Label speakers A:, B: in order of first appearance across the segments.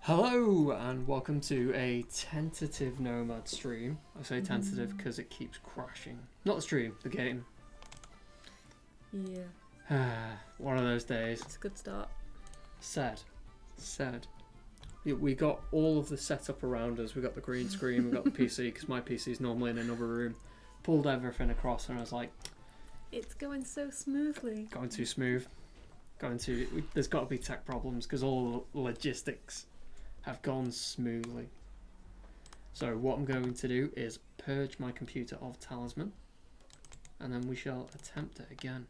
A: Hello and welcome to a tentative Nomad stream. I say tentative because it keeps crashing. Not the stream, the game.
B: Yeah.
A: One of those days.
B: It's a good start.
A: Sad. We got all of the setup around us. We got the green screen, we got the PC, because my PC is normally in another room. Pulled everything across and I was like...
B: It's going so smoothly.
A: Going too smooth. There's got to be tech problems because all the logistics have gone smoothly. So what I'm going to do is purge my computer of Talisman and then we shall attempt it again.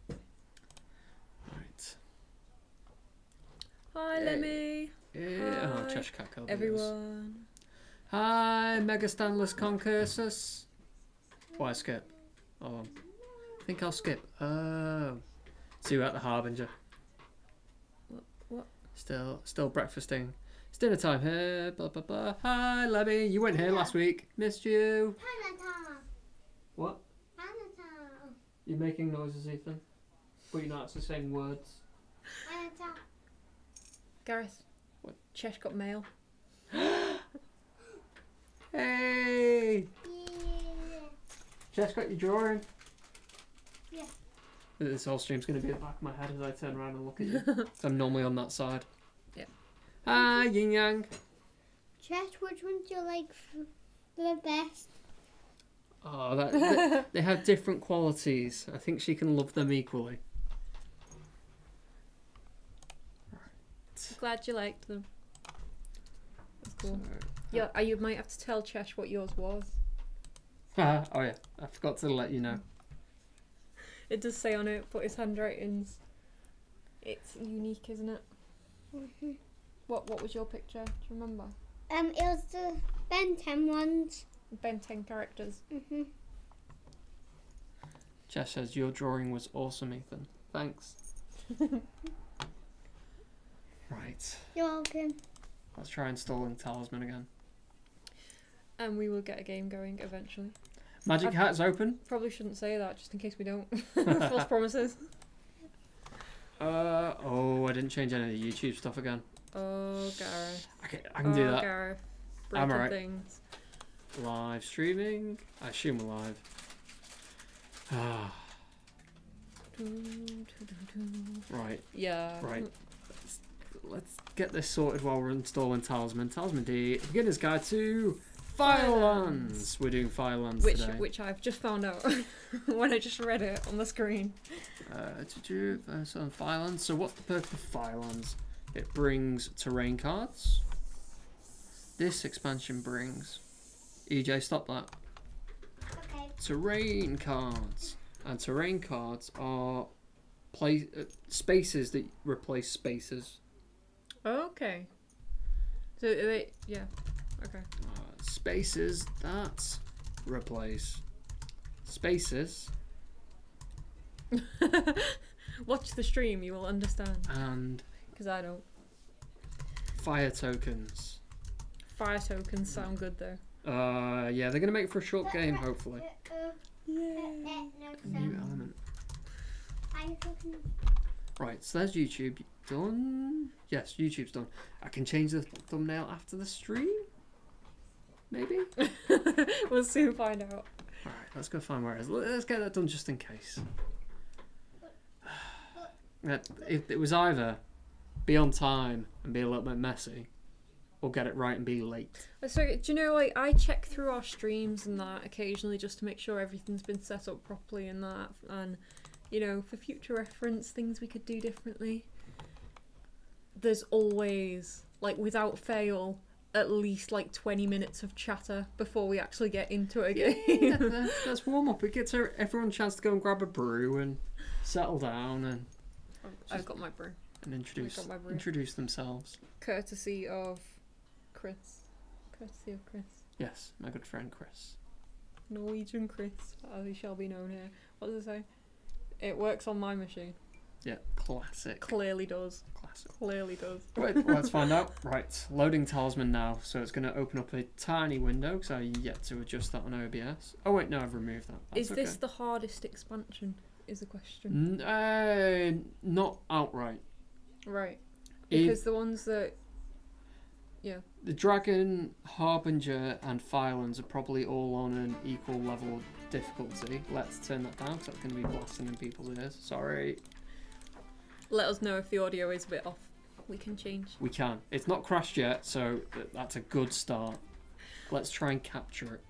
A: Right.
B: Hi, Lemmy.
A: Yeah.
B: Hi,
A: oh, Cheshire Cat Girl
B: everyone.
A: Hi, Mega Stanless Concursus. Why skip? Oh, I think I'll skip. Oh. See you at the Harbinger.
B: What?
A: Still breakfasting. It's dinner time here. Blah blah blah. Hi, Lemmy. You weren't here last week. Missed you. What? You're making noises, Ethan. But you're not actually saying words.
B: Gareth.
A: What?
B: Chesh got mail.
A: Hey! Jess got your drawing.
C: Yeah.
A: This whole stream's going to be at the back of my head as I turn around and look at you. So I'm normally on that side.
B: Yep.
A: Hi, Yin Yang.
C: Chess, which one do you like the best?
A: Oh, they have different qualities. I think she can love them equally.
B: Glad you liked them. That's cool.
A: So,
B: Yeah, you might have to tell Chesh what yours was.
A: oh yeah, I forgot to let you know.
B: It does say on it, but his handwriting's... It's unique, isn't it? What was your picture? Do you remember?
C: It was the Ben 10 ones.
B: Ben 10 characters.
A: Jess says your drawing was awesome, Ethan. Thanks. Right.
C: You're welcome.
A: Let's try installing Talisman again.
B: And we will get a game going eventually.
A: Magic Hat's open.
B: Probably shouldn't say that, just in case we don't. False promises.
A: Oh, I didn't change any of the YouTube stuff again.
B: Oh, Gareth.
A: Okay, I can do that.
B: Gareth.
A: I'm
B: Breaking
A: alright.
B: things.
A: Live streaming. I assume we're live. Right.
B: Yeah.
A: Right. Let's get this sorted while we're installing Talisman. Talisman D. Beginner's Guide to Firelands. We're doing Firelands today.
B: Which I've just found out when I just read it on the screen.
A: On Firelands. So what's the purpose of Firelands? It brings terrain cards. This expansion brings... EJ, stop that.
C: Okay.
A: Terrain cards. And terrain cards are spaces that replace spaces.
B: Okay. So they... Yeah. Okay.
A: Spaces that replace spaces.
B: Watch the stream, you will understand.
A: And
B: Because I don't.
A: fire tokens.
B: Fire tokens sound good though.
A: Yeah, they're gonna make for a short game, hopefully. A new element. Right, so there's YouTube done. Yes, YouTube's done. I can change the thumbnail after the stream. Maybe.
B: We'll soon find out.
A: Alright, let's go find where it is. Let's get that done just in case. It was either be on time and be a little bit messy, or get it right and be late.
B: So, do you know, like, I check through our streams and that occasionally just to make sure everything's been set up properly and that, and, you know, for future reference, things we could do differently. There's always, like, without fail, at least, like, 20 minutes of chatter before we actually get into it again.
A: Yeah, let's warm up. It gives everyone a chance to go and grab a brew and settle down and...
B: I've got my brew.
A: And introduce themselves.
B: Courtesy of Chris. Courtesy of Chris.
A: Yes, my good friend Chris.
B: Norwegian Chris, as he shall be known here. What does it say? It works on my machine.
A: Yeah, classic.
B: Clearly does.
A: Classic.
B: Clearly does.
A: Right, let's find out. Right, loading Talisman now. So it's going to open up a tiny window because I yet to adjust that on OBS. Oh wait, no, I've removed that. That's
B: Is this the hardest expansion? Is the question.
A: Not outright.
B: Right. Because the ones that... Yeah.
A: The Dragon, Harbinger, and Firelands are probably all on an equal level of difficulty. Let's turn that down, so it's going to be blasting in people's ears. Sorry.
B: Let us know if the audio is a bit off. We can change.
A: We can. It's not crashed yet, so that's a good start. Let's try and capture it.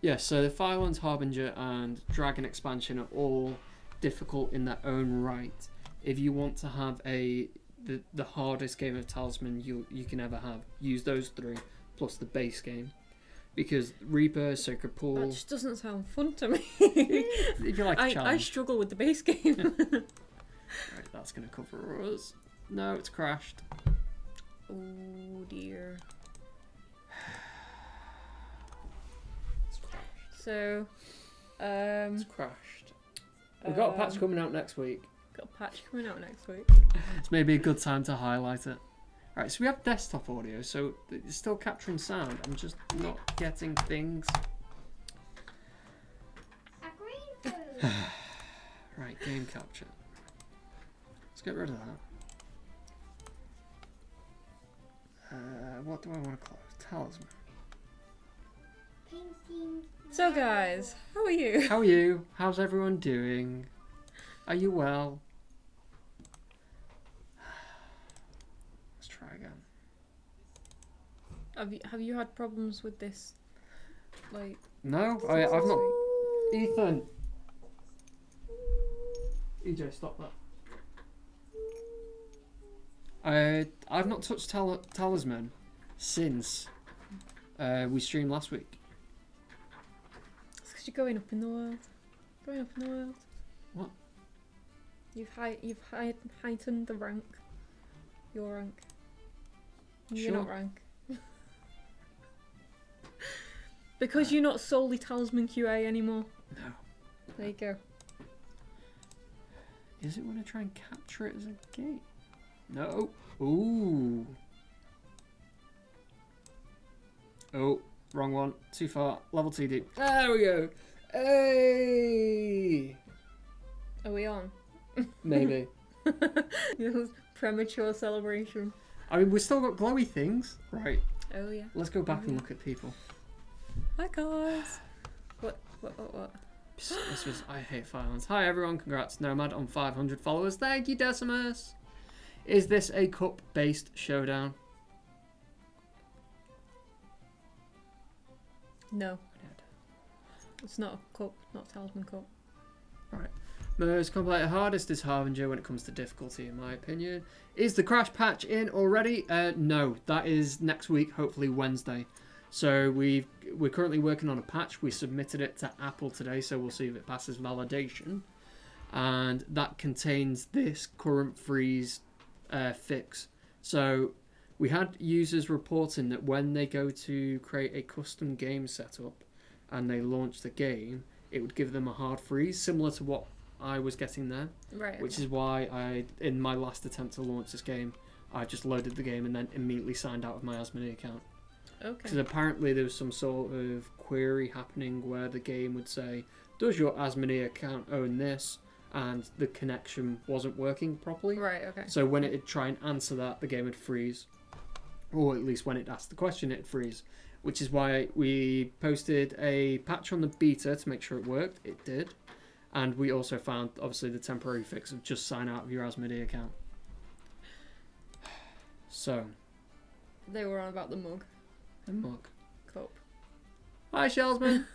A: Yeah, so the Firelands, Harbinger, and Dragon expansion are all difficult in their own right. If you want to have the hardest game of Talisman you can ever have, use those 3 plus the base game, because Reaper, Sacred Pool.
B: That just doesn't sound fun to me.
A: If you like a
B: I
A: challenge.
B: struggle with the base game.
A: Right, that's gonna cover us. No, it's crashed.
B: Oh dear.
A: It's crashed.
B: So,
A: It's crashed. We've got a patch coming out next week.
B: got a patch coming out next week.
A: It's maybe a good time to highlight it. Right, so we have desktop audio, so it's still capturing sound. I'm just not getting things.
C: A green food.
A: Right, game capture. Let's get rid of that. What do I want to close? Talisman.
C: Painting.
B: So guys, how are you?
A: How are you? How's everyone doing? Are you well? Let's try again.
B: Have you had problems with this? Like,
A: No, I've not. Ethan! EJ, stop that. I've not touched Talisman since we streamed last week.
B: it's because you're going up in the world. Going up in the world.
A: What?
B: You've heightened the rank. Your rank. You're
A: Sure.
B: not rank. Because you're not solely Talisman QA anymore.
A: No.
B: There you go.
A: Is it when I try and capture it as a game? No. Ooh. Oh, wrong one. Too far. Level TD. There we go. Hey.
B: Are we on?
A: Maybe.
B: It was premature celebration.
A: I mean, we've still got glowy things. Right.
B: Oh yeah.
A: Let's go back and look at people.
B: Hi guys. What?
A: This was I hate Firelands. Hi everyone, congrats Nomad on 500 followers. Thank you, Decimus. Is this a cup-based showdown?
B: No. It's not a cup, not a Talisman cup.
A: Right. Most complicated hardest is Harbinger when it comes to difficulty, in my opinion. Is the crash patch in already? No, that is next week, hopefully Wednesday. So we're currently working on a patch. We submitted it to Apple today, so we'll see if it passes validation. And that contains this current freeze fix. So we had users reporting that when they go to create a custom game setup and they launch the game, it would give them a hard freeze, similar to what I was getting there.
B: Right.
A: Which is why in my last attempt to launch this game, I just loaded the game and then immediately signed out of my Asmodee account.
B: Okay.
A: Because apparently there was some sort of query happening where the game would say, does your Asmodee account own this? And the connection wasn't working properly.
B: Right, okay.
A: So when it'd try and answer that, the game would freeze. Or at least when it asked the question, it'd freeze. Which is why we posted a patch on the beta to make sure it worked. It did. And we also found, obviously, the temporary fix of just sign out of your Asmodee account. So.
B: They were on about the mug.
A: The mug.
B: Cup.
A: Hi, Shellsman.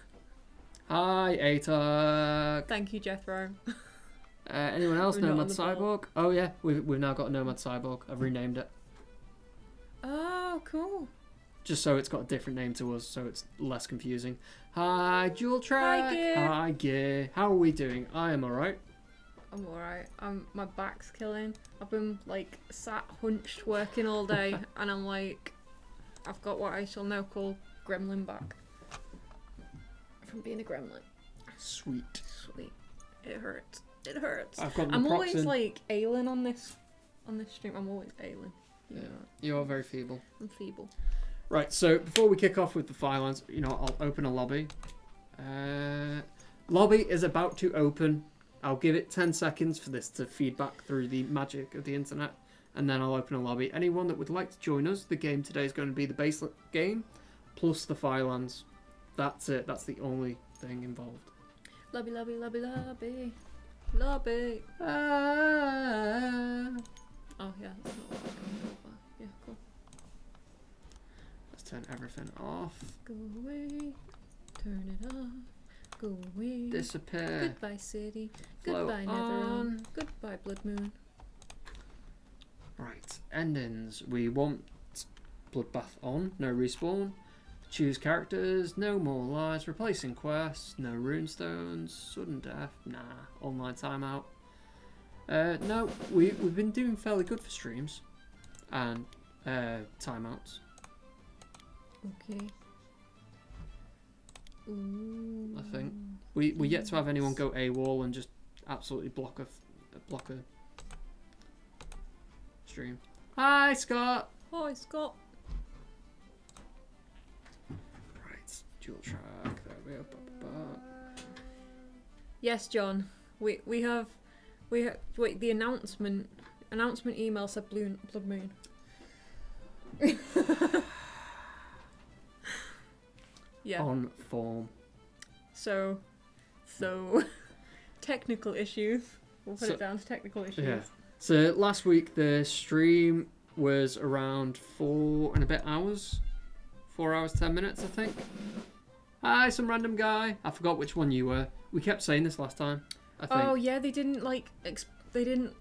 A: Hi, Atok.
B: Thank you, Jethro.
A: Anyone else?
B: We're not
A: Nomad
B: on the ball.
A: Cyborg? Oh, yeah. We've now got a Nomad Cyborg. I've renamed it.
B: Oh, cool.
A: Just so it's got a different name to us, so it's less confusing. Hi, Jewel Track.
B: Hi, Gear.
A: Hi, Gear. How are we doing? I am alright.
B: I'm alright. My back's killing. I've been like sat hunched working all day, and I'm like, I've got what I shall now call gremlin back from being a gremlin.
A: Sweet.
B: Sweet. It hurts. It hurts.
A: I've got the
B: I'm
A: proxin.
B: always like ailing on this stream. I'm always ailing.
A: Yeah, you are very feeble.
B: I'm feeble.
A: Right, so before we kick off with the Firelands, I'll open a lobby. Lobby is about to open. I'll give it 10 seconds for this to feed back through the magic of the internet and then I'll open a lobby. Anyone that would like to join us, the game today is going to be the base game, plus the Firelands. That's it. That's the only thing involved.
B: Lobby, lobby, lobby, lobby. Lobby.
A: Ah.
B: Oh, yeah, that's not what I was going for. Yeah, cool.
A: Let's turn everything off.
B: Go away. Turn it off. Go away.
A: Disappear.
B: Goodbye, city.
A: Flow
B: Goodbye,
A: on.
B: Netherrealm. Goodbye, Blood Moon.
A: Right, endings. We want Bloodbath on, no respawn. Choose characters, no more lives, replacing quests, no runestones, sudden death, nah, online timeout. No, we've been doing fairly good for streams and timeouts.
B: Okay. Ooh.
A: I think we yet to have anyone go AWOL and just absolutely block a stream. Hi, Scott.
B: Hi, Scott.
A: Right, dual track. There we go.
B: Yes, John. We have wait, the announcement email said Blood Moon. Yeah.
A: On form.
B: So technical issues. We'll put it down to technical issues.
A: Yeah. So last week the stream was around 4 and a bit hours. 4 hours 10 minutes, I think. Hi, some random guy. I forgot which one you were. We kept saying this last time, I think.
B: Oh yeah, they didn't they didn't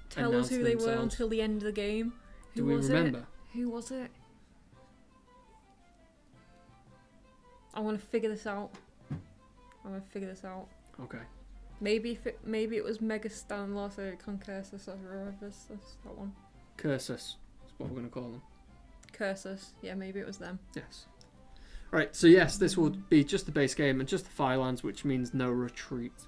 B: tell us who they were
A: themselves.
B: until the end of the game.
A: Do we remember?
B: Who was it? I want to figure this out.
A: Okay.
B: Maybe it was Mega Stanlos or Concursus or Rovers. That's that one.
A: Cursus is what we're going to call them.
B: Cursus. Yeah, maybe it was them.
A: Yes. Right, so yes, this will be just the base game and just the Firelands, which means no retreat.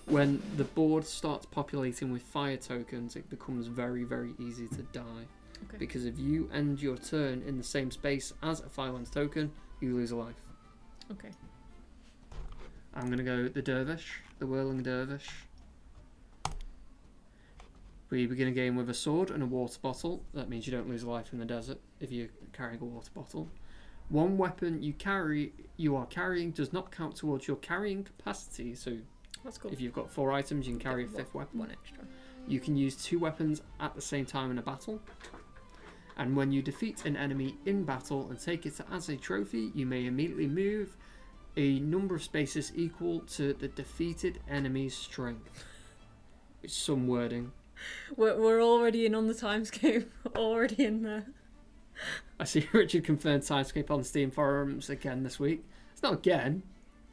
A: When the board starts populating with fire tokens, it becomes very, very easy to die.
B: Okay.
A: Because if you end your turn in the same space as a Firelands token, you lose a life.
B: Okay.
A: I'm going to go the Dervish, the Whirling Dervish. We begin a game with a sword and a water bottle. That means you don't lose a life in the desert if you're carrying a water bottle. One weapon you are carrying does not count towards your carrying capacity. So
B: That's cool.
A: if you've got 4 items, you can carry a 5th weapon.
B: One extra.
A: You can use 2 weapons at the same time in a battle. And when you defeat an enemy in battle and take it as a trophy, you may immediately move a number of spaces equal to the defeated enemy's strength. It's some wording.
B: We're already in on the timescape. Already in there.
A: I see Richard confirmed Timescape on Steam forums again this week. It's not again.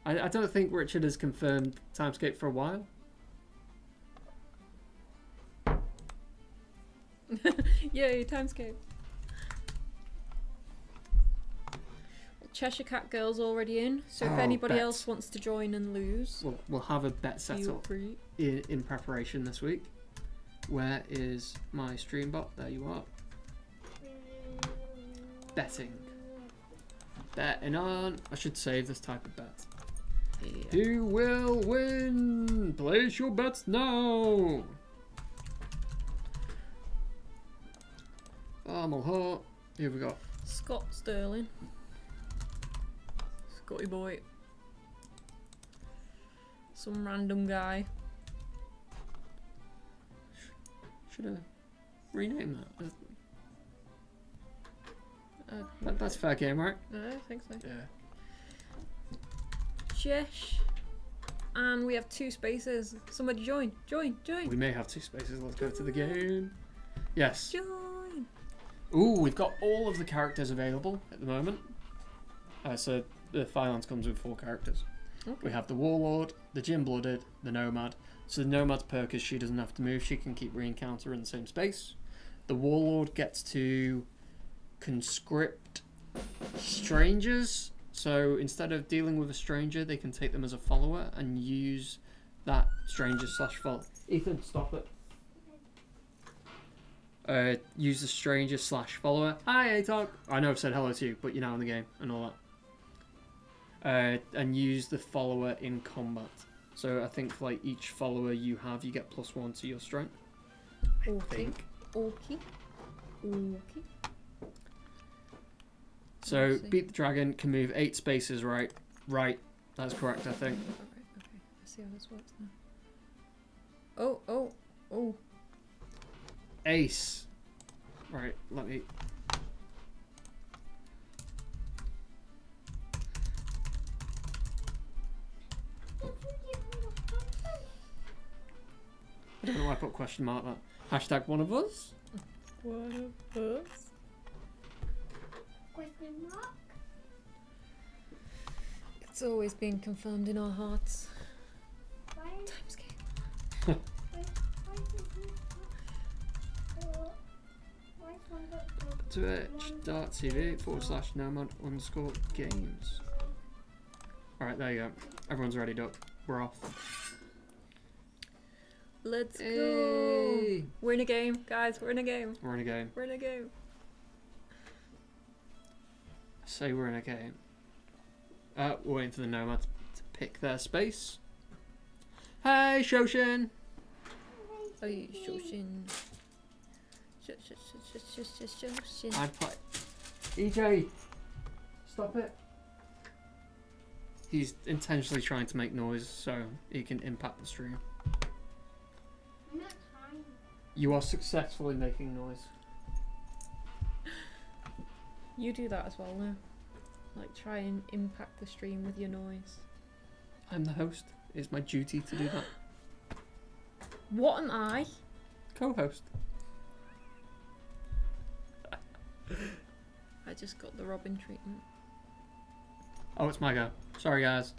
A: I don't think Richard has confirmed Timescape for a while.
B: Yay, timescape. Cheshire Cat Girl's already in, so if
A: Oh,
B: anybody
A: bet.
B: else wants to join and lose,
A: We'll have a bet set
B: feel
A: up
B: free.
A: in preparation this week. Where is my stream bot? There you are. Betting. Betting on. I should save this type of bet.
B: Yeah.
A: Who will win? Place your bets now. Armel Heart. Here we go.
B: Scott Sterling. Scotty boy. Some random guy.
A: Should I rename that? That's fair game, right?
B: I think so.
A: Yeah.
B: Chesh. And we have 2 spaces. Somebody join. Join.
A: We may have 2 spaces. Let's go to the game. Yes.
B: Join.
A: Ooh, we've got all of the characters available at the moment. So the Firelands comes with 4 characters.
B: Okay.
A: We have the Warlord, the Gin-Blooded, the Nomad. So the Nomad's perk is she doesn't have to move. She can keep re-encounter in the same space. The Warlord gets to conscript strangers. So instead of dealing with a stranger, they can take them as a follower and use that stranger / follower. Ethan, stop it. Use the stranger / follower. Hi, A-Talk. I know I've said hello to you, but you're now in the game and all that. And use the follower in combat. So I think for like each follower you have, you get +1 to your strength. I
B: Okay.
A: think.
B: Okay. Okay.
A: So
B: Let's see.
A: beat the dragon can move 8 spaces. Right. That's correct, I think.
B: Alright, okay. Let's see how this works now. Oh.
A: Ace. Right. Let me. I don't know why I put question mark that. Hashtag one of us.
B: One of us.
C: Question mark?
B: It's always been confirmed in our hearts.
C: Why?
B: Timescale.
A: Twitch.tv/nomad_games. Alright, there you go. Everyone's ready, Duck. We're off.
B: Let's go.
A: Hey.
B: We're in a game, guys. We're in a game.
A: We're in a game.
B: We're in a game.
A: Say we're in a game. We're waiting for the Nomad to pick their space. Hey, Shoshin!
B: Oh, you Shoshin. Shoshin.
A: I'd play. EJ! Stop it. He's intentionally trying to make noise so he can impact the stream.
C: I'm not trying.
A: You are successfully making noise.
B: You do that as well now. Like, try and impact the stream with your noise.
A: I'm the host. It's my duty to do that.
B: What am I?
A: Co-host.
B: I just got the Robin treatment.
A: Oh, it's my go. Sorry, guys.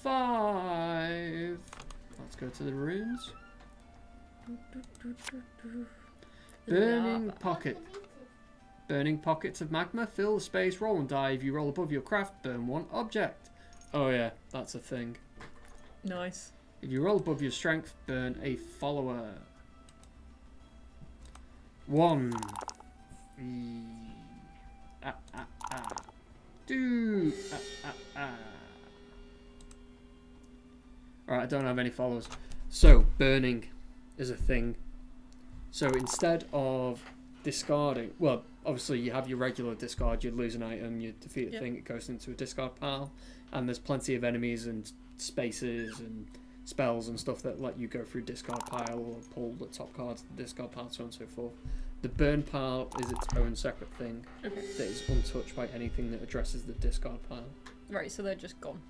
A: 5. Let's go to the runes. Burning
B: Lava.
A: pocket. Burning pockets of magma. Fill the space. Roll and die. If you roll above your craft, burn 1 object. Oh yeah, that's a thing.
B: Nice.
A: If you roll above your strength, burn a follower. 1. 2. Alright, I don't have any followers. So, burning is a thing. So instead of discarding, well, obviously you have your regular discard, you lose an item, you defeat a
B: Yep.
A: thing, it goes into a discard pile, and there's plenty of enemies and spaces and spells and stuff that let you go through discard pile or pull the top cards of the discard pile, so on and so forth. The burn pile is its own separate thing
B: Okay.
A: that is untouched by anything that addresses the discard pile.
B: Right, so they're just gone.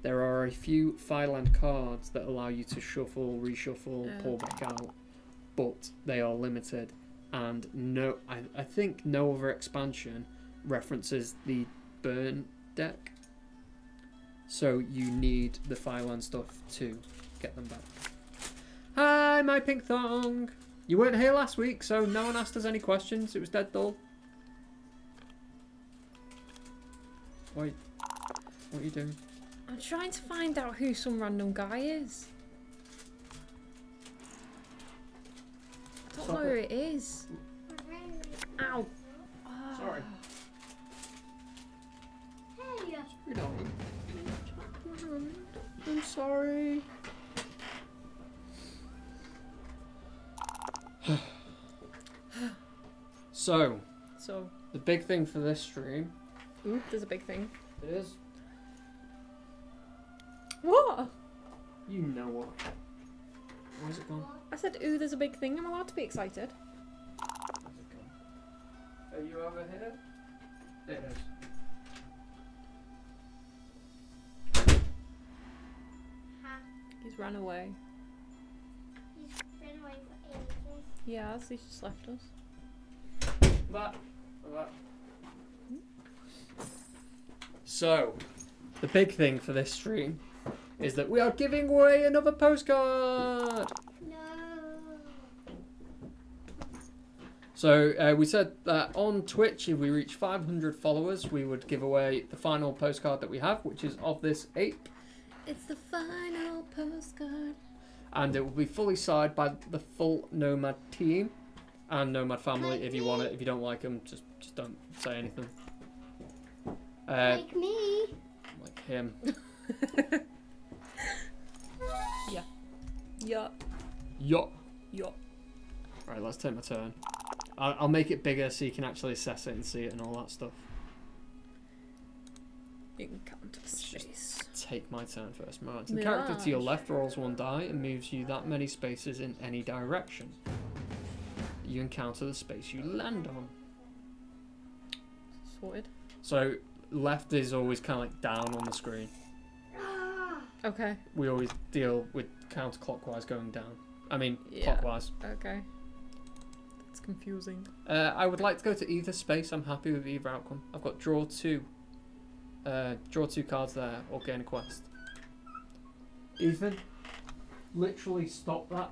A: There are a few Fireland cards that allow you to shuffle, reshuffle, pull back out, but they are limited, and no, I think no other expansion references the burn deck, so you need the Fireland stuff to get them back. Hi, my pink thong! You weren't here last week, so no one asked us any questions. It was dead dull. What are you doing?
B: I'm trying to find out who some random guy is. I don't
A: Stop
B: know who it is. Ow.
A: Sorry.
C: Hey,
A: You know. I'm sorry. So,
B: So,
A: the big thing for this stream
B: ooh, there's a big thing.
A: is,
B: What?
A: you know what? Where's it gone?
B: I said, ooh, there's a big thing. I'm allowed to be excited.
A: Where's it gone? Are you over here? It is.
B: He's ran away.
C: he's been away for ages.
B: Yeah, he's just left us.
A: That. So, the big thing for this stream is that we are giving away another postcard!
C: No.
A: So we said that on Twitch, if we reach 500 followers, we would give away the final postcard that we have, which is of this ape.
B: It's the final postcard.
A: And it will be fully signed by the full Nomad team and Nomad family.
C: Like
A: If you
C: me.
A: want it, if you don't like them, just don't say anything.
C: Like me.
A: Like him.
B: Yeah.
A: Yup.
B: Yeah.
A: Right, let's take my turn. I'll make it bigger so you can actually assess it and see it and all that stuff.
B: You can count the
A: Let's just
B: space.
A: take my turn first. Right. The character to your left rolls 1 die and moves you that many spaces in any direction. You encounter the space you land on.
B: Sorted.
A: So left is always kind of like down on the screen.
B: Okay.
A: We always deal with counterclockwise going down. I mean,
B: Yeah.
A: clockwise.
B: Okay. That's confusing.
A: I would like to go to either space. I'm happy with either outcome. I've got draw 2. Draw 2 cards there, or gain a quest. Ethan, literally stop that.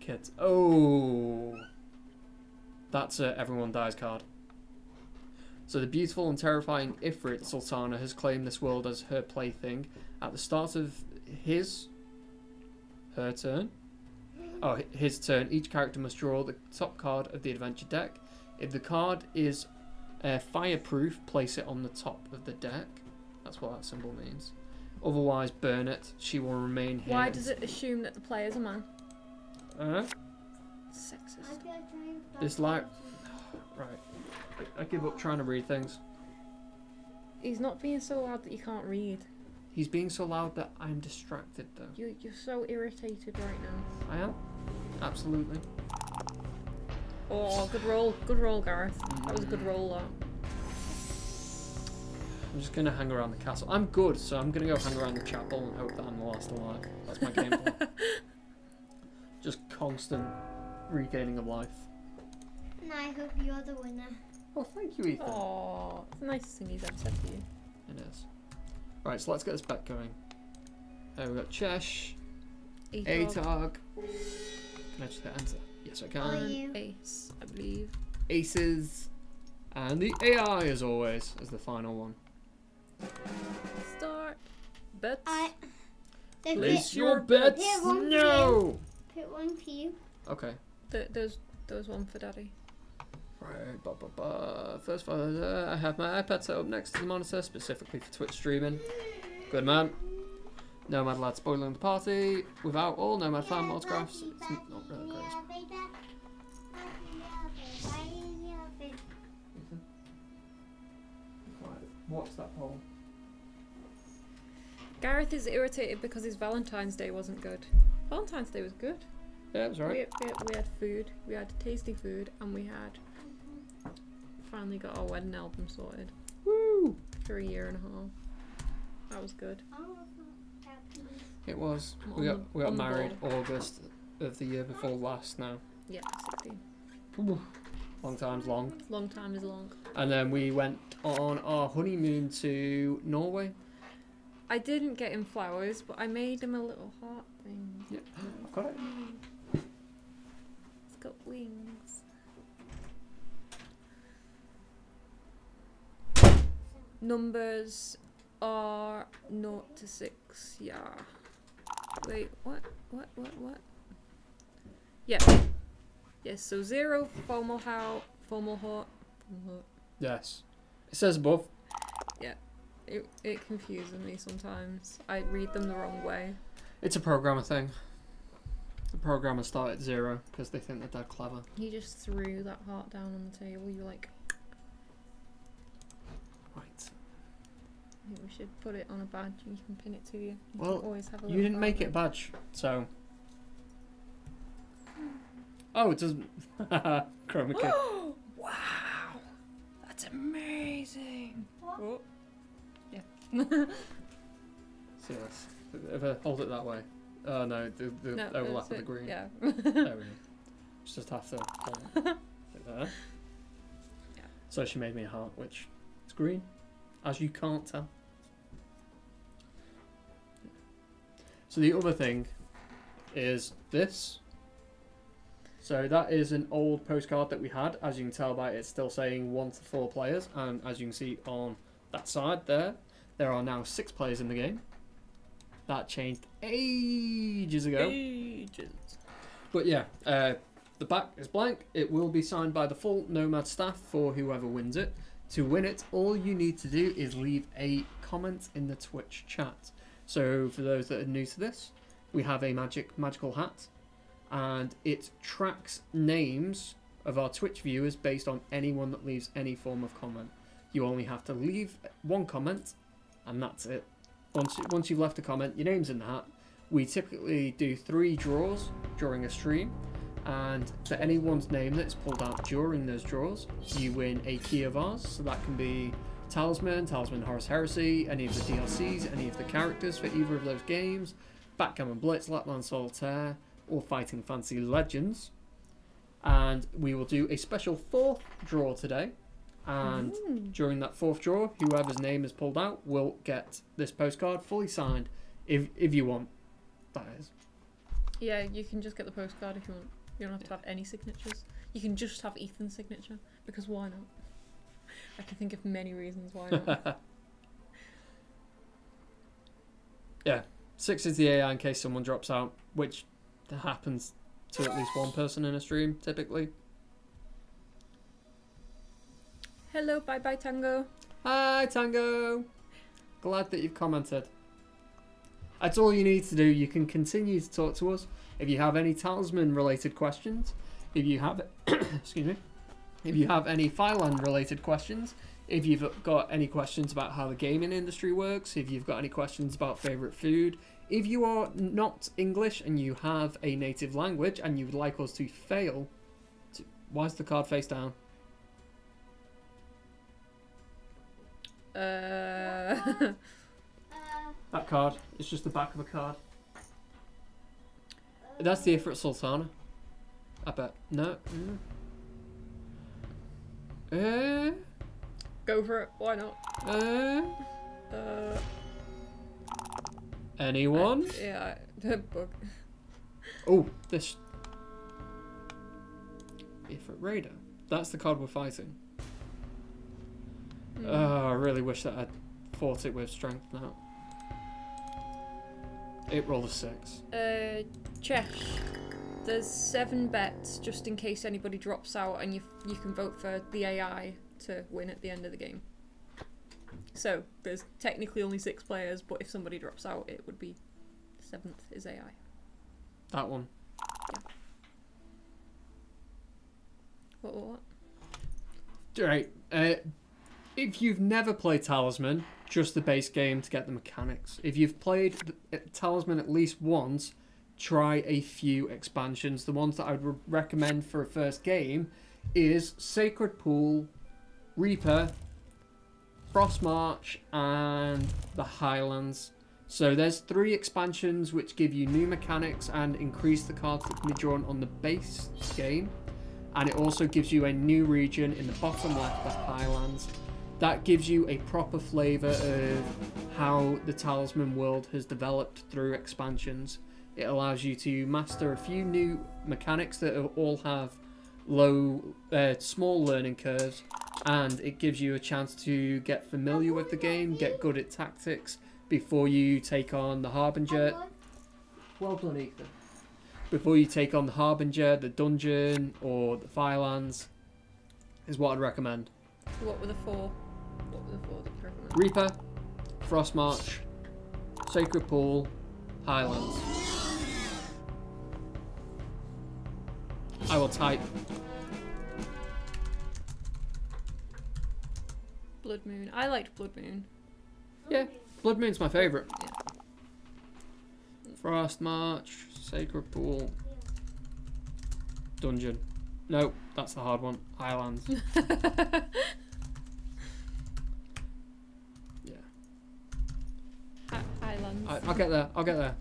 A: Kids. Oh. That's a everyone dies card. So the beautiful and terrifying Ifrit Sultana has claimed this world as her plaything. At the start of his turn, each character must draw the top card of the adventure deck. If the card is fireproof, place it on the top of the deck. That's what that symbol means. Otherwise, burn it. She will remain here.
B: Why does it assume that the player's a man? Sexist.
A: It's like... Right. I give up trying to read things.
B: He's not being so loud that you can't read.
A: He's being so loud that I'm distracted, though.
B: You're so irritated right now.
A: I am. Absolutely.
B: Oh, good roll, Gareth. That was a good roll, that.
A: I'm just going to hang around the castle. I'm good, so I'm going to go hang around the chapel and hope that I'm the last alive. That's my game plan. Just constant regaining of life.
C: And I hope you're the winner.
A: Oh, thank you, Ethan.
B: Oh, it's the nicest thing he's ever said to you.
A: It is. Right, so let's get this bet going. We've got Chesh, Atog. Can I just hit enter? Yes, I can.
C: Are you?
B: Ace, I believe.
A: Aces. And the AI, as always, as the final one.
B: Start. Bets.
A: Place your bets.
C: Pick one
A: No.
C: Pick one for you.
A: Okay.
B: There's one for Daddy.
A: Right. First of all, I have my iPad set up next to the monitor, specifically for Twitch streaming. Good man. Nomad lad spoiling the party. Without all Nomad fan autographs, it's not really great. What's that poll?
B: Gareth is irritated because his Valentine's Day wasn't good. Valentine's Day was good.
A: Yeah, it was right.
B: We had food. We had tasty food, and we had finally got our wedding album sorted.
A: Woo!
B: For a year and a half. That was good.
A: It was. We got married August of the year before last now.
B: Yeah, 16.
A: Ooh, long time's long.
B: Long time is long.
A: And then we went on our honeymoon to Norway.
B: I didn't get him flowers, but I made him a little heart thing.
A: Yeah, I've got it.
B: It's got wings. Numbers are 0 to 6. Yeah. Wait, what? Yeah. Yes, so 0, formal how, formal hot.
A: Yes. It says above.
B: Yeah. It confuses me sometimes. I read them the wrong way.
A: It's a programmer thing. The programmers start at 0 because they think that they're clever.
B: He just threw that heart down on the table. You're like,
A: Right.
B: I think we should put it on a badge and you can pin it to you.
A: Well,
B: can always have a
A: you
B: little
A: didn't make
B: heart
A: it a badge, so... Oh, it doesn't... Chroma key.
B: there. Wow! That's amazing! Oh. Yeah.
A: See this. If I hold it that way. Oh no, the
B: No,
A: overlap
B: that's
A: with the
B: it.
A: green.
B: Yeah.
A: There we go. Just have to hold it there.
B: Yeah.
A: So she made me a heart, which is green, as you can't tell. So the other thing is this. So that is an old postcard that we had. As you can tell by it, it's still saying 1 to 4 players. And as you can see on that side there are now 6 players in the game. That changed ages ago. But yeah, the back is blank. It will be signed by the full Nomad staff for whoever wins it. To win it, all you need to do is leave a comment in the Twitch chat. So for those that are new to this, we have a magical hat, and it tracks names of our Twitch viewers based on anyone that leaves any form of comment. You only have to leave one comment, and that's it. Once you've left a comment, your name's in the hat. We typically do 3 draws during a stream, and for anyone's name that's pulled out during those draws, you win a key of ours. So that can be Talisman, Horus Heresy, any of the DLCs, any of the characters for either of those games, Backgammon Blitz, Lapland Solitaire, or Fighting Fantasy Legends. And we will do a special 4th draw today. And during that 4th draw, whoever's name is pulled out will get this postcard fully signed, if you want. That is.
B: Yeah, you can just get the postcard if you want. You don't have to have any signatures. You can just have Ethan's signature, because why not? I can think of many reasons why not.
A: Yeah, 6 is the AI in case someone drops out, which happens to at least one person in a stream, typically.
B: Hello, bye-bye, Tango.
A: Hi, Tango. Glad that you've commented. That's all you need to do. You can continue to talk to us. If you have any Talisman related questions, if you have excuse me, if you have any Fireland related questions, if you've got any questions about how the gaming industry works, if you've got any questions about favourite food, if you are not English and you have a native language and you would like us to fail to... Why is the card face down? That card. It's just the back of a card. That's the Ifrit Sultana. I bet. No.
B: Go for it. Why not?
A: Anyone?
B: Yeah, the book.
A: Oh, this. Ifrit Raider. That's the card we're fighting. Oh, I really wish that I'd fought it with strength now. It rolled a 6.
B: Check. There's 7 bets just in case anybody drops out, and you can vote for the AI to win at the end of the game. So there's technically only 6 players, but if somebody drops out, it would be 7th is AI.
A: That one.
B: Yeah. What?
A: Right. If you've never played Talisman, just the base game to get the mechanics. If you've played Talisman at least once, try a few expansions. The ones that I would recommend for a first game is Sacred Pool, Reaper, Frost March, and the Highlands. So there's 3 expansions which give you new mechanics and increase the cards that can be drawn on the base game. And it also gives you a new region in the bottom left, the Highlands. That gives you a proper flavour of how the Talisman world has developed through expansions. It allows you to master a few new mechanics that all have small learning curves, and it gives you a chance to get familiar with the game, get good at tactics before you take on the Harbinger. Well done, Ethan. Before you take on the Harbinger, the dungeon, or the Firelands, is what I'd recommend.
B: What were the 4? What were the 4 that you recommend?
A: Reaper, Frost March, Sacred Pool, Highlands. I will type.
B: Blood Moon. I liked Blood Moon.
A: Yeah, Blood Moon's my favourite.
B: Yeah.
A: Frost March, Sacred Pool, Dungeon. No, that's the hard one. Highlands. Yeah.
B: Highlands.
A: I'll get there. I'll get there.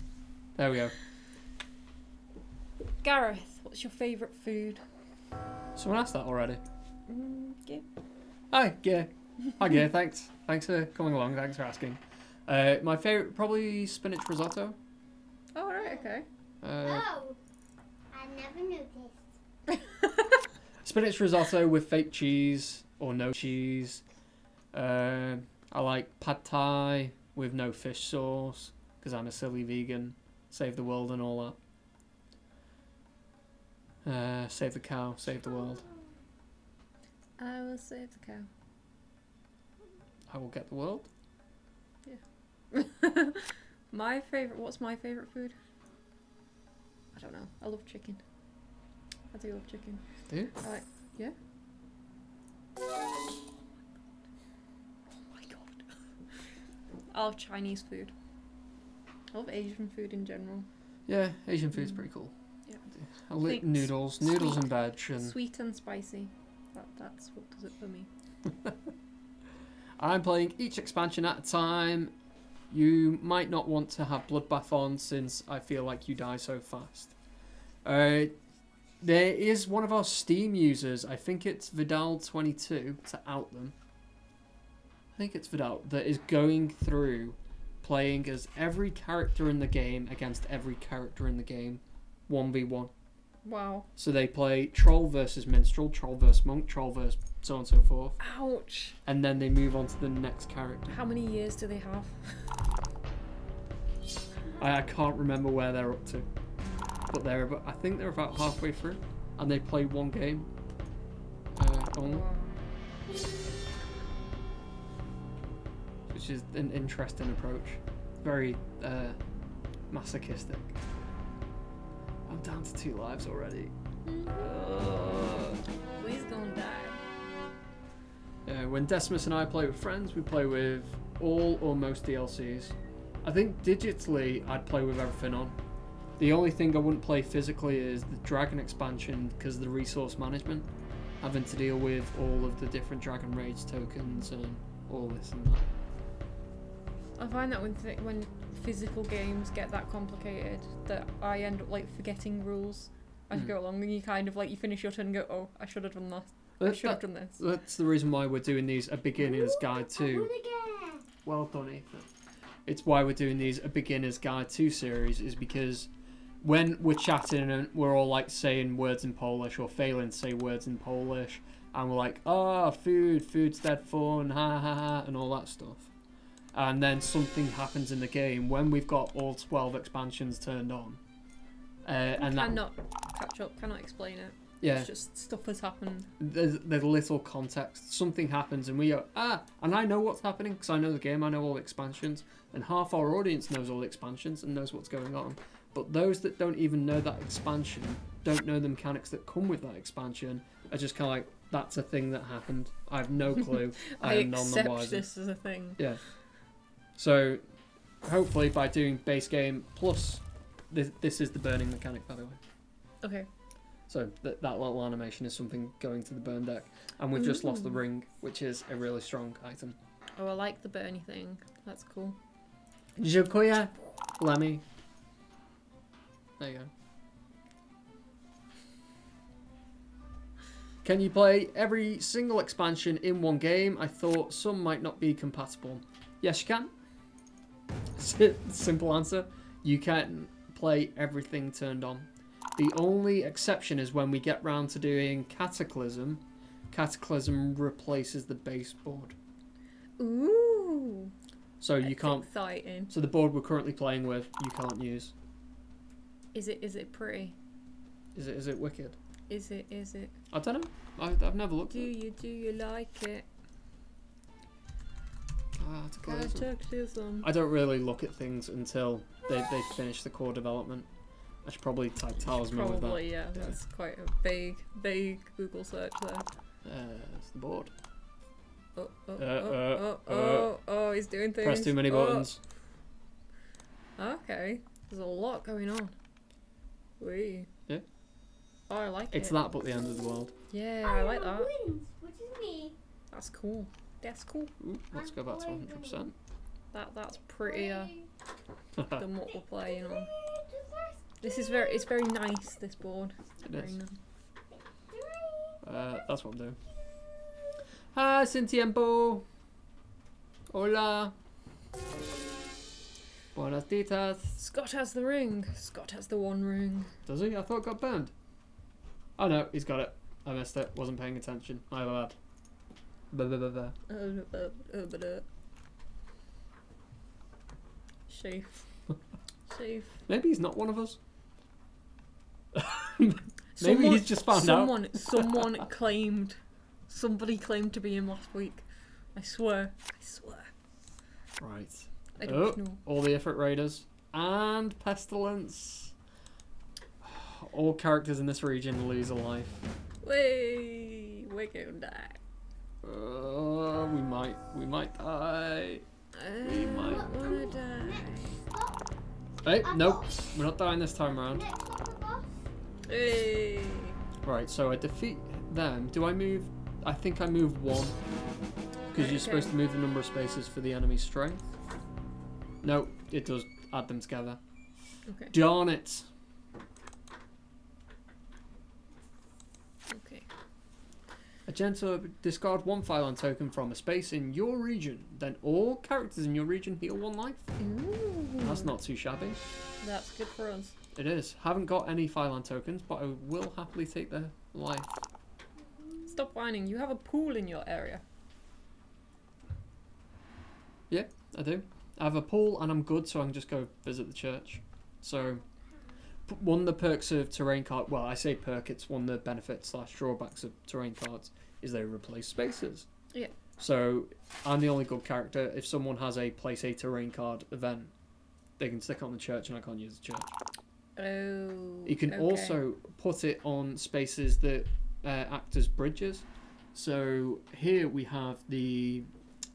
A: There we go.
B: Gareth, what's your favourite food?
A: Someone asked that already.
B: Yeah.
A: Hi, Gay. Hi, Gay. Thanks. Thanks for coming along. Thanks for asking. My favourite, probably spinach risotto.
B: Oh, right, okay.
C: Oh, I never knew this.
A: Spinach risotto with fake cheese or no cheese. I like pad thai with no fish sauce because I'm a silly vegan. Save the world and all that. Save the cow, save the world.
B: I will save the cow.
A: I will get the world.
B: My favourite, what's my favourite food? don't know. I love chicken. I do love chicken.
A: Do you?
B: Yeah. Oh my god. I love Chinese food. I love Asian food in general.
A: Yeah, Asian food's pretty cool.
B: Yeah.
A: I like
B: Think
A: noodles
B: sweet.
A: and veg and...
B: Sweet and spicy. That's what does it for me.
A: I'm playing each expansion at a time. You might not want to have Bloodbath on since I feel like you die so fast. There is one of our Steam users, I think it's Vidal22 to out them. I think it's Vidal that is going through playing as every character in the game against every character in the game 1v1.
B: Wow.
A: So they play Troll versus Minstrel, Troll versus Monk, Troll versus so on and so forth.
B: Ouch.
A: And then they move on to the next character.
B: How many years do they have?
A: I can't remember where they're up to. But I think they're about halfway through. And they play one game. Only.
B: Wow.
A: Which is an interesting approach. Very masochistic. I'm down to 2 lives already.
B: Please don't die.
A: When Decimus and I play with friends, we play with all or most DLCs. I think digitally, I'd play with everything on. The only thing I wouldn't play physically is the Dragon expansion because of the resource management. Having to deal with all of the different Dragon Rage tokens and all this and that.
B: I find that when physical games get that complicated, that I end up like forgetting rules as you go along, and you kind of like you finish your turn and go, oh, I should have done that. I should have done this.
A: That's the reason why we're doing these a beginner's guide too. Well done, Ethan. It's why we're doing these a beginner's guide 2 series, is because when we're chatting and we're all like saying words in Polish or failing to say words in Polish, and we're like, oh, food's dead fun, ha ha ha, and all that stuff. And then something happens in the game when we've got all 12 expansions turned on. And
B: cannot catch up, cannot explain it.
A: Yeah.
B: It's just stuff has happened.
A: There's little context. Something happens and we go, and I know what's happening because I know the game, I know all the expansions, and half our audience knows all the expansions and knows what's going on. But those that don't even know that expansion, don't know the mechanics that come with that expansion, are just kind of like, that's a thing that happened. I have no clue.
B: I
A: am none the
B: accept
A: wiser.
B: this as a thing.
A: Yeah. So, hopefully by doing base game plus, this is the burning mechanic, by the way.
B: Okay.
A: So that little animation is something going to the burn deck. And we've just lost the ring, which is a really strong item.
B: Oh, I like the Bernie thing. That's cool.
A: Dziękuję, Lemmy. There you go. Can you play every single expansion in one game? I thought some might not be compatible. Yes, you can. Simple answer. You can play everything turned on. The only exception is when we get round to doing Cataclysm. Cataclysm replaces the base board.
B: Ooh.
A: So you can't.
B: Exciting.
A: So the board we're currently playing with, you can't use.
B: Is it pretty?
A: Is it wicked?
B: Is it?
A: I don't know. I've never looked.
B: Do you like it? Cataclysm.
A: I don't really look at things until they finish the core development. I should probably type Talisman with that.
B: Probably, yeah. That's quite a vague Google search there.
A: It's the board.
B: Oh, he's doing things.
A: Press too many buttons.
B: Okay. There's a lot going on. Wee.
A: Yeah.
B: Oh, I like it.
A: It's that but the end of the world.
B: Yeah, I like that.
C: Wins, which is me.
B: That's cool. That's cool.
A: Ooh, let's go back to 100%.
B: That's prettier than what we're playing on. It's very nice, this board.
A: It
B: Very
A: is.
B: nice.
A: That's what I'm doing. Hi, sin tiempo. Hola. Buenas ditas.
B: Scott has the ring. Scott has the one ring.
A: Does he? I thought it got burned. Oh no, he's got it. I missed it. Wasn't paying attention. My bad.
B: Safe. Safe.
A: Maybe he's not one of us. Maybe he's just found out.
B: Someone claimed. Somebody claimed to be him last week. I swear.
A: Right.
B: I don't know.
A: All the effort raiders and pestilence. All characters in this region lose a life.
B: We're gonna die.
A: We might die. We might.
B: I wanna die.
A: Hey, nope. We're not dying this time around.
C: Next up, boss.
B: Hey.
A: Right, so I defeat them. Do I move? I think I move one. Because you're supposed to move the number of spaces for the enemy's strength. No, it does add them together.
B: Okay.
A: Darn it.
B: Okay.
A: Agenda, discard one Fireland token from a space in your region. Then all characters in your region heal 1 life.
B: Ooh.
A: That's not too shabby.
B: That's good for us.
A: It is. Haven't got any Fireland tokens, but I will happily take their life.
B: Stop whining. You have a pool in your area.
A: Yeah, I do. I have a pool and I'm good, so I can just go visit the church. So, one of the perks of terrain card, well, I say perk, it's one of the benefits / drawbacks of terrain cards, is they replace spaces.
B: Yeah.
A: So, I'm the only good character. If someone has a place a terrain card event, they can stick it on the church and I can't use the church.
B: Oh.
A: You can also put it on spaces that act as bridges. So, here we have the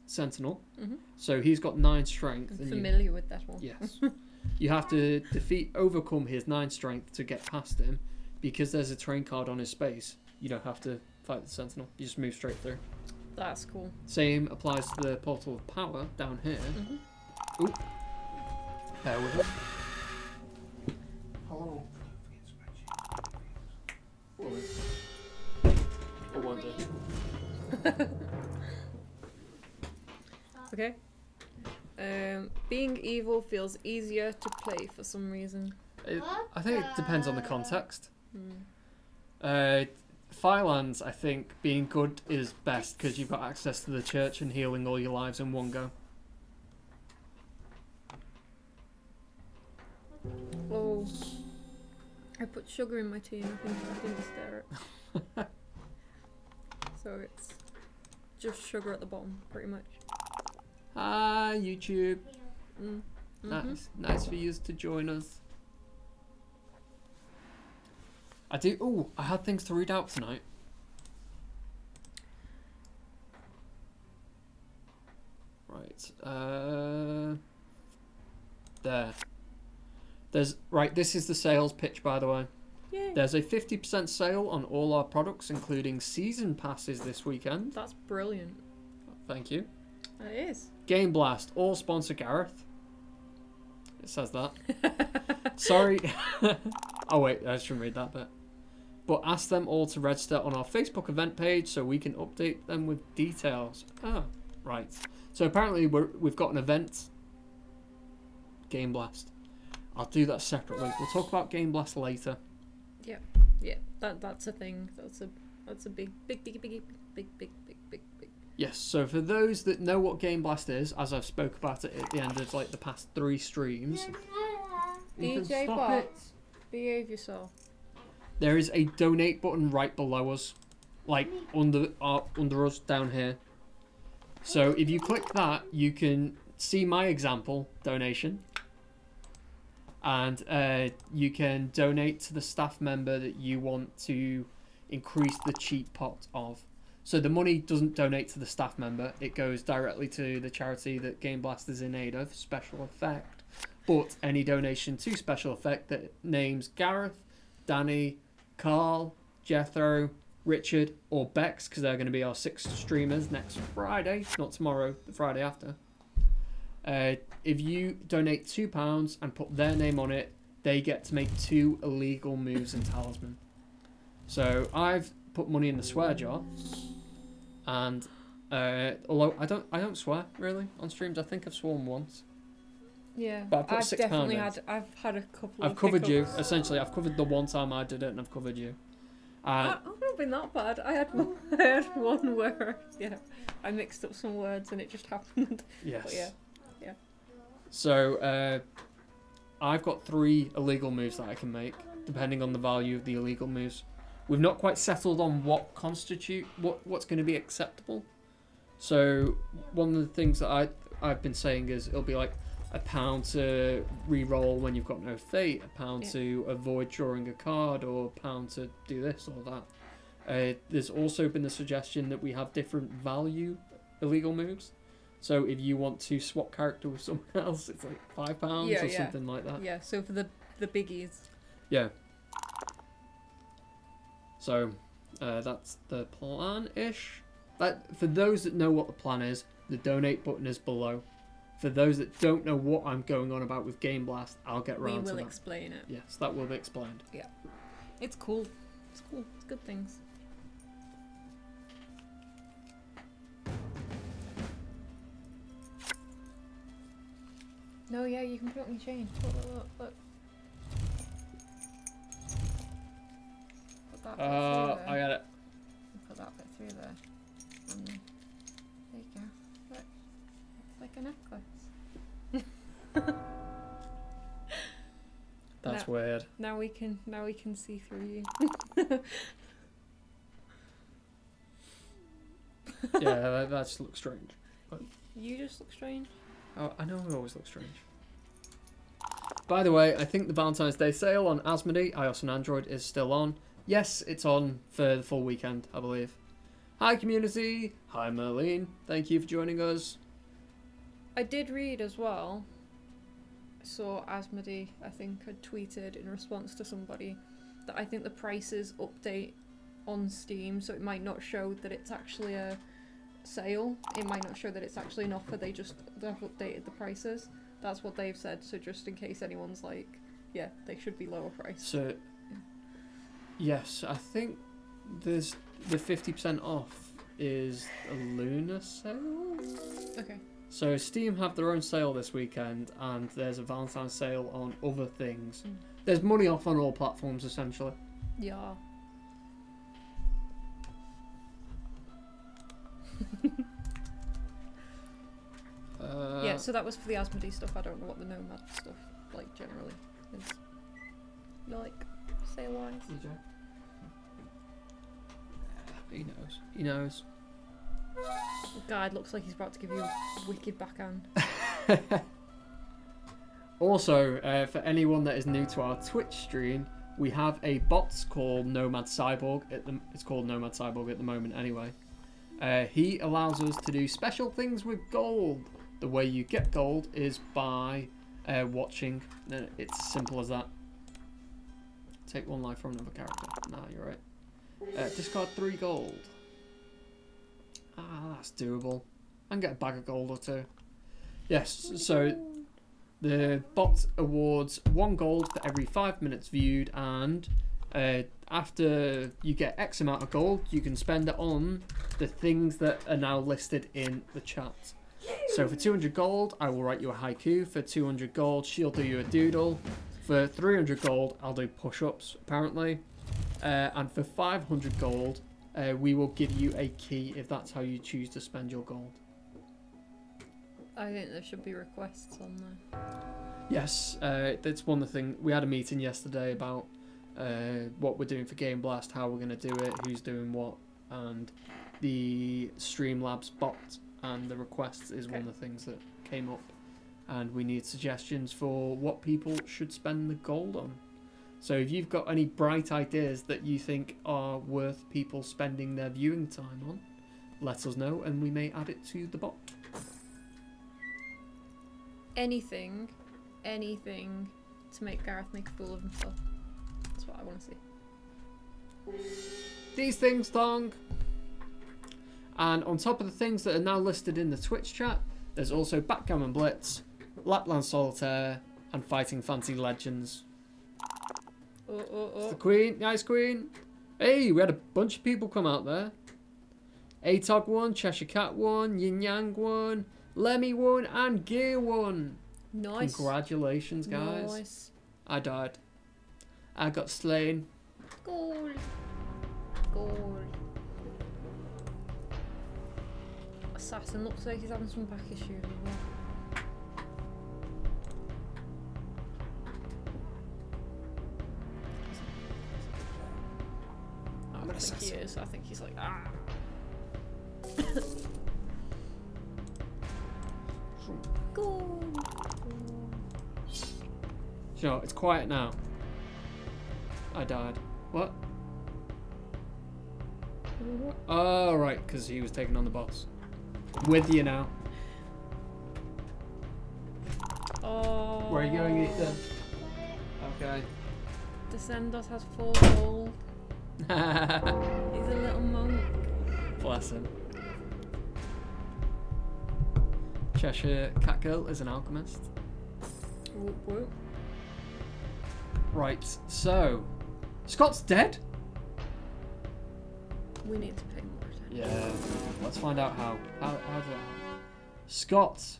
A: Sentinel.
B: Mm-hmm.
A: So he's got 9 strength.
B: I'm familiar with that one.
A: Yes. You have to overcome his 9 strength to get past him. Because there's a terrain card on his space, you don't have to fight the Sentinel. You just move straight through.
B: That's cool.
A: Same applies to the Portal of Power down here.
B: Mm-hmm.
A: Ooh. Bear with us. Hello. Or won't it?
B: Okay. Being evil feels easier to play for some reason.
A: I think it depends on the context.
B: Hmm.
A: Firelands, I think being good is best because you've got access to the church and healing all your lives in one go.
B: Oh. I put sugar in my tea and I didn't stir it. So it's just sugar at the bottom, pretty much.
A: Hi, YouTube.
B: Mm. Mm-hmm.
A: Nice for you to join us. I had things to read out tonight. Right. This is the sales pitch, by the way.
B: Yay.
A: There's a 50% sale on all our products, including season passes this weekend.
B: That's brilliant.
A: Thank you.
B: That is.
A: Game Blast, all sponsor Gareth. It says that. Sorry. Oh wait, I shouldn't read that bit. But ask them all to register on our Facebook event page so we can update them with details. Ah, right. So apparently we've got an event. Game Blast. I'll do that separately. We'll talk about Game Blast later.
B: Yeah, that's a thing. That's a big.
A: Yes, so for those that know what Game Blast is, as I've spoke about it at the end of the past 3 streams, you can
B: DJ
A: stop
B: Bot,
A: it.
B: behave yourself.
A: There is a donate button right below us, under us down here. So if you click that, you can see my example donation, and you can donate to the staff member that you want to increase the cheat pot of. So the money doesn't donate to the staff member, it goes directly to the charity that Game Blast is in aid of, Special Effect. But any donation to Special Effect that names Gareth, Danny, Carl, Jethro, Richard, or Bex, because they're going to be our 6 streamers next Friday, not tomorrow, the Friday after. If you donate £2 and put their name on it, they get to make 2 illegal moves in Talisman. So I've put money in the swear jar. And although I don't swear really on streams, I think I've sworn once.
B: Yeah,
A: but I put
B: I've
A: £6
B: definitely
A: in.
B: I've had a couple.
A: I've
B: of
A: covered you
B: hiccups.
A: essentially. I've covered the one time I did it, and I've covered you.
B: I've not been that bad. I had one where I mixed up some words and it just happened.
A: Yes.
B: But yeah.
A: So I've got 3 illegal moves that I can make, depending on the value of the illegal moves. We've not quite settled on what what's going to be acceptable. So one of the things that I've been saying is it'll be like £1 to re-roll when you've got no fate, £1
B: Yeah.
A: to avoid drawing a card, or £1 to do this or that. There's also been the suggestion that we have different value illegal moves. So if you want to swap character with someone else, it's like £5
B: Yeah,
A: or
B: yeah.
A: something like that.
B: Yeah, so for the biggies.
A: Yeah. So that's the plan-ish. For those that know what the plan is, the donate button is below. For those that don't know what I'm going on about with Game Blast, I'll get
B: We
A: round to
B: will
A: that.
B: explain it.
A: Yes, that will be explained.
B: It's cool. It's cool. It's good things. No, yeah, you can put it on your chain. Look, look, look, look. Put that bit through there.
A: I got it.
B: Put that bit through there. And there you go. Look. It's like a necklace.
A: That's
B: No.
A: weird.
B: Now we can see through you.
A: Yeah, that just looks strange.
B: You just look strange.
A: Oh, I know I always look strange. By the way, I think the Valentine's Day sale on Asmodee, iOS and Android, is still on. Yes, it's on for the full weekend, I believe. Hi, community. Hi, Merlene. Thank you for joining us.
B: I did read as well. I saw Asmodee, I think, had tweeted in response to somebody that I think the prices update on Steam, so it might not show that it's actually a sale. It might not show that it's actually an offer. They've updated the prices. That's what they've said. So just in case anyone's like, yeah, they should be lower price.
A: So, yes, I think there's the 50% off is a Lunar sale.
B: Okay.
A: So Steam have their own sale this weekend, and there's a Valentine's sale on other things.
B: Mm.
A: There's money off on all platforms essentially.
B: Yeah. Yeah, so that was for the Asmodee stuff. I don't know what the Nomad stuff, like, generally is. You like, sale-wise?
A: He knows. He knows.
B: The guy looks like he's about to give you a wicked backhand.
A: Also, for anyone that is new to our Twitch stream, we have a bot called Nomad Cyborg. It's called Nomad Cyborg at the moment anyway. He allows us to do special things with gold. The way you get gold is by watching. It's as simple as that. Take 1 life from another character. Nah, you're right. Discard 3 gold. Ah, that's doable. I can get a bag of gold or 2. Yes, so the bot awards 1 gold for every 5 minutes viewed, and after you get X amount of gold, you can spend it on the things that are now listed in the chat. So for 200 gold, I will write you a haiku. For 200 gold, she'll do you a doodle. For 300 gold, I'll do push-ups, apparently. And for 500 gold, we will give you a key if that's how you choose to spend your gold.
B: I think there should be requests on there.
A: Yes, that's one of the things. We had a meeting yesterday about what we're doing for Game Blast, how we're going to do it, who's doing what, and the Streamlabs bot and the requests is one of the things that came up. And we need suggestions for what people should spend the gold on. So if you've got any bright ideas that you think are worth people spending their viewing time on, let us know and we may add it to the bot.
B: Anything to make Gareth make a fool of himself. That's what I want to see.
A: These things, Thong. And on top of the things that are now listed in the Twitch chat, there's also Backgammon Blitz, Lapland Solitaire, and Fighting Fancy Legends. It's the Queen. Nice Queen. Hey, we had a bunch of people come out there. Atog won, Cheshire Cat won, Yin Yang won, Lemmy won, and Gear won.
B: Nice.
A: Congratulations, guys.
B: Nice.
A: I died. I got slain.
B: Goal. Goal. Assassin looks like he's having some back issues as well. I don't think he is. I think he's like, ah. Goal.
A: You know, it's quiet now. I died. What? Oh, right, because he was taking on the boss. With you now.
B: Oh.
A: Where are you going, Ethan? Okay.
B: Descendos has 4 gold. He's a little monk.
A: Bless him. Cheshire Catgirl is an alchemist.
B: Whoop, whoop.
A: Right, so Scott's dead?
B: We need to pay more attention.
A: Yeah. Let's find out how. How does that happen? Scott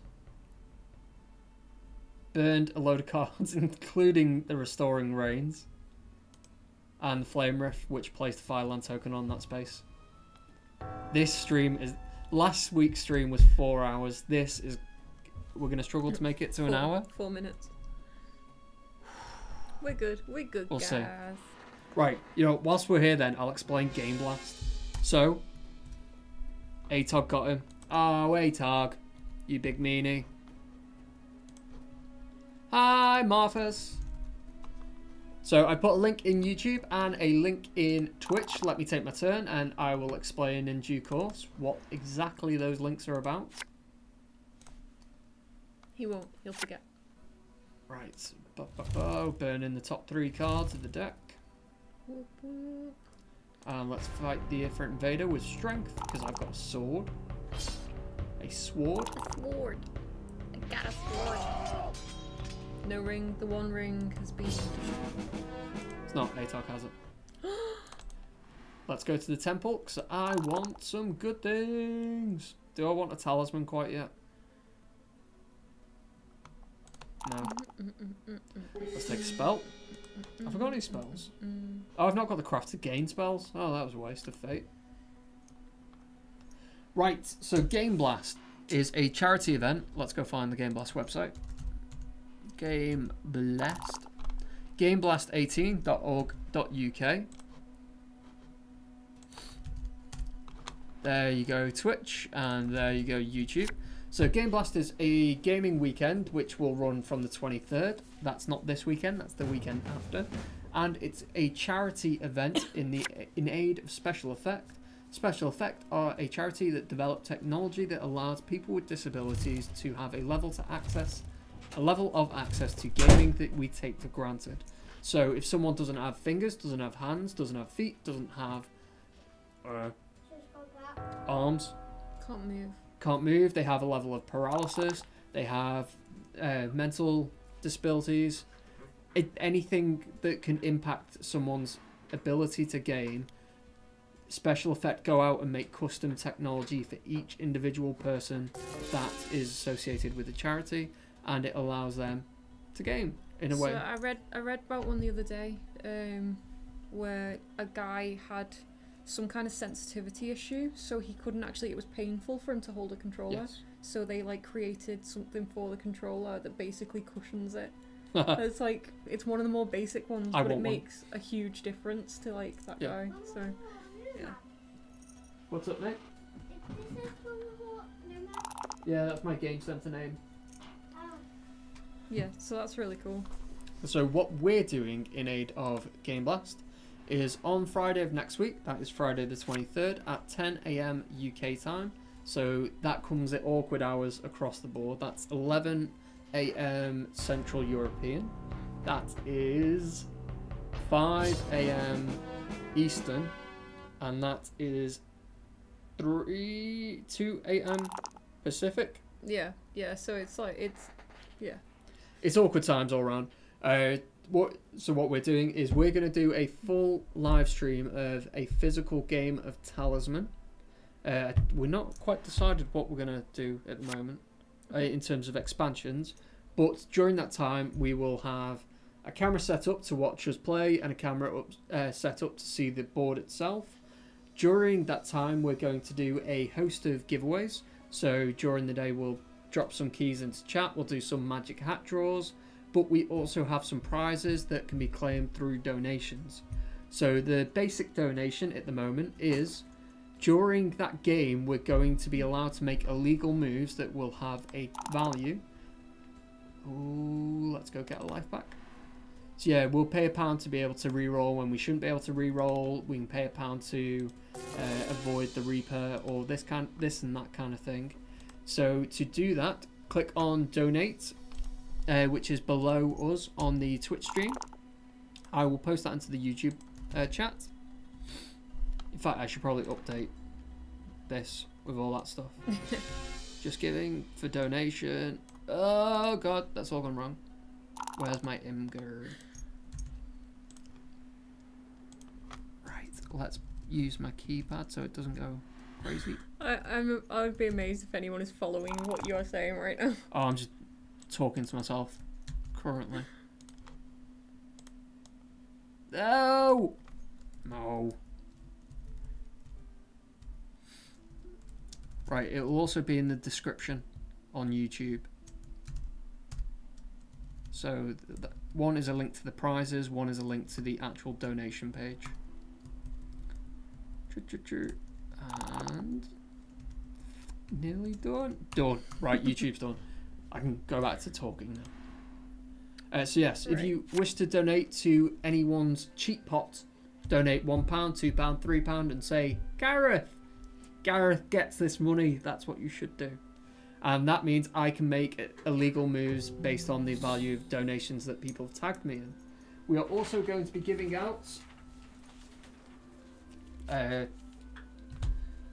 A: burned a load of cards, including the Restoring Rains and Flame Rift, which placed the Fireland token on that space. This stream is... Last week's stream was 4 hours. This is... We're going to struggle to make it to an hour.
B: 4 minutes. We're good. We're good,
A: We'll
B: guys.
A: see. Right, you know, whilst we're here then, I'll explain Game Blast. So, ATOG got him. Oh, ATOG, you big meanie. Hi, Marthas. So I put a link in YouTube and a link in Twitch. Let me take my turn and I will explain in due course what exactly those links are about.
B: He won't. He'll forget.
A: Right. Burning the top 3 cards of the deck.
B: Whoop, whoop.
A: And let's fight the Ifrit Invader with strength because I've got a sword. A sword.
B: A sword. I got a sword. No ring. The 1 ring has been...
A: It's not. ATOG has it. Let's go to the temple because I want some good things. Do I want a talisman quite yet? No. Let's take a spell. Have I got any spells? Oh, I've not got the crafted gain spells. Oh, that was a waste of fate. Right, so Game Blast is a charity event. Let's go find the Game Blast website. Game Blast. Gameblast18.org.uk. There you go, Twitch, and there you go, YouTube. So Game Blast is a gaming weekend which will run from the 23rd. That's not this weekend, that's the weekend after. And it's a charity event in aid of Special Effect. Special Effect are a charity that develop technology that allows people with disabilities to have a level of access to gaming that we take for granted. So if someone doesn't have fingers, doesn't have hands, doesn't have feet, doesn't have arms, can't move, they have a level of paralysis, they have mental disabilities, anything that can impact someone's ability to game, Special Effect go out and make custom technology for each individual person that is associated with the charity, and it allows them to game in a way.
B: I read about one the other day where a guy had some kind of sensitivity issue, so he couldn't actually, it was painful for him to hold a controller.
A: Yes.
B: So they like created something for the controller that basically cushions it. It's like, it's one of the more basic ones, but it makes a huge difference to like that guy. So yeah.
A: What's up, mate? Yeah, that's my game center name.
B: Yeah, so that's really cool.
A: So what we're doing in aid of Game Blast is on Friday of next week, that is Friday the 23rd at 10 AM UK time. So that comes at awkward hours across the board. That's 11 AM Central European. That is 5 AM Eastern. And that is 2 AM Pacific.
B: Yeah, so it's like,
A: It's awkward times all around. What we're doing is we're going to do a full live stream of a physical game of Talisman. We're not quite decided what we're going to do at the moment in terms of expansions, but during that time we will have a camera set up to watch us play and a camera set up to see the board itself. During that time we're going to do a host of giveaways. So during the day we'll drop some keys into chat, we'll do some magic hat draws, but we also have some prizes that can be claimed through donations. So the basic donation at the moment is, during that game we're going to be allowed to make illegal moves that will have a value. Ooh, let's go get a life back. So yeah, we'll pay £1 to be able to re-roll when we shouldn't be able to re-roll. We can pay £1 to avoid the Reaper or this and that kind of thing. So to do that, click on donate, which is below us on the Twitch stream. I will post that into the YouTube chat. In fact, I should probably update this with all that stuff. Just giving for donation. Oh god, that's all gone wrong. Where's my Imgur? Right, let's use my keypad so it doesn't go crazy.
B: I would be amazed if anyone is following what you are saying right now.
A: Oh, I'm just talking to myself currently. No! No. Right, it will also be in the description on YouTube. So one is a link to the prizes, one is a link to the actual donation page. And nearly done. Done. Right, YouTube's done. I can go back to talking now. So yes, if you wish to donate to anyone's cheat pot, donate £1, £2, £3 and say, Gareth gets this money. That's what you should do. And that means I can make illegal moves based on the value of donations that people have tagged me in. We are also going to be giving out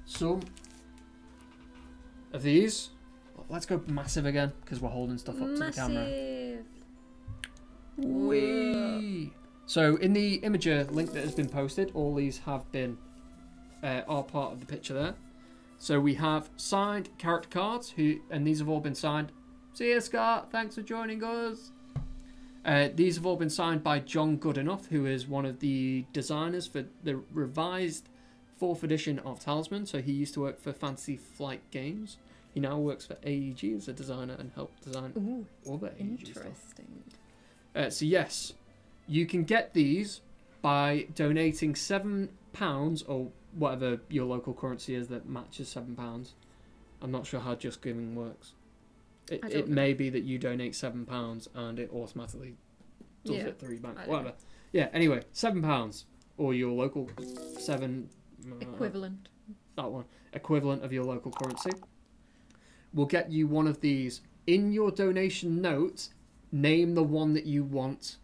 A: some of these. Let's go massive again because we're holding stuff up to the camera. Whee! So in the Imager link that has been posted, all these have been are part of the picture there. So we have signed character cards, and these have all been signed. See you, Scott. Thanks for joining us. These have all been signed by John Goodenough, who is one of the designers for the revised 4th edition of Talisman. So he used to work for Fantasy Flight Games. He now works for AEG as a designer and helped design other AEG stuff.
B: Interesting.
A: So yes, you can get these by donating £7 or whatever your local currency is that matches £7. I'm not sure how Just Giving works. It may be that you donate £7 and it automatically does it through your bank. Whatever. Yeah, anyway, £7 or your local
B: equivalent.
A: That one. Equivalent of your local currency. Will get you one of these. In your donation note, name the one that you want.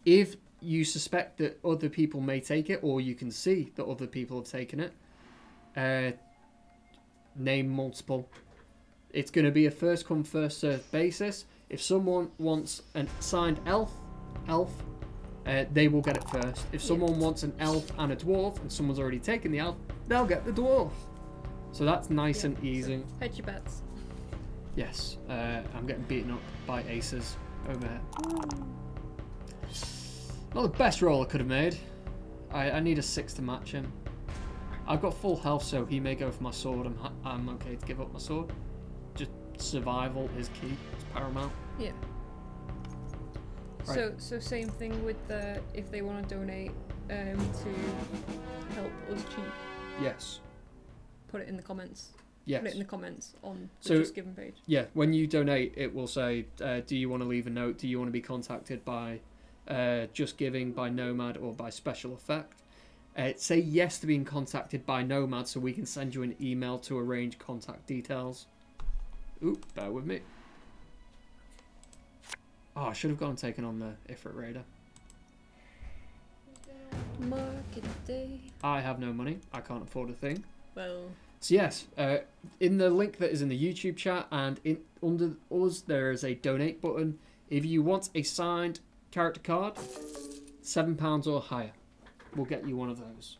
A: If you suspect that other people may take it, or you can see that other people have taken it, name multiple. It's going to be a first come first served basis. If someone wants a signed elf, they will get it first. If someone wants an elf and a dwarf, and someone's already taken the elf, they'll get the dwarf. So that's nice and easy.
B: So hedge your bets.
A: Yes, I'm getting beaten up by aces over here. Not the best roll I could have made. I need a 6 to match him. I've got full health, so he may go for my sword. I'm okay to give up my sword. Just survival is key. It's paramount.
B: Yeah. Right. So same thing with the if they want to donate to help us cheat.
A: Yes.
B: Put it in the comments.
A: Yes.
B: Put it in the comments on the Just Giving page. Yeah,
A: when you donate, it will say, do you want to leave a note? Do you want to be contacted by Just Giving, by Nomad, or by Special Effect? Say yes to being contacted by Nomad so we can send you an email to arrange contact details. Ooh, bear with me. Oh, I should have gone and taken on the Ifrit Raider.
B: Market day.
A: I have no money. I can't afford a thing.
B: Well...
A: So yes, in the link that is in the YouTube chat and under us there is a donate button. If you want a signed character card, £7 or higher, we'll get you one of those.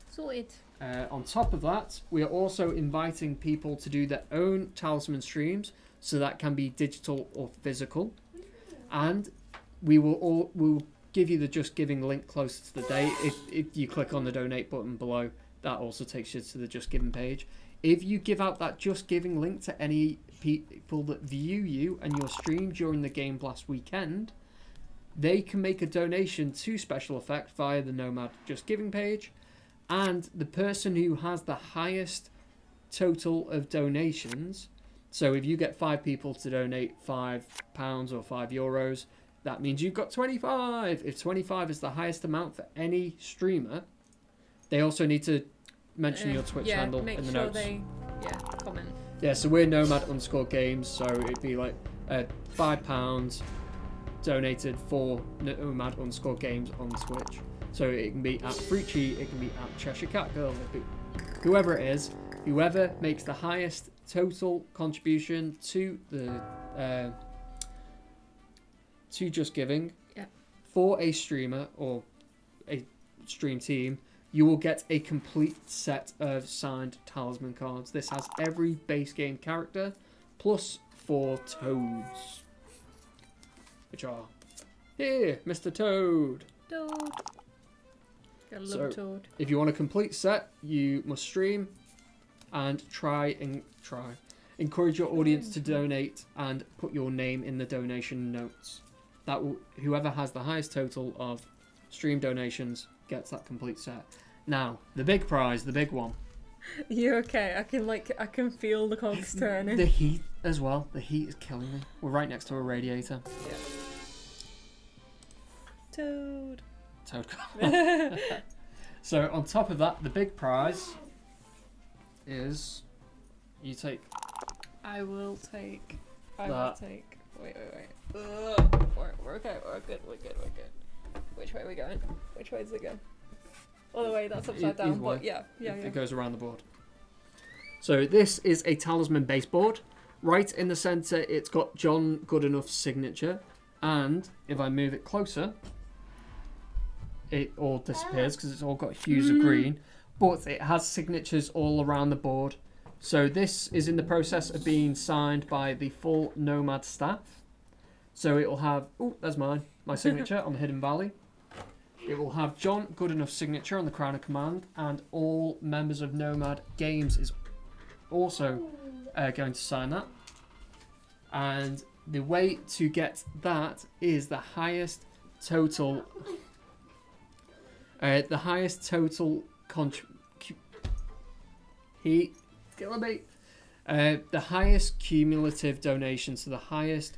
B: Sorted.
A: On top of that, we are also inviting people to do their own Talisman streams, so that can be digital or physical. And we'll give you the Just Giving link closer to the day. If you click on the donate button below, that also takes you to the Just Giving page. If you give out that Just Giving link to any people that view you and your stream during the Game Blast weekend, they can make a donation to Special Effect via the Nomad Just Giving page. And the person who has the highest total of donations, so if you get 5 people to donate £5 or €5, that means you've got 25. If 25 is the highest amount for any streamer, they also need to mention your Twitch handle in the notes.
B: They comment.
A: Yeah, so we're Nomad_games, so it'd be like £5 donated for Nomad_games on Twitch. So it can be at Freachy, it can be at Cheshire Cat Girl, it can be whoever it is, whoever makes the highest total contribution to the to Just Giving for a streamer or a stream team, you will get a complete set of signed Talisman cards. This has every base game character plus 4 toads, which are here, Mr. Toad.
B: Toad. Gotta love Toad.
A: If you want a complete set, you must stream and encourage your audience to donate and put your name in the donation notes. That will, whoever has the highest total of stream donations gets that complete set. Now, the big prize, the big one.
B: You okay? I can feel the cogs turning.
A: The heat as well. The heat is killing me. We're right next to a radiator.
B: Yeah. Toad.
A: Toad. So on top of that, the big prize is you take.
B: I will take. Wait. We're okay. We're good. Which way are we going? Which way does it go? All the way. That's upside down. But yeah.
A: It goes around the board. So this is a Talisman baseboard. Right in the centre, it's got John Goodenough's signature, and if I move it closer, it all disappears because it's all got hues of green. But it has signatures all around the board. So this is in the process of being signed by the full Nomad staff. So it will have, there's my signature on the Hidden Valley. It will have John Goodenough's signature on the Crown of Command, and all members of Nomad Games is also going to sign that. And the way to get that is the highest total. The highest total the highest cumulative donations, so the highest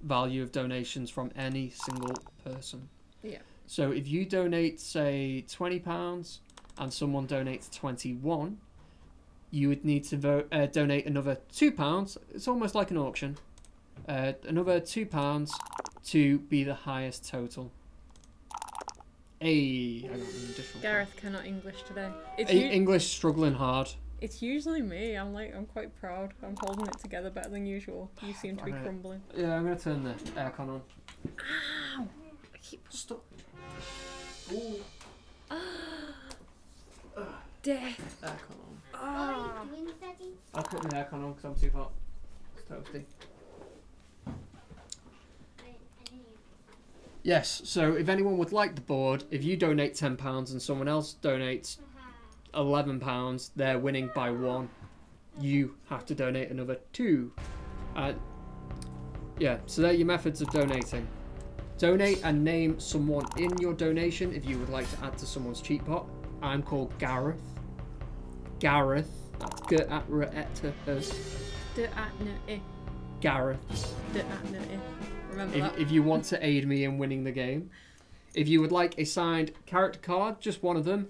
A: value of donations from any single person.
B: Yeah.
A: So if you donate, say, £20 and someone donates 21, you would need to donate another £2. It's almost like an auction. Another £2 to be the highest total. I got an additional
B: Gareth cannot English today.
A: English struggling hard.
B: It's usually me. I'm quite proud. I'm holding it together better than usual. You seem to be crumbling.
A: Yeah, I'm gonna turn the aircon on.
B: Ow! I keep
A: Stop.
B: Death.
A: Aircon on.
B: Ah.
A: I'll put the aircon on because I'm too hot. It's toasty. Yes, so if anyone would like the board, if you donate £10 and someone else donates £11, they're winning by 1. You have to donate another 2. Yeah, so they're your methods of donating. Donate and name someone in your donation if you would like to add to someone's cheat pot. I'm called Gareth. Gareth. That's Gareth.
B: Remember that.
A: If you want to aid me in winning the game. If you would like a signed character card, just one of them,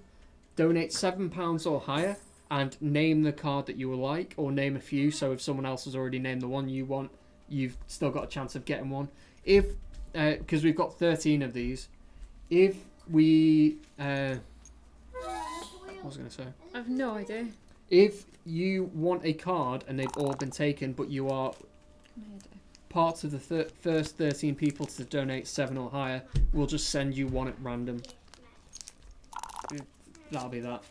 A: donate £7 or higher and name the card that you would like, or name a few, so if someone else has already named the one you want, you've still got a chance of getting one. If, because we've got 13 of these, if we, what was I going to say?
B: I have no idea.
A: If you want a card and they've all been taken, but you are part of the first 13 people to donate 7 or higher, we'll just send you one at random. That'll be that.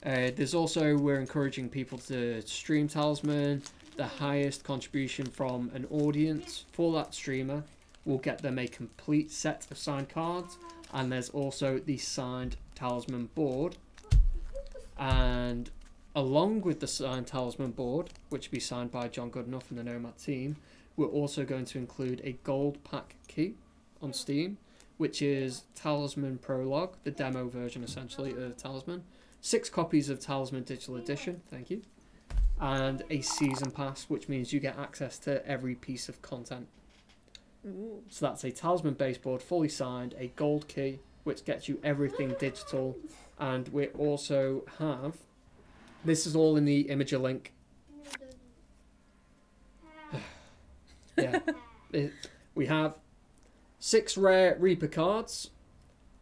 A: There's also, we're encouraging people to stream Talisman. The highest contribution from an audience for that streamer will get them a complete set of signed cards. And there's also the signed Talisman board. And along with the signed Talisman board, which will be signed by John Goodenough and the Nomad team, we're also going to include a gold pack key on Steam, which is Talisman Prologue, the demo version essentially of Talisman. 6 copies of Talisman Digital Edition, thank you. And a season pass, which means you get access to every piece of content.
B: Ooh.
A: So that's a Talisman baseboard, fully signed, a gold key, which gets you everything digital. And we also have... This is all in the Imager link. Yeah. We have 6 rare Reaper cards.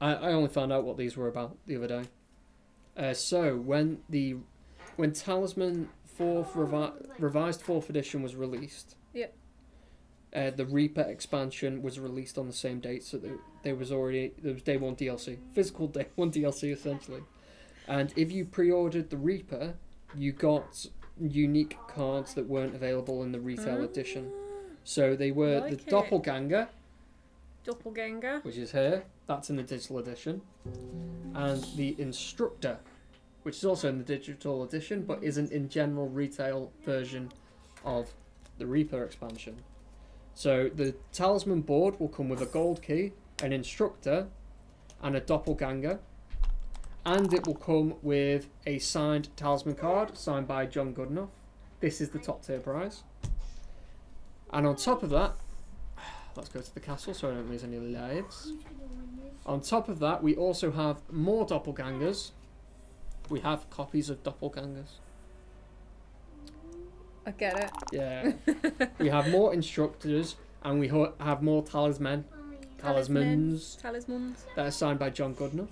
A: I only found out what these were about the other day. So when Talisman 4th revised 4th edition was released,
B: Yep.
A: The Reaper expansion was released on the same date, so there was day 1 DLC, physical day 1 DLC essentially. And if you pre-ordered the Reaper, you got unique cards that weren't available in the retail edition. So they were
B: Like
A: the
B: it.
A: Doppelganger,
B: Doppelganger.
A: which is here. That's in the digital edition. And the Instructor, which is also in the digital edition, but isn't in general retail version of the Reaper expansion. So the Talisman board will come with a gold key, an Instructor, and a Doppelganger. And it will come with a signed Talisman card, signed by John Goodenough. This is the top tier prize. And on top of that, let's go to the castle so I don't lose any lives. On top of that, we also have more Doppelgangers. We have copies of Doppelgangers.
B: I get it.
A: Yeah. We have more Instructors, and we have more Talismans
B: Talismans.
A: that are signed by John Goodenough.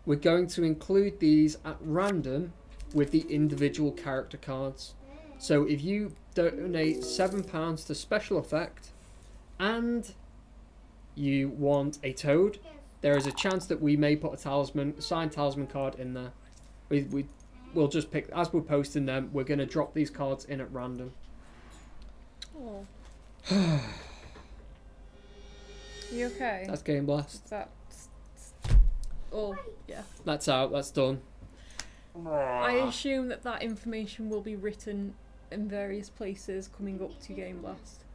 A: We're going to include these at random with the individual character cards. So if you donate £7 to Special Effect and you want a Toad, there is a chance that we may put a signed Talisman card in there. We'll just pick, as we're posting them, we're going to drop these cards in at random.
B: Oh. You okay?
A: That's Game Blast.
B: Oh, yeah.
A: That's out, that's done.
B: I assume that information will be written in various places coming up to Game Blast.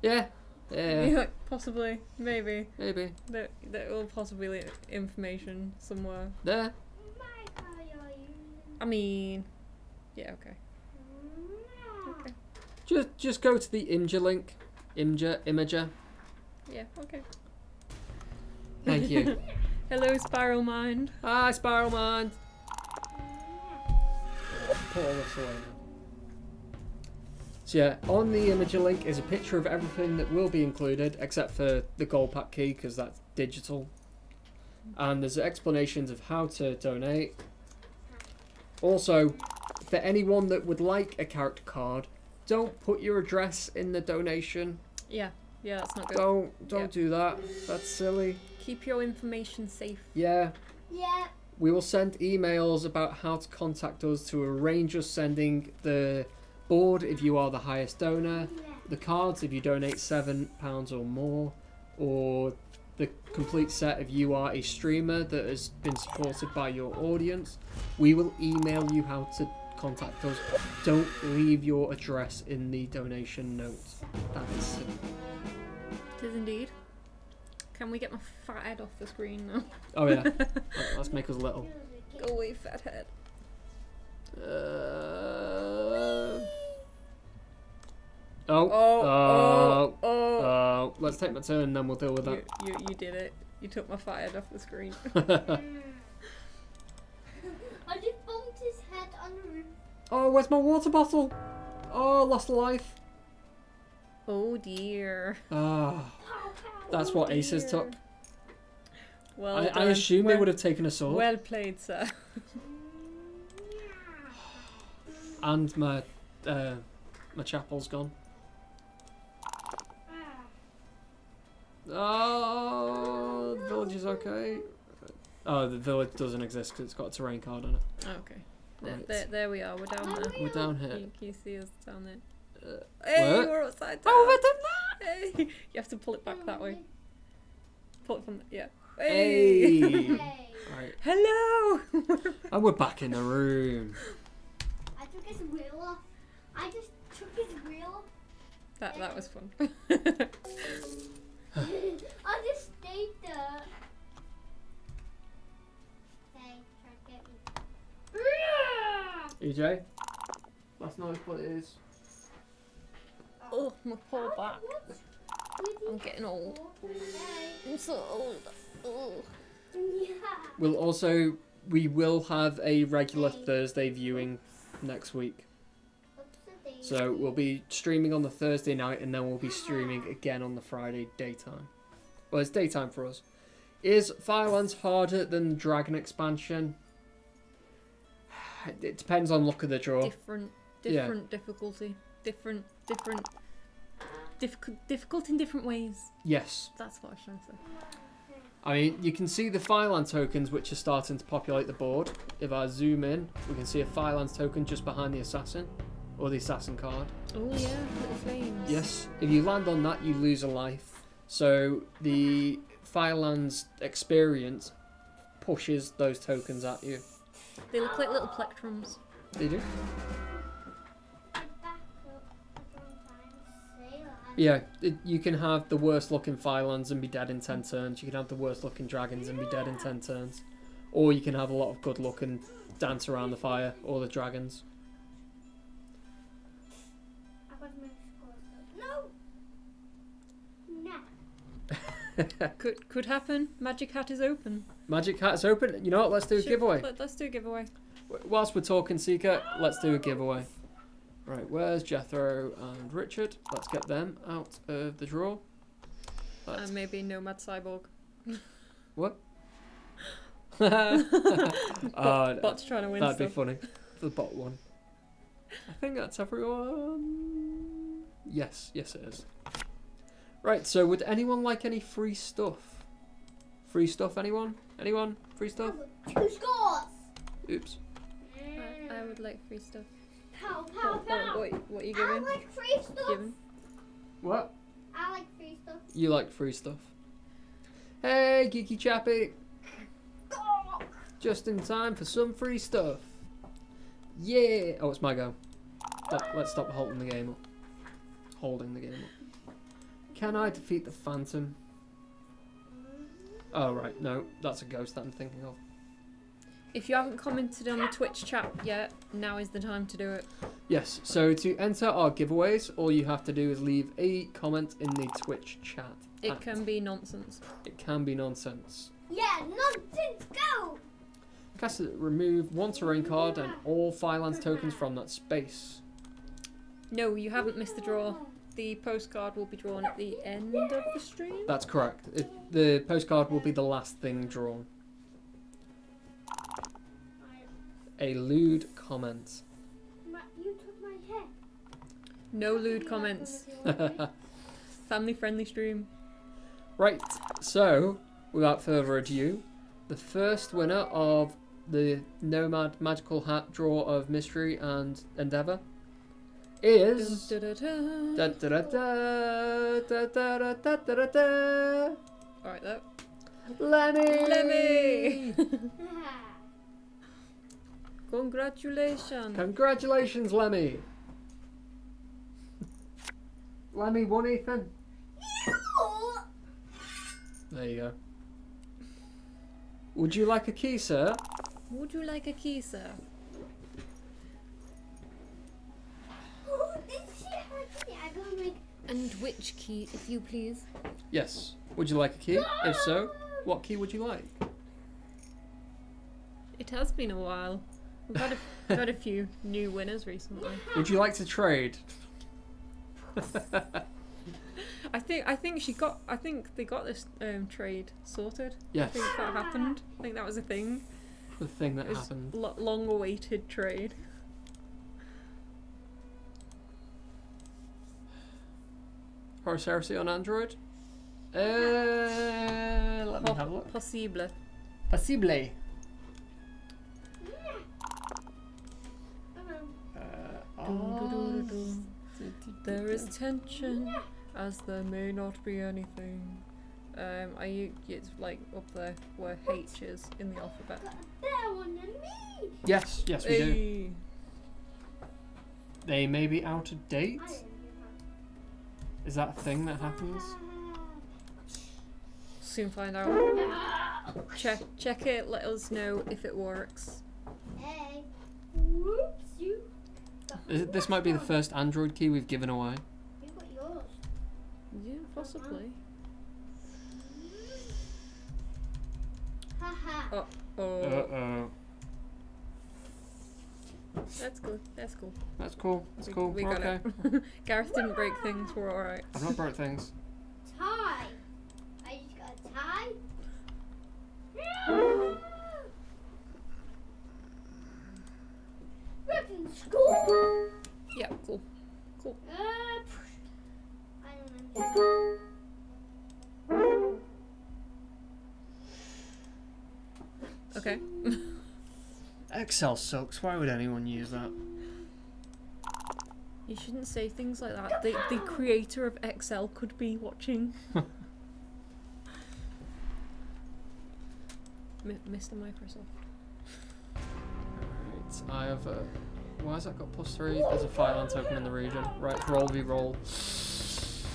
A: Yeah. Yeah.
B: Possibly. Maybe.
A: Maybe.
B: There will possibly be information somewhere.
A: There.
B: I mean... Yeah, okay. Okay.
A: Just go to the Imager link. Imager.
B: Yeah, okay.
A: Thank you.
B: Hello, Spiral Mind.
A: Hi, Spiral Mind. Put all this away now. So yeah, on the Imager link is a picture of everything that will be included, except for the gold pack key, because that's digital. And there's explanations of how to donate. Also, for anyone that would like a character card, don't put your address in the donation.
B: Yeah, that's not good.
A: Don't do that. That's silly.
B: Keep your information safe.
A: Yeah.
C: Yeah.
A: We will send emails about how to contact us to arrange us sending the board if you are the highest donor, the cards if you donate £7 or more, or the complete set if you are a streamer that has been supported by your audience. We will email you how to contact us. Don't leave your address in the donation note. That is silly.
B: It is indeed. Can we get my fat head off the screen now?
A: Oh yeah. Let's make us little.
B: Go away, fat head.
A: Let's take my turn and then we'll deal with that.
B: You did it. You took my fat head off the screen.
C: I just bumped his head on the roof.
A: Oh, where's my water bottle? Oh, lost a life.
B: Oh dear.
A: Ah, that's what Aces took.
B: Well
A: I assume they would have taken a sword.
B: Well played, sir.
A: And my chapel's gone. Oh, the village is okay. Oh, the village doesn't exist because it's got a terrain card on it.
B: Okay.
A: Right.
B: There we are. We're down there.
A: We're down here.
B: Can you see us down there?
A: Hey,
B: we're upside down.
A: Oh, we've done
B: that! Hey. You have to pull it back that way. Pull it from yeah.
A: Hey!
C: Hey.
A: Right.
B: Hello!
A: And we're back in the room.
C: I took his wheel off. I just took his wheel.
B: That was fun.
C: I just stayed there. Hey, try to get me.
A: EJ? That's not what it is.
B: Oh, my poor back. I'm getting old. I'm so old. Oh.
C: Yeah.
A: We will have a regular Thursday viewing next week. So we'll be streaming on the Thursday night and then we'll be streaming again on the Friday daytime. Well, it's daytime for us. Is Firelands harder than Dragon expansion? It depends on luck of the draw.
B: Different difficulty. Difficult in different ways.
A: Yes.
B: That's what I was trying to say.
A: I mean, you can see the Fireland tokens which are starting to populate the board. If I zoom in, we can see a Firelands token just behind the assassin. Or the assassin card.
B: Oh yeah, little flames.
A: Yes. If you land on that, you lose a life. So the Firelands experience pushes those tokens at you.
B: They look like little plectrums.
A: They do. Yeah, you can have the worst looking Firelands and be dead in 10 turns. You can have the worst looking dragons and be dead in 10 turns. Or you can have a lot of good luck and dance around the fire or the dragons.
B: Could happen. Magic Hat is open.
A: Magic Hat is open. You know what? Let's do a giveaway.
B: Let's do a giveaway.
A: Whilst we're talking Seeker, let's do a giveaway. Right, where's Jethro and Richard? Let's get them out of the draw.
B: And maybe Nomad Cyborg.
A: What?
B: Bot's trying to win
A: That'd
B: stuff.
A: be funny. The bot one. I think that's everyone. Yes, it is. Right, so would anyone like any free stuff? Free stuff, anyone? Anyone? Free stuff?
C: 2 scores!
A: Oops.
B: I would like free stuff.
C: Pow, pow, pow.
B: What are you
C: I
B: giving?
C: like free stuff.
B: Giving?
A: What?
C: I like free stuff.
A: You like free stuff. Hey, Geeky Chappy. Just in time for some free stuff. Yeah. Oh, it's my go. Let's stop holding the game up. Holding the game up. Can I defeat the Phantom? Oh, right. No, that's a ghost that I'm thinking of.
B: If you haven't commented on the Twitch chat yet, now is the time to do it.
A: Yes, so to enter our giveaways, all you have to do is leave a comment in the Twitch chat.
B: It can be nonsense.
A: It can be nonsense.
C: Yeah, nonsense, go!
A: Cast it, remove one terrain card and all Firelands tokens from that space.
B: No, you haven't missed the draw. The postcard will be drawn at the end of the stream.
A: That's correct. The postcard will be the last thing drawn. A lewd comment.
C: You took my hair.
B: No lewd comments. Family friendly stream.
A: Right, so without further ado, the first winner of the Nomad Magical Hat Draw of Mystery and Endeavour is
B: Alright though.
A: Lemmy!
B: Congratulations.
A: Congratulations, Lemmy! Lemmy won, Ethan. There you go. Would you like a key, sir?
B: Would you like a key, sir? And which key, if you please?
A: Yes. Would you like a key? If so, what key would you like?
B: It has been a while. We've had a few new winners recently.
A: Would you like to trade?
B: I think they got this trade sorted.
A: Yes.
B: I think that happened. I think that was a thing.
A: The thing that
B: It was
A: happened.
B: long awaited trade.
A: Horus Heresy on Android? Let me have a look.
B: Possible.
A: Possible.
B: There is tension, as there may not be anything. It's like up there where H is in the alphabet.
C: Better one than me.
A: Yes, we do.
B: Hey.
A: They may be out of date. Is that a thing that happens?
B: Soon find out. Check it. Let us know if it works.
C: Hey. Whoops, you.
A: This might be the first Android key we've given away.
C: You got
B: Possibly.
C: Haha.
B: Oh.
A: Uh-oh.
B: That's good. That's cool.
A: That's cool. That's cool.
B: We
A: We're
B: got
A: okay.
B: it. Gareth didn't break things. We're alright.
A: I've not broke things.
C: Tie. I just got a tie. We're in school.
B: Yeah, cool.
C: I don't know.
B: Okay.
A: Excel sucks. Why would anyone use that?
B: You shouldn't say things like that. The creator of Excel could be watching. Mr. Microsoft.
A: Right, I have a... Why has that got +3? There's a Firelands open in the region. Right, roll v roll.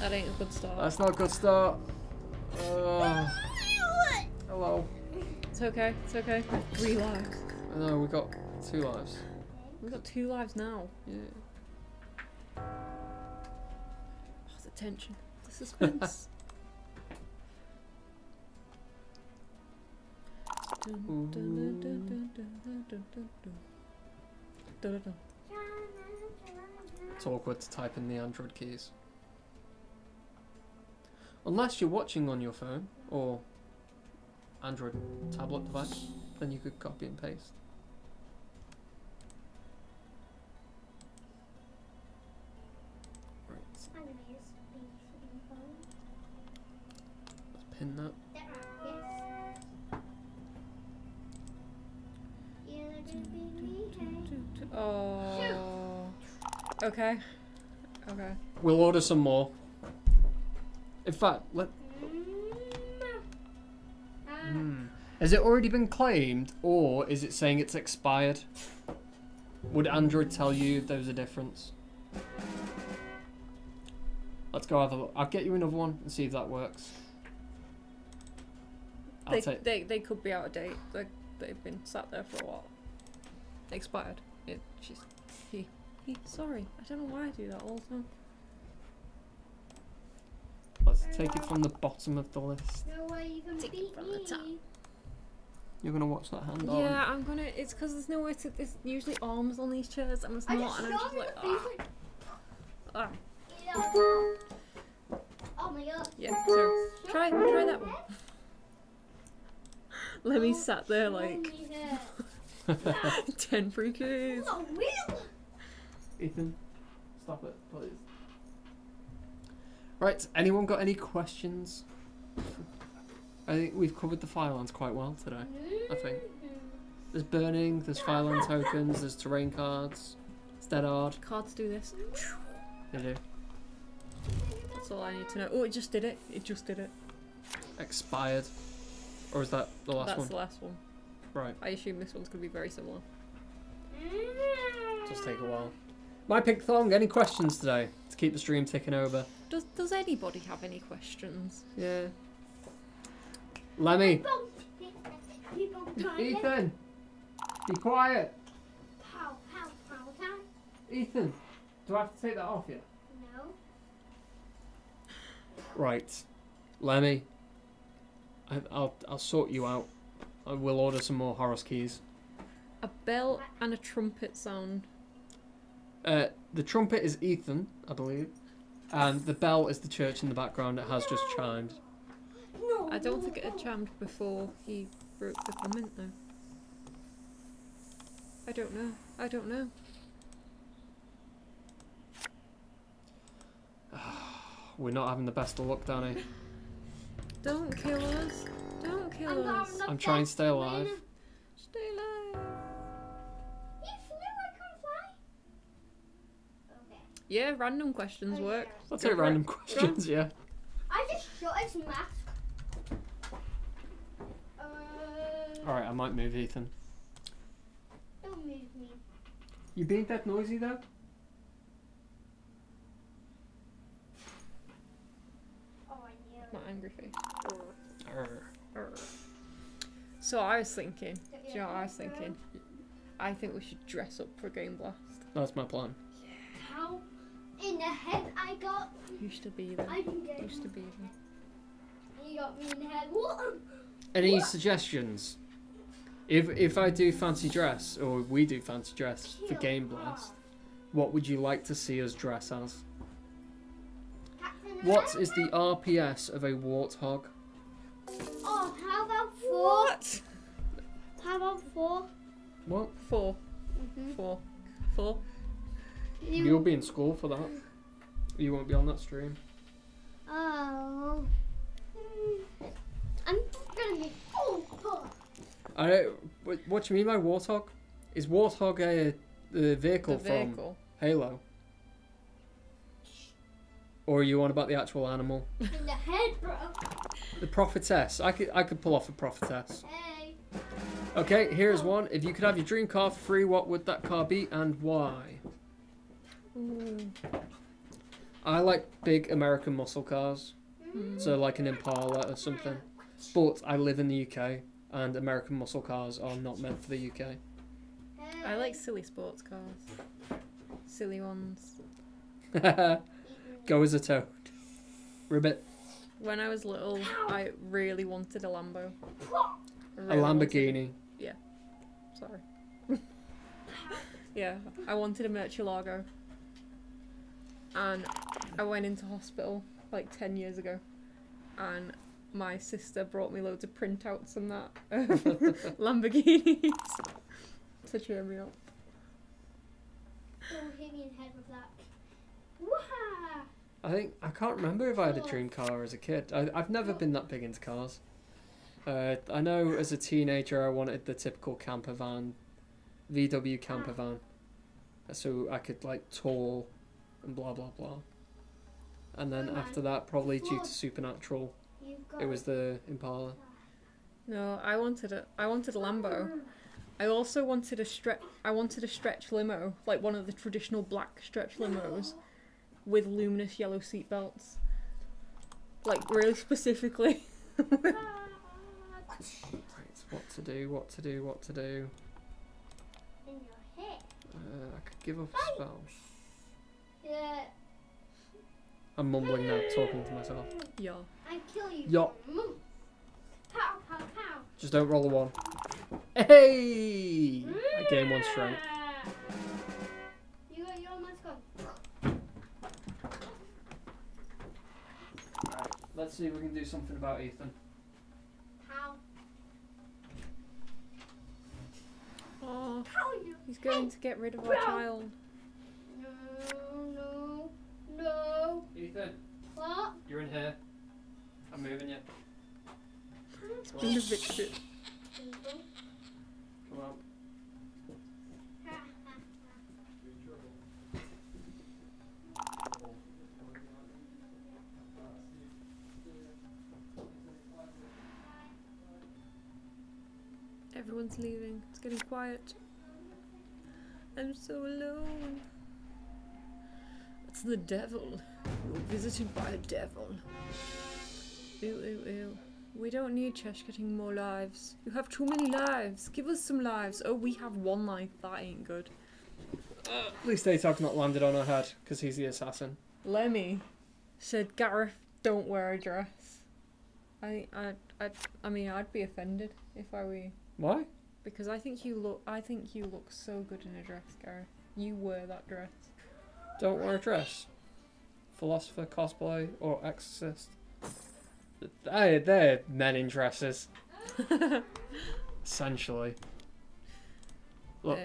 B: That ain't a good start.
A: That's not a good start. Hello.
B: It's okay. It's okay. 3 lives.
A: No, we got 2 lives.
B: We've got 2 lives now.
A: Yeah.
B: Oh, the tension. The suspense. Dun, dun, dun, dun, dun, dun, dun, dun, dun, dun. Dun, dun, dun.
A: It's awkward to type in the Android keys. Unless you're watching on your phone or Android tablet device, then you could copy and paste. Right,
C: I'm gonna use the phone.
A: let's pin that.
C: That one, yes. You're gonna be me, hey.
B: Oh. Okay. Okay.
A: We'll order some more. In fact, let. Has it already been claimed, or is it saying it's expired? Would Android tell you if there was a difference? Let's go have a look. I'll get you another one and see if that works. I'll take.
B: They could be out of date. They've been sat there for a while. Expired. He. Sorry, I don't know why I do that all the time.
A: Let's take it from the bottom of the list.
C: No way you can
B: Take it
C: beat
B: from the
C: me.
B: top.
A: You're gonna watch that hand, aren't you?
B: Yeah, I'm gonna. It's because there's nowhere to. There's usually arms on these chairs, and there's
C: I
B: not,
C: just
B: and I'm
C: saw
B: just
C: him
B: like,
C: in the face,
B: ah.
C: Yeah. Oh my god.
B: Yeah. So try that one. Lemmy sat there like 10 free keys.
C: Oh, wheel.
A: Ethan, stop it, please. Right, anyone got any questions? I think we've covered the Firelands quite well today. I think. There's burning, there's Fireland tokens, there's terrain cards, it's dead hard.
B: Cards do this.
A: They do.
B: That's all I need to know. Oh, it just did it. It just did it.
A: Expired. Or is that the last
B: That's
A: one?
B: the last one.
A: Right,
B: I assume this one's gonna be very similar.
A: just take a while. My Pink Thong, any questions today? To keep the stream ticking over.
B: Does anybody have any questions?
A: Yeah. Lemmy!
C: People
A: Ethan! Be quiet!
C: Pow, pow, pow, time.
A: Ethan! Do I have to take that off you?
C: No.
A: Right. Lemmy. I'll sort you out. I will order some more Horus keys.
B: A bell and a trumpet sound.
A: The trumpet is Ethan, I believe. And the bell is the church in the background. It has just chimed.
C: No.
B: I don't think it had chimed before he wrote the comment though. I don't know. I don't know.
A: We're not having the best of luck, Danny.
B: Don't kill us. Don't kill us.
A: I'm trying to stay alive.
B: Stay alive.
C: Yes, no, I can fly. Okay.
B: Yeah, random questions
C: Oh,
B: work.
C: yeah.
A: I'll
B: Go
A: take
B: for
A: random
B: it.
A: questions, yeah.
C: I just shot his mask.
A: Alright, I might move Ethan.
C: Don't move me.
A: You being that noisy though?
C: Oh, I knew.
B: My angry face.
A: Arr.
B: So I was thinking. Do you know what I was thinking? I think we should dress up for Game Blast.
A: That's my plan.
C: How in the head. I got.
B: Used to be there.
C: I didn't get.
B: Used to be there.
C: You got me in the head. What?
A: Any suggestions? If I do fancy dress, or we do fancy dress for Game Blast, what would you like to see us dress as?
C: Captain
A: What is
C: America?
A: the RPS of a warthog?
C: Oh, how about 4?
B: What?
C: How about 4?
A: What?
B: 4.
C: Mm-hmm.
B: 4. 4.
A: You'll be in school for that. You won't be on that stream.
C: Oh. I'm gonna be. Oh.
A: What do you mean by warthog? Is warthog a vehicle
B: The
A: from
B: vehicle.
A: Halo? Or are you on about the actual animal?
C: In the head, bro.
A: The prophetess. I could pull off a prophetess.
C: Hey.
A: Okay, here's one. If you could have your dream car for free, what would that car be and why?
B: Ooh.
A: I like big American muscle cars.
B: Mm.
A: So like an Impala or something. But I live in the UK and American muscle cars are not meant for the UK.
B: I like silly sports cars. Silly ones.
A: Go as a toad. Ribbit.
B: When I was little, I really wanted a Lambo.
A: A Lamborghini.
B: Sorry. Yeah, I wanted a Murcielago. And I went into hospital like 10 years ago. And my sister brought me loads of printouts and that of Lamborghinis to cheer me up.
C: Don't hit me in the head with that. Wah!
A: I can't remember if I had a dream car as a kid. I've never been that big into cars. I know as a teenager I wanted the typical camper van, VW camper van, so I could like tour and blah blah blah. And then after that, probably due to Supernatural,
C: You've got
A: it was the Impala.
B: No, I wanted a Lambo. I also wanted a stretch limo, like one of the traditional black stretch limos, with luminous yellow seat belts. Like really specifically.
A: Right, what to do? What to do? What to do?
C: in your head.
A: I could give up a spell.
C: Yeah.
A: I'm mumbling now, talking to myself.
B: Yeah.
C: I kill you.
A: Yeah.
C: Move. Pow, pow, pow.
A: Just don't roll a 1. Hey! I gain 1 strength.
C: You almost gone.
A: Right, let's see if we can do something about Ethan.
C: How?
B: Oh,
C: How you?
B: he's going to get rid of our child.
C: No, no, no.
A: Ethan,
C: What?
A: you're in here. I'm moving you.
B: He's been evicted.
A: Come on.
B: Everyone's leaving. It's getting quiet. I'm so alone. It's the devil. You're visited by a devil. Ew, ew, ew. We don't need Chesh getting more lives. You have too many lives. Give us some lives. Oh, we have 1 life. That ain't good.
A: At least Atog's not landed on her head, because he's the assassin.
B: Lemmy said, Gareth, don't wear a dress. I mean, I'd be offended if I were you.
A: Why?
B: Because I think you look so good in a dress, Gareth. You wear that dress.
A: Don't wear a dress. Philosopher, cosplay, or exorcist. They're men in dresses. Essentially. Look,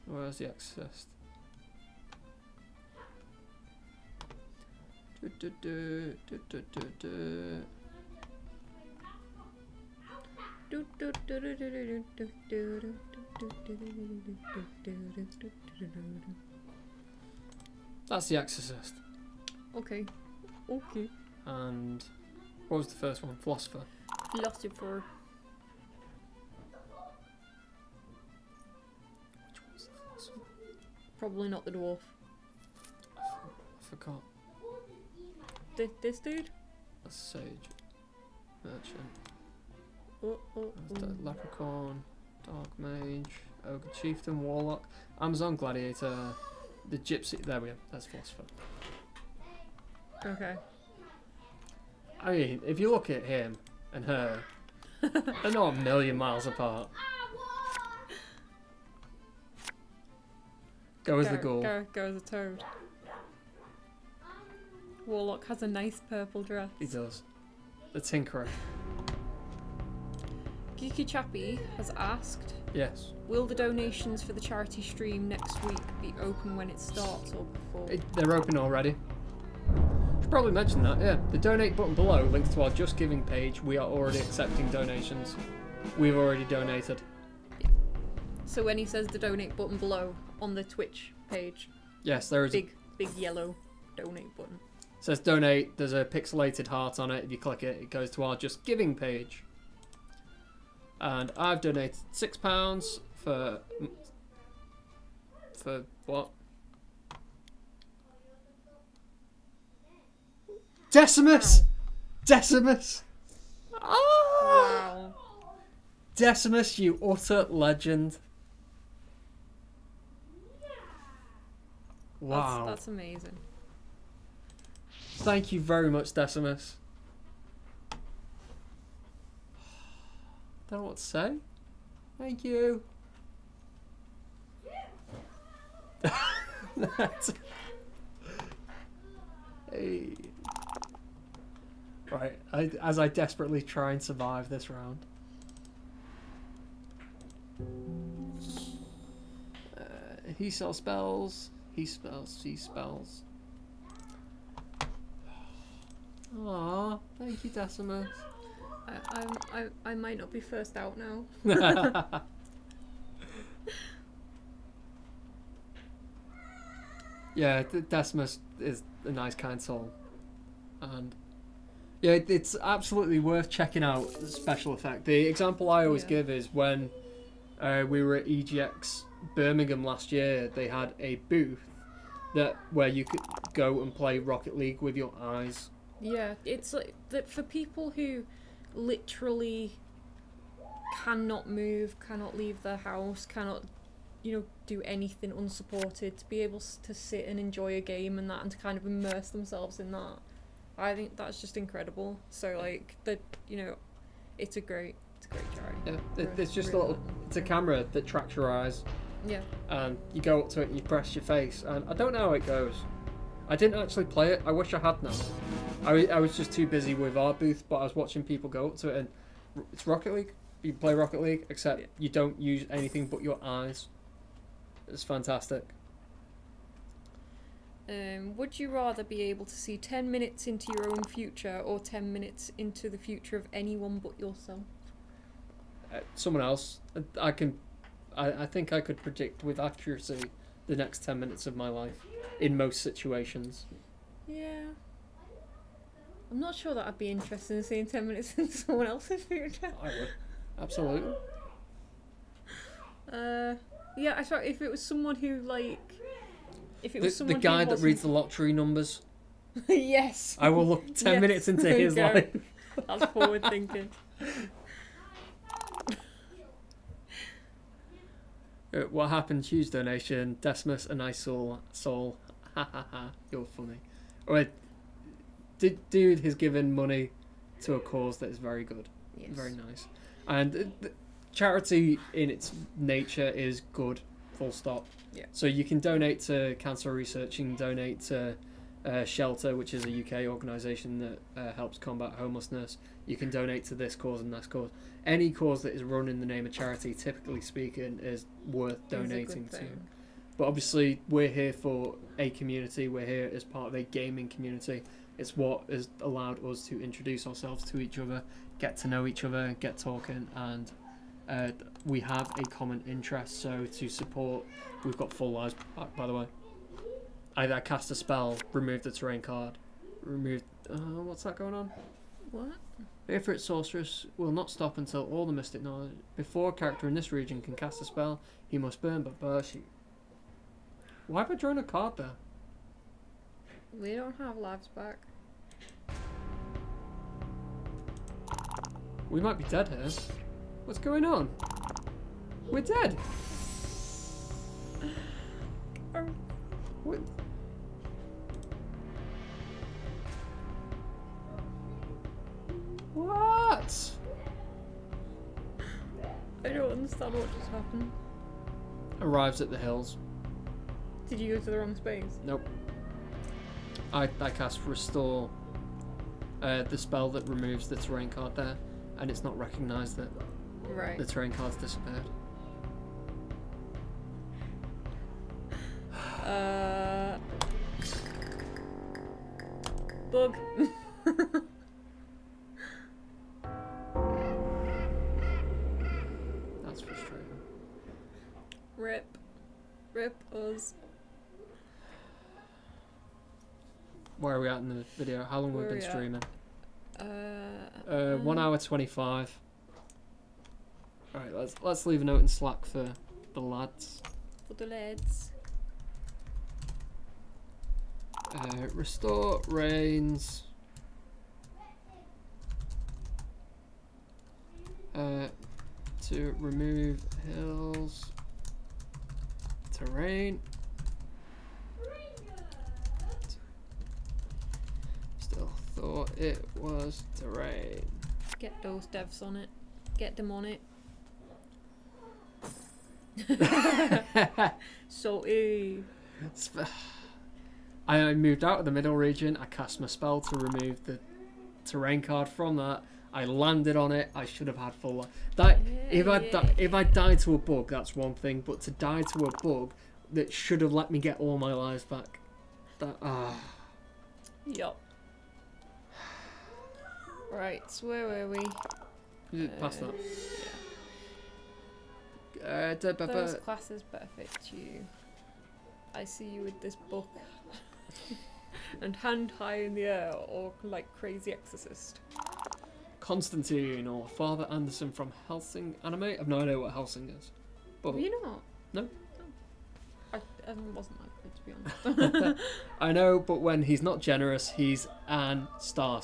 A: where's the exorcist? That's the exorcist.
B: Okay. Okay.
A: And what was the first one? Philosopher.
B: Philosopher.
A: Which one's the philosopher?
B: Probably not the dwarf.
A: I forgot.
B: This dude?
A: That's Sage. Merchant.
B: Oh.
A: That's the Leprechaun. Dark Mage. Ogre Chieftain. Warlock. Amazon Gladiator. the gypsy. There we go. That's philosopher.
B: Okay.
A: I mean, if you look at him and her, they're not a million miles apart. Go as the ghoul.
B: Go as a toad. Warlock has a nice purple dress.
A: He does. The Tinkerer.
B: Geeky Chappy has asked,
A: Yes.
B: will the donations for the charity stream next week be open when it starts or before?
A: They're open already. Should probably mention that, yeah. The donate button below links to our Just Giving page. We are already accepting donations. We've already donated.
B: Yeah. So when he says the donate button below on the Twitch page,
A: Yes, there is
B: big yellow donate button.
A: It says donate, there's a pixelated heart on it. If you click it, it goes to our Just Giving page. And I've donated £6 for what? Decimus!
B: Wow.
A: Decimus! Oh!
B: Wow.
A: Decimus, you utter legend. Wow.
B: That's amazing.
A: Thank you very much, Decimus. Don't know what to say. Thank you. Hey. Right, as I desperately try and survive this round. He sells spells. He spells. She spells. Aw, thank you, Decimus.
B: I might not be first out now.
A: Yeah, Decimus is a nice, kind soul, and yeah, it's absolutely worth checking out the special effect. The example I always give is when we were at EGX Birmingham last year. They had a booth where you could go and play Rocket League with your eyes.
B: Yeah, it's like that for people who literally cannot move, cannot leave their house, cannot, do anything unsupported, to be able to sit and enjoy a game and that, and to kind of immerse themselves in that. I think that's just incredible. So like it's a great charity.
A: Yeah, it's just it's a camera that tracks your eyes.
B: Yeah.
A: And you go up to it and you press your face, and I don't know how it goes. I didn't actually play it. I wish I had now. I was just too busy with our booth, but I was watching people go up to it, and it's Rocket League. You play Rocket League, except you don't use anything but your eyes. It's fantastic.
B: Would you rather be able to see 10 minutes into your own future or 10 minutes into the future of anyone but yourself?
A: Someone else. I think I could predict with accuracy the next 10 minutes of my life in most situations.
B: Yeah. I'm not sure that I'd be interested in seeing 10 minutes into someone else's future.
A: I would. Absolutely.
B: Yeah, I thought if it was someone who, if it was
A: the
B: someone
A: guy
B: who
A: that reads the lottery numbers.
B: Yes.
A: I will look 10
B: Yes.
A: minutes into
B: There you
A: his
B: go.
A: life.
B: That's forward thinking.
A: What happened? Huge donation. Decimus, a nice soul. Ha ha ha. You're funny. Alright. Dude has given money to a cause that is very good.
B: Yes.
A: Very nice. And charity in its nature is good. Full stop.
B: Yeah.
A: So you can donate to cancer research. You can donate to Shelter, which is a UK organisation that helps combat homelessness. You can donate to this cause and that cause. Any cause that is run in the name of charity, typically speaking, is worth donating to. But obviously, we're here for a community. We're here as part of a gaming community. It's what has allowed us to introduce ourselves to each other, get to know each other, get talking, and we have a common interest. So to support, we've got full lives back, by the way. I cast a spell, remove the terrain card, remove... what's that going on?
B: What?
A: Favorite sorceress will not stop until all the mystic knowledge. Before a character in this region can cast a spell, he must burn but burst. Why have I drawn a card there?
B: We don't have lives back.
A: We might be dead here. What's going on? We're dead. What? What?
B: I don't understand what just happened.
A: Arrives at the hills.
B: Did you go to the wrong space?
A: Nope. I cast Restore, the spell that removes the terrain card there, and it's not recognised that
B: Right.
A: the terrain card's disappeared.
B: Bug.
A: That's frustrating.
B: Rip. Rip us.
A: Where are we at in the video? How long have
B: Where
A: we
B: are
A: been
B: we
A: streaming?
B: 1
A: hour 25. Alright, let's leave a note in Slack for the lads.
B: For the lads.
A: Restore rains. To remove hills. Terrain. Still thought it was terrain.
B: Get those devs on it. Get them on it. Salty.
A: I moved out of the middle region. I cast my spell to remove the terrain card from that. I landed on it. I should have had full life. If I died to a bug, that's one thing. But to die to a bug that should have let me get all my lives back,
B: Yup. Right, so where were we?
A: Past that.
B: First class is perfect. You. I see you with this book. And hand high in the air, or like crazy exorcist.
A: Constantine or Father Anderson from Helsing anime. I've no idea what Helsing is. But
B: Have you not?
A: No.
B: I wasn't likely, to be honest.
A: I know, but when he's not generous, he's an star.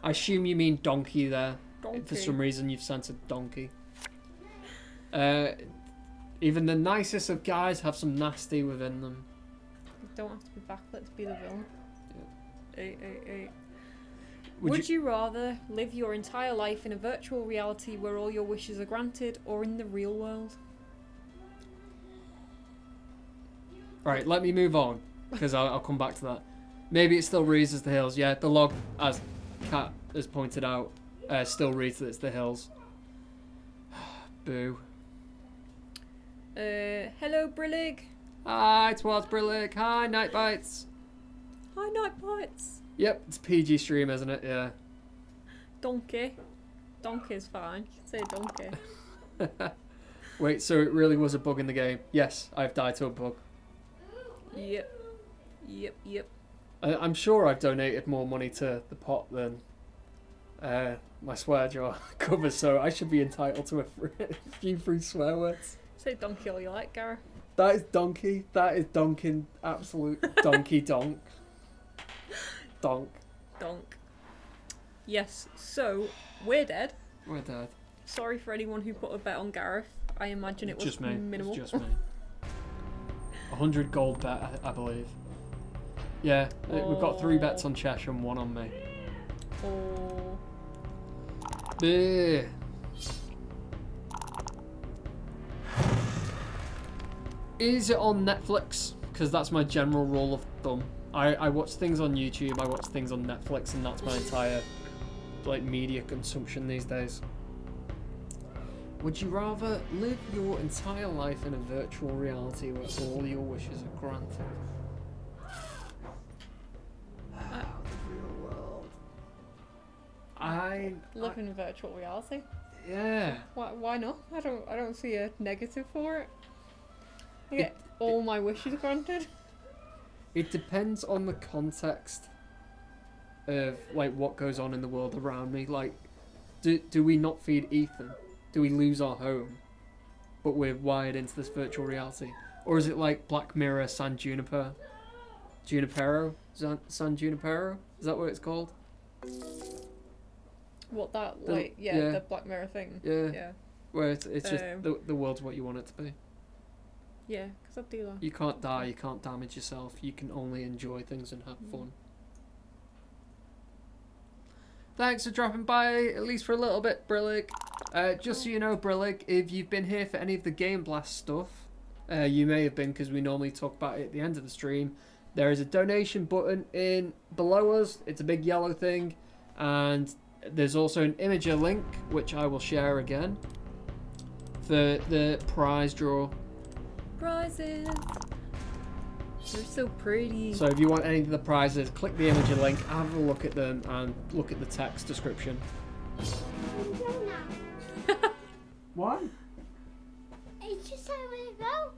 A: I assume you mean donkey there.
B: Donkey.
A: For some reason, you've censored donkey. Even the nicest of guys have some nasty within them.
B: You don't have to be backlit to be the villain.
A: Yeah.
B: Eight. Would you rather live your entire life in a virtual reality where all your wishes are granted, or in the real world?
A: Right, let me move on, because I'll come back to that. Maybe it still reads as the hills. Yeah, the log, as Kat has pointed out, still reads that it's the hills. Boo.
B: Hello, Brillig.
A: Hi, Twas Brillick. Hi, Night Bites.
B: Hi, Night Bites.
A: Yep, it's PG stream, isn't it? Yeah.
B: Donkey. Donkey's fine. You can say donkey.
A: Wait, so it really was a bug in the game? Yes, I've died to a bug.
B: Yep.
A: I'm sure I've donated more money to the pot than my swear jar covers, so I should be entitled to a few free swear words.
B: Say donkey all you like, Gareth.
A: That is donkey. That is donking. Absolute donkey donk. Donk.
B: Yes, so we're dead.
A: We're dead.
B: Sorry for anyone who put a bet on Gareth. I imagine it was
A: Just me.
B: minimal.
A: It's just me. 100 gold bet, I believe. Yeah, we've got 3 bets on Chesh and 1 on me.
B: Oh.
A: Bleh. Is it on Netflix? Because that's my general rule of thumb. I watch things on YouTube, I watch things on Netflix, and that's my entire media consumption these days. Would you rather live your entire life in a virtual reality where all your wishes are granted? The real world. I
B: Live in virtual reality.
A: Yeah.
B: Why not? I don't see a negative for it. I get all my wishes granted.
A: It depends on the context of what goes on in the world around me. Like, do we not feed Ethan? Do we lose our home, but we're wired into this virtual reality? Or is it like Black Mirror San Junipero? San Junipero? Is that what it's called?
B: What that
A: Yeah.
B: the Black Mirror thing.
A: Yeah.
B: Yeah.
A: Where it's just the world's what you want it to be.
B: Yeah, because I do that.
A: You can't die, you can't damage yourself, you can only enjoy things and have fun. Thanks for dropping by, at least for a little bit, Brillig. Just so you know, Brillig, if you've been here for any of the Game Blast stuff, you may have been because we normally talk about it at the end of the stream. There is a donation button in below us. It's a big yellow thing, and there's also an Imager link, which I will share again, for the prize draw.
B: Prizes! They're so pretty.
A: So if you want any of the prizes, click the Imager link, have a look at them, and look at the text description. Why?
C: It's just how we go.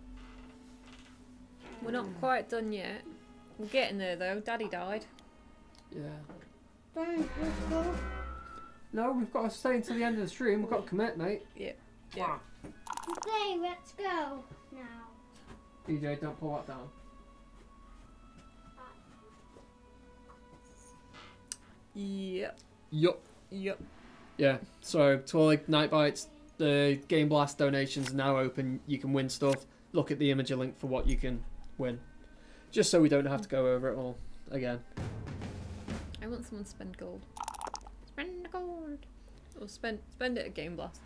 B: We're not quite done yet. We're getting there though. Daddy died.
A: Yeah.
C: Let's go.
A: No, we've got to stay until the end of the stream. We've got to commit, mate.
B: Yeah. Yeah.
C: Okay, let's go now.
A: DJ, don't pull that down.
B: Yep.
A: Yup.
B: Yep.
A: Yeah. So to all the Night Bites, the Game Blast donations are now open. You can win stuff. Look at the Imager link for what you can win. Just so we don't have to go over it all again.
B: I want someone to spend gold. Spend the gold. Or spend it at Game Blast.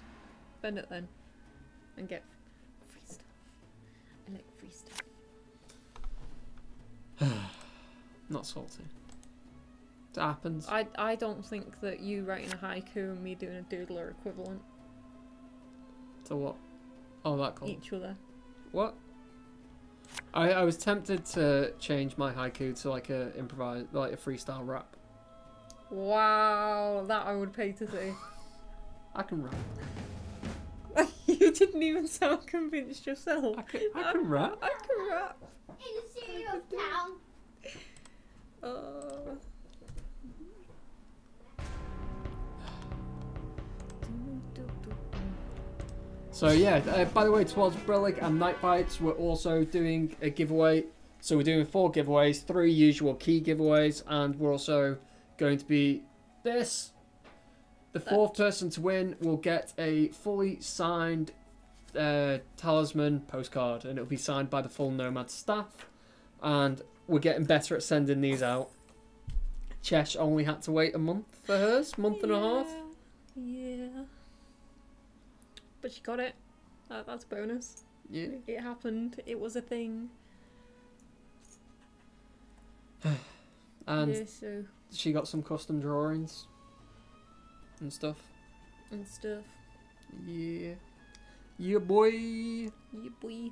B: Spend it then. And get free stuff. I like free stuff.
A: Not salty. It happens.
B: I don't think that you writing a haiku and me doing a doodle are equivalent.
A: To what? Oh, that call.
B: Each other.
A: What? I was tempted to change my haiku to like a freestyle rap.
B: Wow, that I would pay to see.
A: I can rap.
B: You didn't even sound convinced yourself.
A: I can rap.
B: I can rap.
C: In the cereal town.
A: So yeah, by the way, towards Brillig and Night Bites, we're also doing a giveaway. So we're doing 4 giveaways, 3 usual key giveaways, and we're also going to be this. The 4th person to win will get a fully signed Talisman postcard, and it'll be signed by the full Nomad staff. And we're getting better at sending these out. Chesh only had to wait a month for hers, month and a half.
B: Yeah. But she got it. That's a bonus.
A: Yeah.
B: It happened. It was a thing.
A: And
B: yeah, so
A: she got some custom drawings and stuff.
B: and stuff.
A: Yeah. Yeah, boy.
B: Yeah, boy.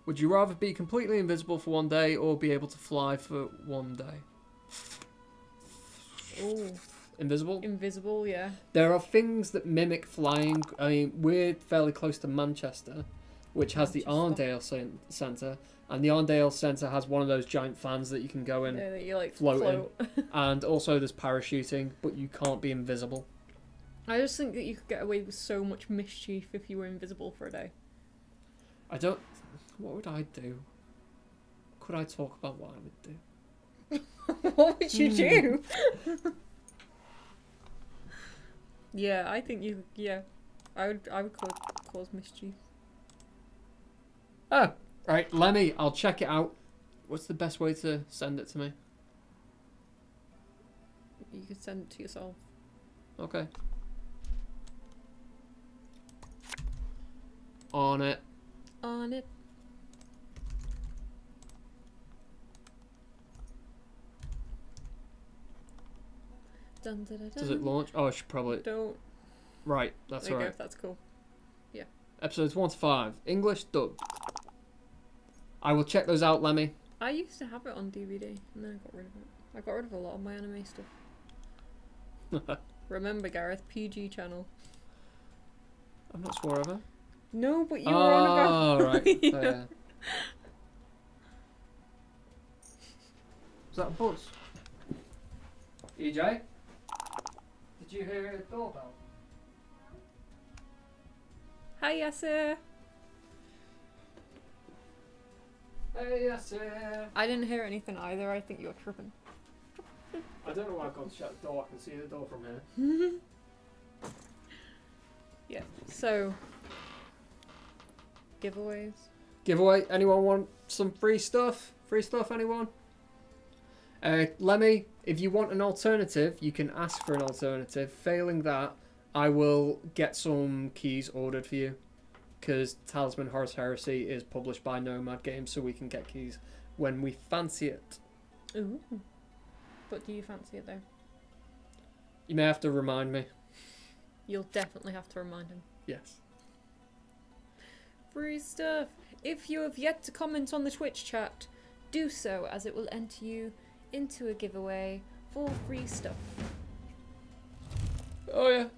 A: Would you rather be completely invisible for one day or be able to fly for one day?
B: Oh,
A: Invisible?
B: invisible. Yeah.
A: There are things that mimic flying. I mean, we're fairly close to Manchester, which has the Arndale Centre. And the Arndale Centre has one of those giant fans that you can go in.
B: Yeah, that you like
A: floating.
B: float.
A: And also there's parachuting, but you can't be invisible.
B: I just think that you could get away with so much mischief if you were invisible for a day.
A: I don't... What would I do? Could I talk about what I would do?
B: What would you do? Yeah, I think you. Yeah, I would cause mischief.
A: Oh, right, Lemmy, I'll check it out. What's the best way to send it to me?
B: You could send it to yourself.
A: Okay. On it.
B: On it. Dun, dun, dun, dun.
A: Does it launch? Oh, I should probably...
B: Don't.
A: Right, that's
B: There you
A: alright.
B: go. That's cool.
A: Episodes 1 to 5. English dubbed. I will check those out, Lemmy.
B: I used to have it on DVD, and then I got rid of it. I got rid of a lot of my anime stuff. Remember, Gareth, PG channel.
A: I'm not swore over.
B: No, but you were on about.
A: Oh, right.
B: Yeah.
A: Oh, yeah. Was that a buzz? EJ? Did you hear a doorbell?
B: Hi, Yasser.
A: Hey, yes, yeah.
B: I didn't hear anything either. I think you're tripping.
A: I don't know why I've gone to shut the door. I can see the door from here.
B: Yeah. So. Giveaways.
A: giveaway. Anyone want some free stuff? Free stuff, anyone? Lemmy, if you want an alternative, you can ask for an alternative. Failing that, I will get some keys ordered for you. Because Talisman Horus Heresy is published by Nomad Games, so we can get keys when we fancy it.
B: Ooh. But do you fancy it though?
A: You may have to remind me.
B: You'll definitely have to remind him.
A: Yes.
B: Free stuff. If you have yet to comment on the Twitch chat, do so, as it will enter you into a giveaway for free stuff.
A: Oh yeah.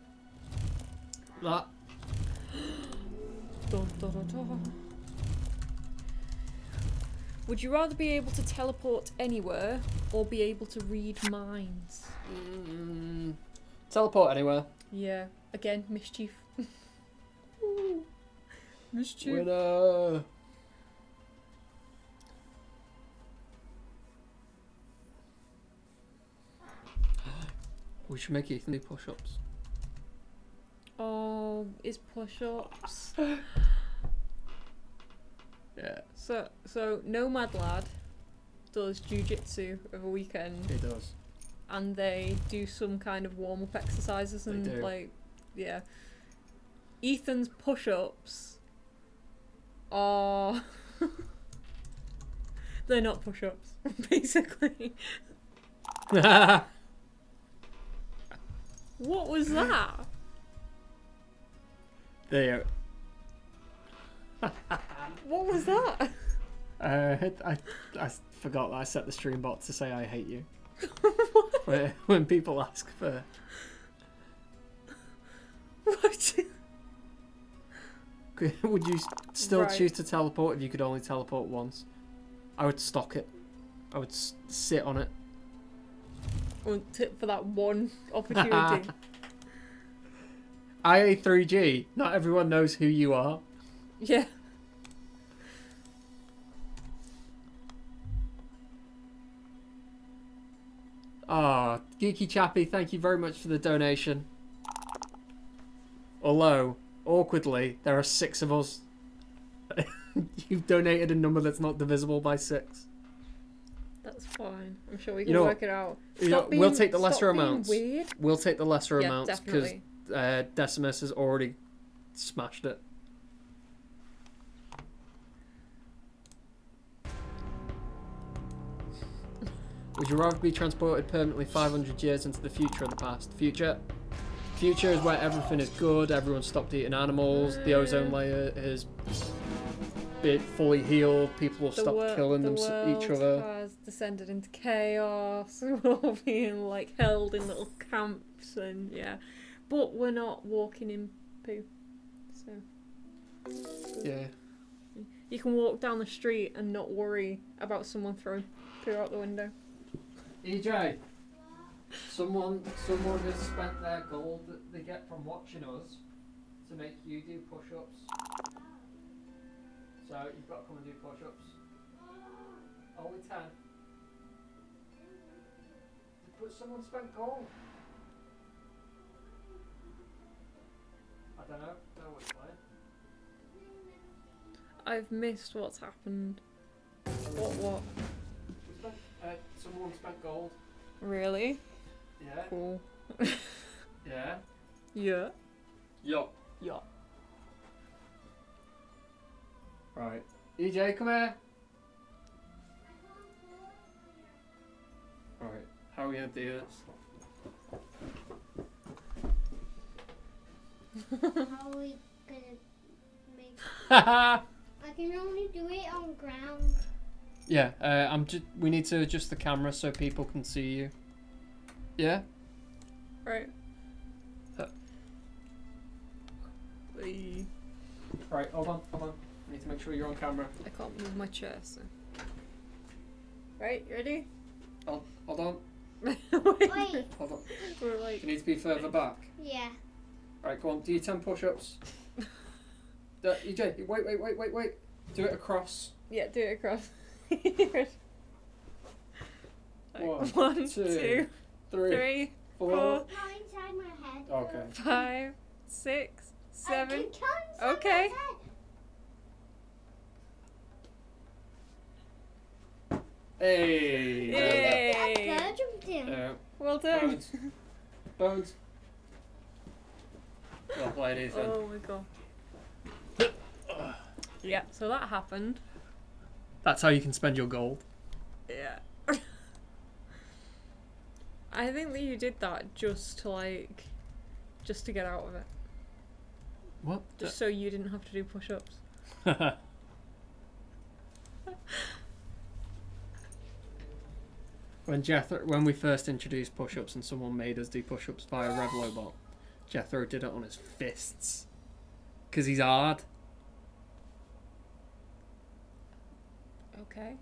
A: That.
B: Dun, dun, dun, dun. Would you rather be able to teleport anywhere or be able to read minds?
A: Teleport anywhere.
B: Yeah. Again, mischief. Ooh. Mischief.
A: Winner. We should make Ethan do push-ups.
B: Oh, it's push-ups.
A: Yeah.
B: So Nomad Lad does jiu-jitsu over a weekend.
A: He does.
B: And they do some kind of warm-up exercises and
A: They do.
B: like, yeah. Ethan's push-ups are they're not push-ups, basically. What was that?
A: There.
B: What was that?
A: I forgot that I set the stream bot to say I hate you. when people ask for.
B: What?
A: Would you still
B: Right.
A: choose to teleport if you could only teleport once? I would stock it. I would sit on it.
B: For that one opportunity.
A: IA3G. Not everyone knows who you are.
B: Yeah.
A: Ah, Geeky Chappy, thank you very much for the donation. Although, awkwardly, there are 6 of us. You've donated a number that's not divisible by 6.
B: That's fine. I'm sure we
A: You
B: can
A: know,
B: work it out.
A: We'll take the lesser
B: stop being
A: amounts.
B: Weird.
A: We'll take the lesser
B: Yeah,
A: amounts because
B: definitely.
A: Decimus has already smashed it. Would you rather be transported permanently 500 years into the future or the past? Future. Future is where everything is good, everyone stopped eating animals, the ozone layer is been fully healed, people will stop killing each other.
B: Has descended into chaos. We're all being like held in little camps and yeah. But we're not walking in poo. So
A: Yeah.
B: you can walk down the street and not worry about someone throwing poo out the window.
A: EJ, someone has spent their gold that they get from watching us to make you do push-ups. So you've got to come and do push-ups. Only 10. But someone spent gold. I don't know. No one's playing.
B: I've missed what's happened. What?
A: We spent, someone spent gold.
B: Really?
A: Yeah.
B: Cool.
A: Yeah.
B: Yeah.
A: Yo.
B: Yeah.
A: Right. EJ, come here. Right. How are we going to do this?
C: How are we gonna make?
A: Haha!
C: I can only do it on ground.
A: Yeah, we need to adjust the camera so people can see you. Yeah?
B: Right.
A: Uh.
B: Wee.
A: Right, hold on. I need to make sure you're on camera.
B: I can't move my chair, so. Right, you ready?
A: Hold on.
C: Wait.
A: Hold on.
B: We're like.
A: You need to be further back.
C: Yeah.
A: Right, go on. Do your 10 push-ups. EJ, wait. Do it across.
B: Yeah, do it across. Like,
A: 1,
B: 1,
A: 2,
B: 2, 3, 4,
C: Not inside my head.
A: Okay.
B: 5, 6, 7.
C: I can count inside
B: Okay.
C: my head.
A: Hey!
B: Yay!
C: Bird jumped in.
B: Well done.
A: Bones. Bones. Well played, Ethan.
B: Oh my god. Yeah, so that happened.
A: That's how you can spend your gold.
B: Yeah. I think that you did that just to just to get out of it.
A: What?
B: Just so you didn't have to do push-ups.
A: When we first introduced push-ups and someone made us do push-ups via Revlobot, Jethro did it on his fists. Because he's hard.
B: Okay.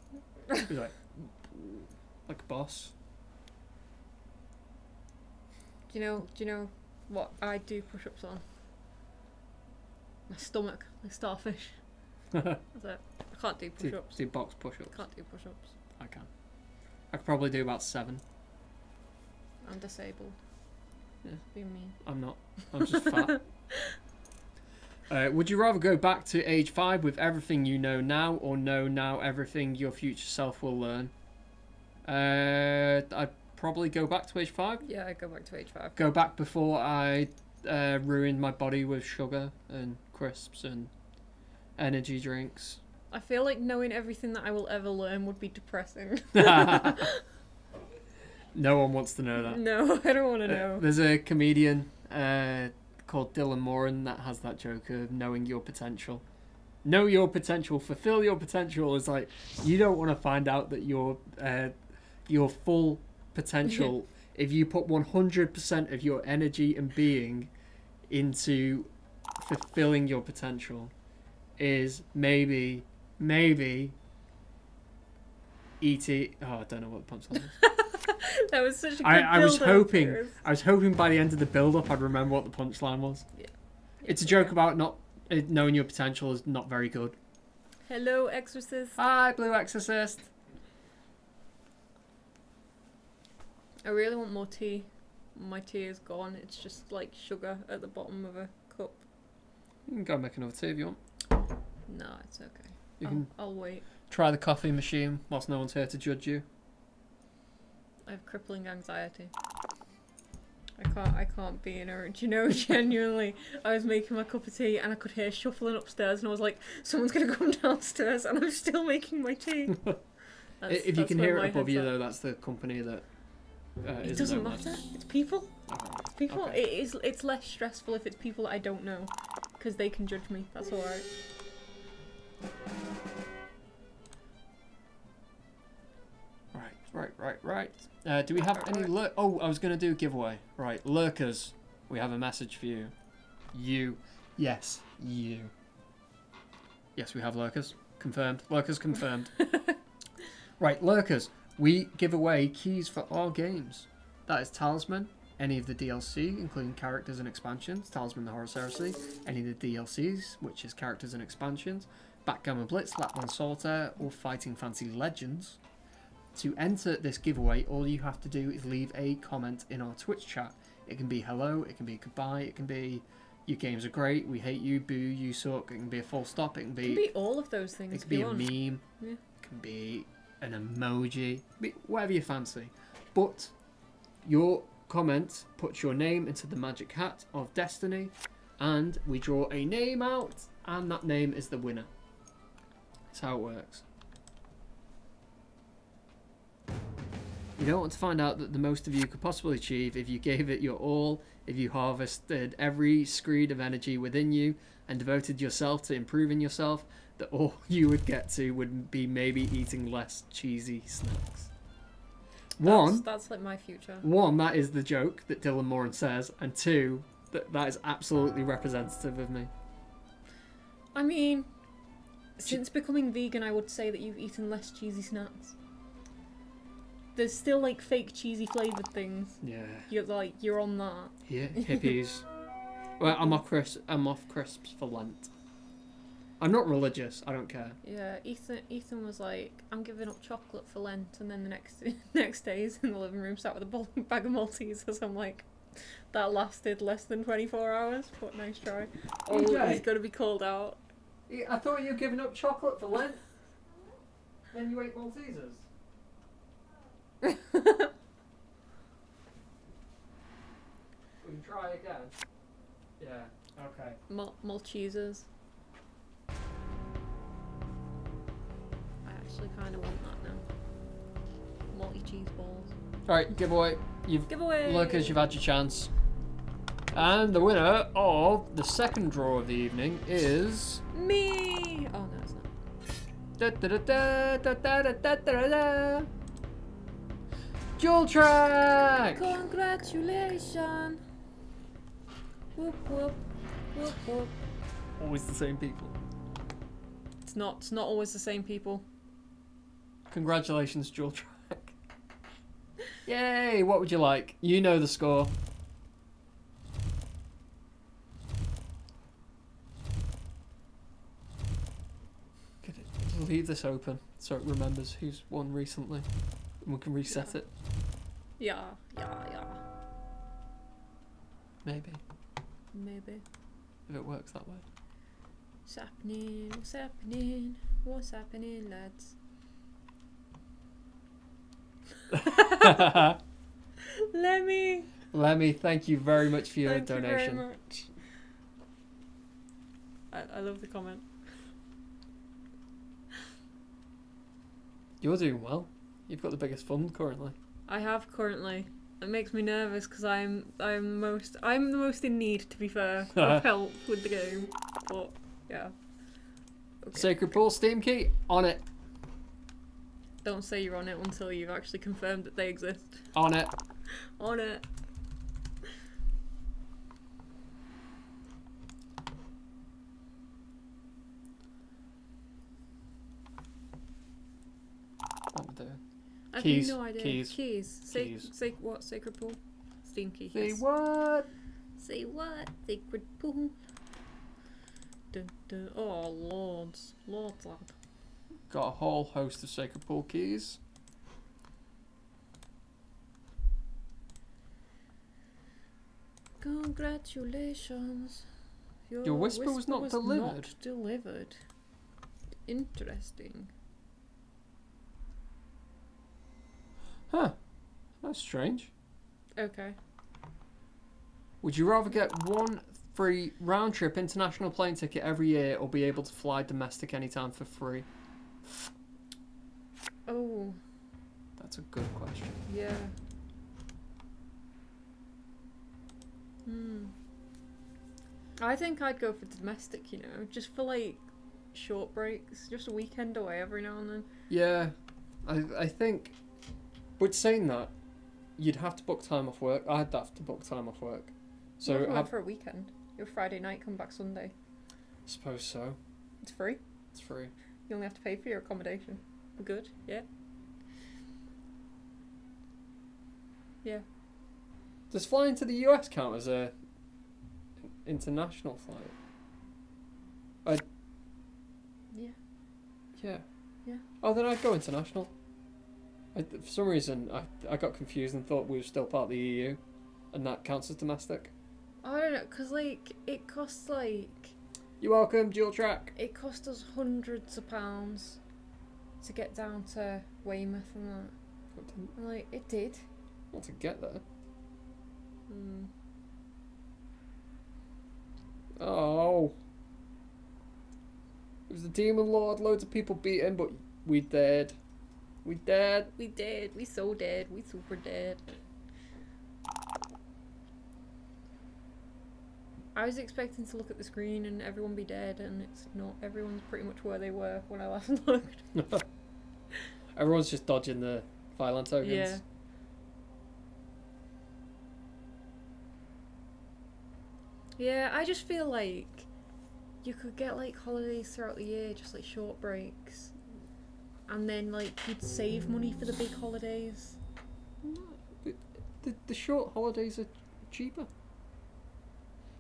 A: He's like a boss.
B: Do you know what I do push-ups on? My stomach, like starfish. That's it. I can't do push-ups.
A: Do box push-ups.
B: Can't do push-ups.
A: I can. I could probably do about 7.
B: I'm disabled.
A: Yeah.
B: Be mean.
A: I'm not. I'm just fat. Would you rather go back to age 5 with everything you know now, or know now everything your future self will learn? I'd probably go back to age 5.
B: Yeah, I go back to age 5.
A: Go back before I ruined my body with sugar and crisps and energy drinks.
B: I feel like knowing everything that I will ever learn would be depressing.
A: No one wants to know that.
B: No, I don't want to know.
A: There's a comedian called Dylan Moran that has that joke of knowing your potential. Know your potential, fulfill your potential. Is like, you don't want to find out that your full potential, if you put 100% of your energy and being into fulfilling your potential, is maybe E.T. Oh, I don't know what the punchline is.
B: That was such a good
A: I was
B: build-up.
A: hoping by the end of the build-up I'd remember what the punchline was.
B: Yeah.
A: It's a joke about not knowing your potential is not very good.
B: Hello, Exorcist.
A: Hi, Blue Exorcist.
B: I really want more tea. My tea is gone. It's just like sugar at the bottom of a cup.
A: You can go make another tea if you want.
B: No, it's okay.
A: You can
B: I'll wait.
A: try the coffee machine whilst no one's here to judge you.
B: I have crippling anxiety. I can't be in a, do you know, genuinely, I was making my cup of tea and I could hear shuffling upstairs and I was like, someone's gonna come downstairs, and I'm still making my tea.
A: If you can hear it above you though, that's the company that
B: it
A: is
B: doesn't
A: Nomad.
B: matter. It's people. It's people.
A: Okay.
B: It's less stressful if it's people that I don't know, because they can judge me. That's alright.
A: Right. Do we have any oh, I was going to do a giveaway. Right, lurkers, we have a message for you. You. Yes, you. Yes, we have lurkers. Confirmed. Lurkers confirmed. Right, lurkers, we give away keys for our games. That is Talisman, any of the DLC, including characters and expansions, Talisman the Horus Heresy, any of the DLCs, which is characters and expansions, Backgammon Blitz, Lapland Solitaire, or Fighting Fantasy Legends. To enter this giveaway, all you have to do is leave a comment in our Twitch chat. It can be hello, it can be goodbye, it can be your games are great, we hate you, boo, you suck, it can be a full stop, it can be
B: all of those things.
A: it can be a meme,
B: Yeah.
A: it can be an emoji, whatever you fancy. But your comment puts your name into the magic hat of destiny, and we draw a name out, and that name is the winner. That's how it works. You don't want to find out that the most of you could possibly achieve if you gave it your all, if you harvested every screed of energy within you and devoted yourself to improving yourself, that all you would get to would be maybe eating less cheesy snacks.
B: That's like my future.
A: One, that is the joke that Dylan Moran says, and two, that is absolutely representative of me.
B: I mean, since becoming vegan, I would say that you've eaten less cheesy snacks. There's still like fake cheesy flavoured things.
A: Yeah.
B: You're on that.
A: Yeah, hippies. Well, I'm off crisps for Lent. I'm not religious. I don't care.
B: Yeah, Ethan was like, I'm giving up chocolate for Lent, and then the next day he's in the living room sat with a bag of Maltesers. I'm like, that lasted less than 24 hours. What nice try. Oh,
A: EJ.
B: he's got to be called out.
A: I thought you were giving up chocolate for Lent. Then you ate Maltesers. We can try again. Yeah, okay.
B: Maltesers. I actually kind of want that now. Malty cheese balls.
A: Alright, giveaway.
B: Giveaway!
A: Lucas, you've had your chance. And the winner of the second draw of the evening is...
B: Me! Oh, no, it's not.
A: Dual Track!
B: Congratulations! Whoop, whoop. Whoop, whoop.
A: Always the same people.
B: It's not always the same people.
A: Congratulations, Dual Track. Yay! What would you like? You know the score. Leave this open so it remembers who's won recently, and we can reset it.
B: Yeah.
A: Maybe
B: Maybe.
A: if it works that way.
B: What's happening? What's happening? What's happening, lads?
A: Lemmy, thank you very much for your
B: Thank
A: donation.
B: you very much. I love the comment.
A: You're doing well. You've got the biggest fund currently.
B: I have currently. It makes me nervous because I'm the most in need, to be fair, of help with the game. But yeah. Okay.
A: Sacred Pool Steam Key on it.
B: Don't say you're on it until you've actually confirmed that they exist.
A: On it.
B: On it.
A: What we're doing.
B: I've
A: Keys,
B: no idea.
A: keys.
B: Keys. What? Sacred pool? Steam key.
A: Say
B: yes.
A: what?
B: Say what? Sacred pool. Dun, dun. Oh, lords. Lords, lad.
A: Got a whole host of Sacred Pool keys.
B: Congratulations.
A: Your whisper was not delivered.
B: Not delivered. Interesting.
A: Huh. That's strange.
B: Okay.
A: Would you rather get one free round-trip international plane ticket every year or be able to fly domestic anytime for free?
B: Oh,
A: That's a good question.
B: yeah. I think I'd go for domestic, you know, just for like short breaks, just a weekend away every now and then.
A: Yeah, I think, but saying that, you'd have to book time off work. I'd have to book time off work. So
B: What if we
A: I
B: went for a weekend. Your Friday night, come back Sunday.
A: suppose so.
B: It's free.
A: It's free.
B: You only have to pay for your accommodation. We're good, yeah? Yeah.
A: Does flying to the US count as a international flight?
B: Yeah.
A: Yeah.
B: Yeah.
A: Oh, then I'd go international. For some reason, I got confused and thought we were still part of the EU, and that counts as domestic.
B: I don't know, because, like, it costs, like...
A: You're welcome, dual track.
B: It cost us hundreds of pounds to get down to Weymouth and that. And, like, it did.
A: Not to get there. Oh. It was the Demon Lord, loads of people beat him, but we dead. We dead.
B: We did. We so dead. We super dead. I was expecting to look at the screen and everyone be dead, and it's not. Everyone's pretty much where they were when I last looked.
A: Everyone's just dodging the Fireland tokens.
B: Yeah. Yeah, I just feel like you could get like holidays throughout the year, just like short breaks, and then like you'd save money for the big holidays.
A: The short holidays are cheaper.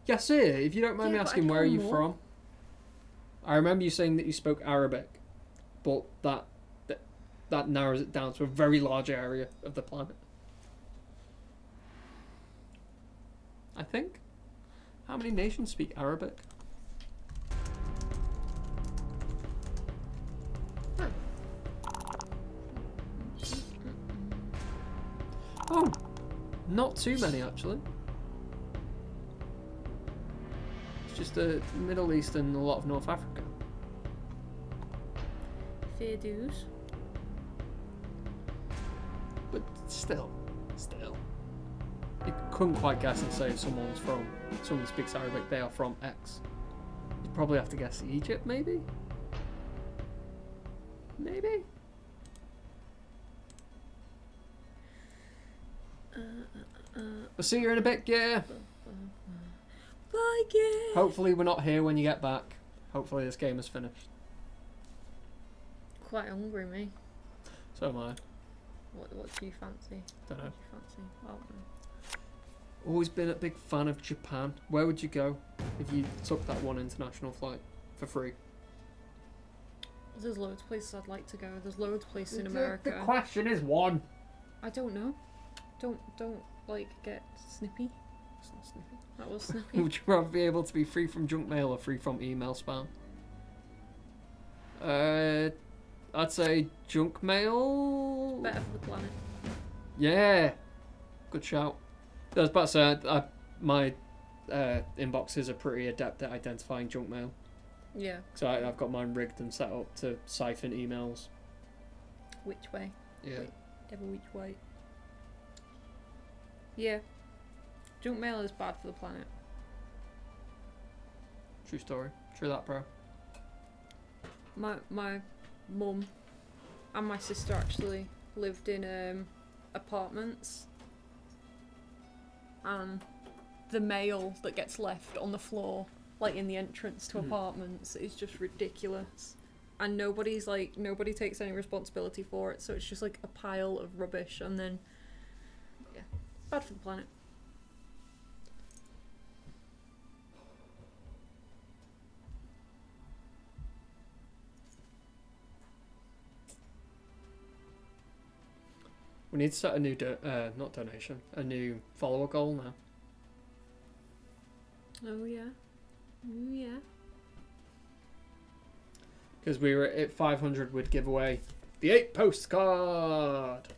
A: Yasir, if you don't mind me
B: Yeah, but
A: asking,
B: I'd
A: where are
B: go
A: you
B: more.
A: from? I remember you saying that you spoke Arabic, but that narrows it down to a very large area of the planet. I think. How many nations speak Arabic? Oh, not too many actually. It's just the Middle East and a lot of North Africa.
B: Fair dues.
A: But still. You couldn't quite guess and say if someone speaks Arabic, they are from X. You'd probably have to guess Egypt, maybe? Maybe? I'll see you in a bit, yeah.
B: Bye, yeah.
A: Hopefully we're not here when you get back. Hopefully this game is finished.
B: Quite hungry, me.
A: So am I.
B: What do you fancy?
A: Don't know.
B: What do you fancy? Well,
A: Always been a big fan of Japan. Where would you go if you took that one international flight for free?
B: there's loads of places I'd like to go. There's loads of places in America.
A: The question is one.
B: I don't know. Don't like get snippy.
A: It's not snippy.
B: That was snippy.
A: Would you rather be able to be free from junk mail or free from email spam? I'd say junk mail.
B: Better for the planet.
A: Yeah, good shout. I was about to say, my inboxes are pretty adept at identifying junk mail.
B: Yeah.
A: So I've got mine rigged and set up to siphon emails.
B: Which way?
A: Yeah.
B: Ever which way? Yeah. Junk mail is bad for the planet.
A: True story. True that, bro.
B: My mum and my sister actually lived in apartments, and the mail that gets left on the floor, like in the entrance to apartments, is just ridiculous. And nobody takes any responsibility for it, so it's just like a pile of rubbish, and then yeah, bad for the planet.
A: We need to set a new not donation, a new follower goal now.
B: Oh yeah. Oh yeah.
A: Because we were at 500, we'd give away the 8 postcard,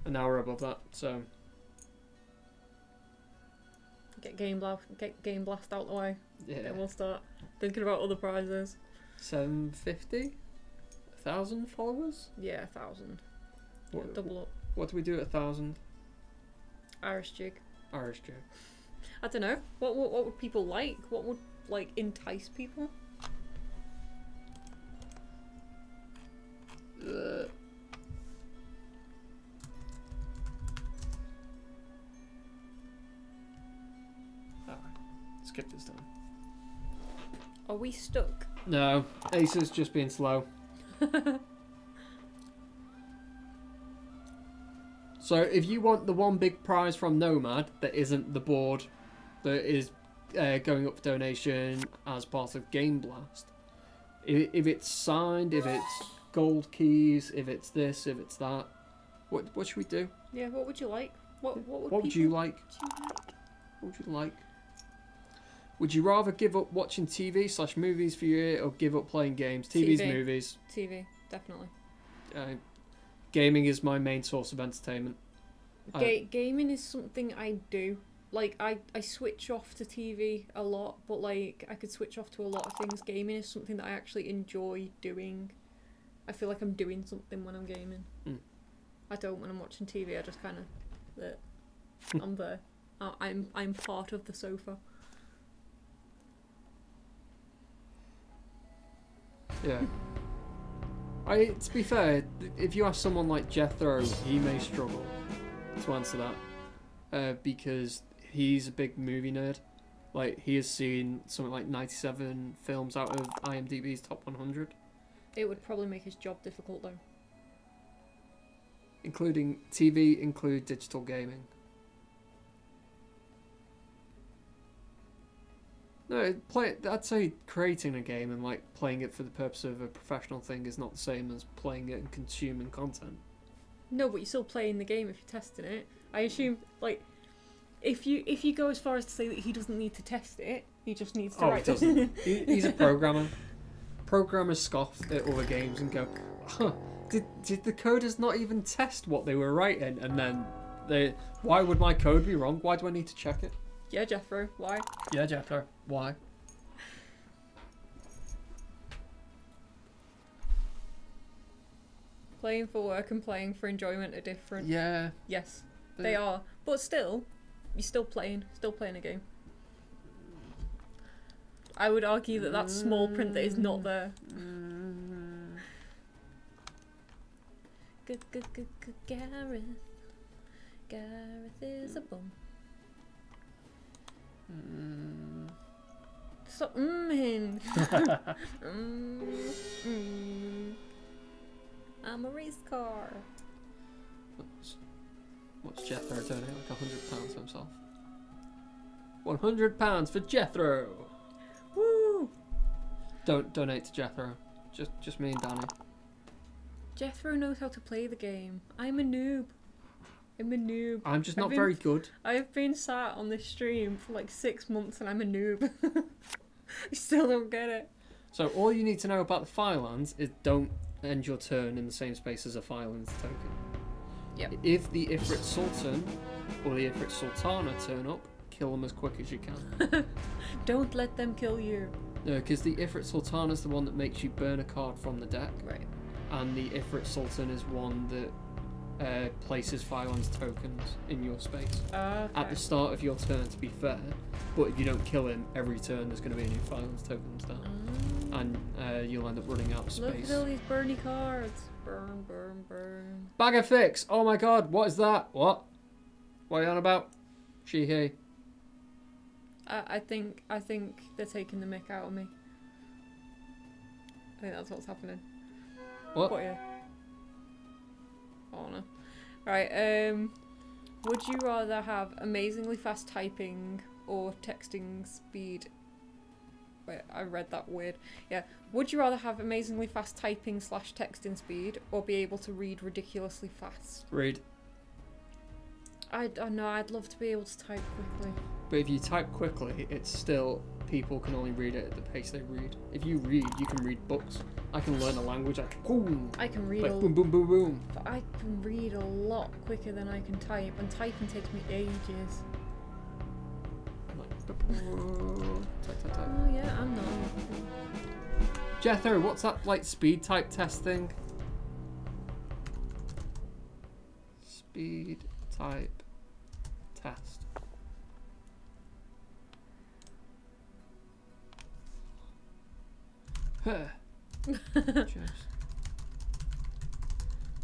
A: and now we're above that. So
B: Get Game Blast out the way.
A: yeah,
B: Then we'll start thinking about other prizes.
A: 750, 1,000 followers.
B: Yeah, 1,000.
A: What,
B: Double up.
A: what do we do at 1,000?
B: Irish jig.
A: Irish Joe.
B: I don't know. What would people like? What would like entice people?
A: Alright, skip this time.
B: Are we stuck?
A: No, Ace's just being slow. So if you want the one big prize from Nomad that isn't the board that is going up for donation as part of Game Blast, if it's signed, if it's gold keys, if it's this, if it's that, what should we do?
B: Yeah. What would you like? What would
A: What would you like? What would you like? Would you rather give up watching TV/movies for your ear or give up playing games? TV's
B: TV.
A: movies.
B: TV, definitely.
A: Gaming is my main source of entertainment.
B: Gaming is something I do. Like, I switch off to TV a lot, but like I could switch off to a lot of things. Gaming is something that I actually enjoy doing. I feel like I'm doing something when I'm gaming. I don't when I'm watching TV. I just kind of, I'm there. I'm part of the sofa.
A: Yeah. To be fair, if you ask someone like Jethro, he may struggle to answer that because he's a big movie nerd. Like, he has seen something like 97 films out of IMDb's top 100.
B: It would probably make his job difficult though.
A: Including TV, include digital gaming. No, I'd say creating a game and like playing it for the purpose of a professional thing is not the same as playing it and consuming content.
B: No, but you're still playing the game if you're testing it. I assume, like, if you go as far as to say that he doesn't need to test it, he just needs to write it.
A: He's a programmer. Programmers scoff at other games and go, huh, did the coders not even test what they were writing and then Why would my code be wrong? Why do I need to check it?
B: Yeah, Jethro, why?
A: Yeah, Jethro. Why?
B: Playing for work and playing for enjoyment are different.
A: Yeah.
B: Yes, they are. But still, you're still playing a game. I would argue that that's small print that is not there. Good, Gareth. Gareth is a bum. Stop mm-ing. I'm a race car.
A: What's Jethro donating like £100 himself? £100 for Jethro.
B: Woo!
A: Don't donate to Jethro. Just me and Danny.
B: Jethro knows how to play the game. I'm a noob.
A: I'm just not very good.
B: I've been sat on this stream for like 6 months and I'm a noob. I still don't get it.
A: So all you need to know about the Firelands is don't end your turn in the same space as a Firelands token.
B: Yep.
A: If the Ifrit Sultan or the Ifrit Sultana turn up, kill them as quick as you can.
B: Don't let them kill you.
A: No, because the Ifrit Sultana is the one that makes you burn a card from the deck.
B: Right.
A: And the Ifrit Sultan is one that places Firelands tokens in your space.
B: Okay.
A: At the start of your turn, to be fair, but if you don't kill him, every turn there's going to be a new Firelands token down. And you'll end up running out of
B: Look
A: space.
B: at all these burny cards. Burn, burn, burn.
A: Bag of fix! Oh my god, what is that? What? What are you on about? She, he.
B: I think they're taking the mick out of me. I think that's what's happening.
A: What?
B: But yeah. Oh no. Right, would you rather have amazingly fast typing or texting speed? Wait, I read that weird. Yeah. Would you rather have amazingly fast typing / texting speed or be able to read ridiculously fast?
A: Read.
B: I know, I'd love to be able to type quickly.
A: But if you type quickly, it's still, people can only read it at the pace they read. If you read, you can read books. I can learn a language,
B: I can read
A: like boom, boom, boom, boom.
B: But I can read a lot quicker than I can type, and typing takes me ages.
A: Type, type, type.
B: Oh yeah, I'm not.
A: Jethro, what's that like speed type test thing? Speed type test. Just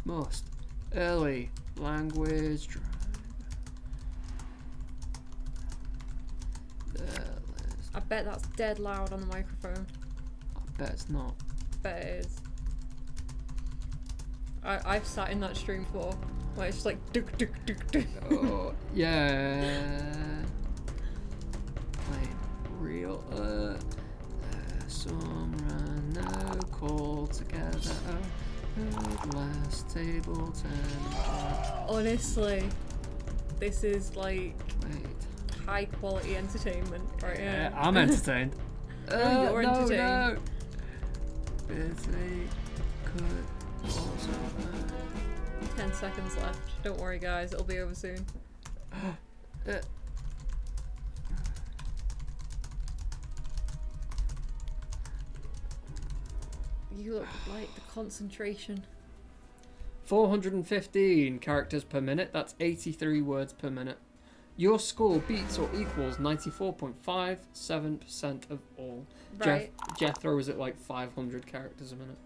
A: most early language drive.
B: I bet that's dead loud on the microphone.
A: I bet it's not.
B: Bet it is. I've sat in that stream before, where it's just like duk duk duk duk.
A: Oh yeah. Plain real some run no call together. Last table 10.
B: Honestly, this is like
A: Wait.
B: high quality entertainment right here.
A: I'm entertained.
B: No, you're entertained.
A: No. Busy could also
B: 10 seconds left. Don't worry guys, it'll be over soon. You look like the concentration.
A: 415 characters per minute. That's 83 words per minute. Your score beats or equals 94.57% of all.
B: Right.
A: Jethro is at like 500 characters a minute.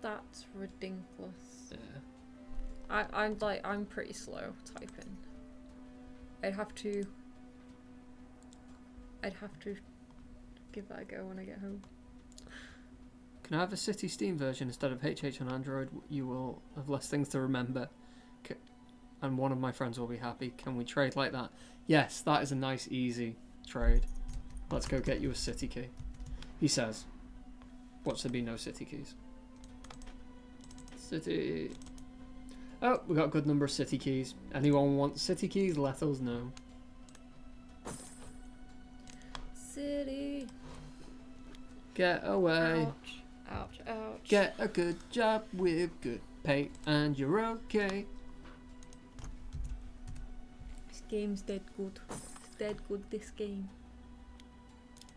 B: That's ridiculous.
A: Yeah.
B: I'm pretty slow typing. I'd have to give that a go when I get home.
A: Can I have a City Steam version instead of HH on Android? You will have less things to remember. And one of my friends will be happy. Can we trade like that? Yes, that is a nice, easy trade. Let's go get you a city key. He says, watch there be no city keys. City. Oh, we got a good number of city keys. Anyone want city keys? Let us know.
B: City.
A: Get away.
B: Ouch, ouch, ouch.
A: Get a good job with good pay and you're okay.
B: This game's dead good. It's dead good, this game.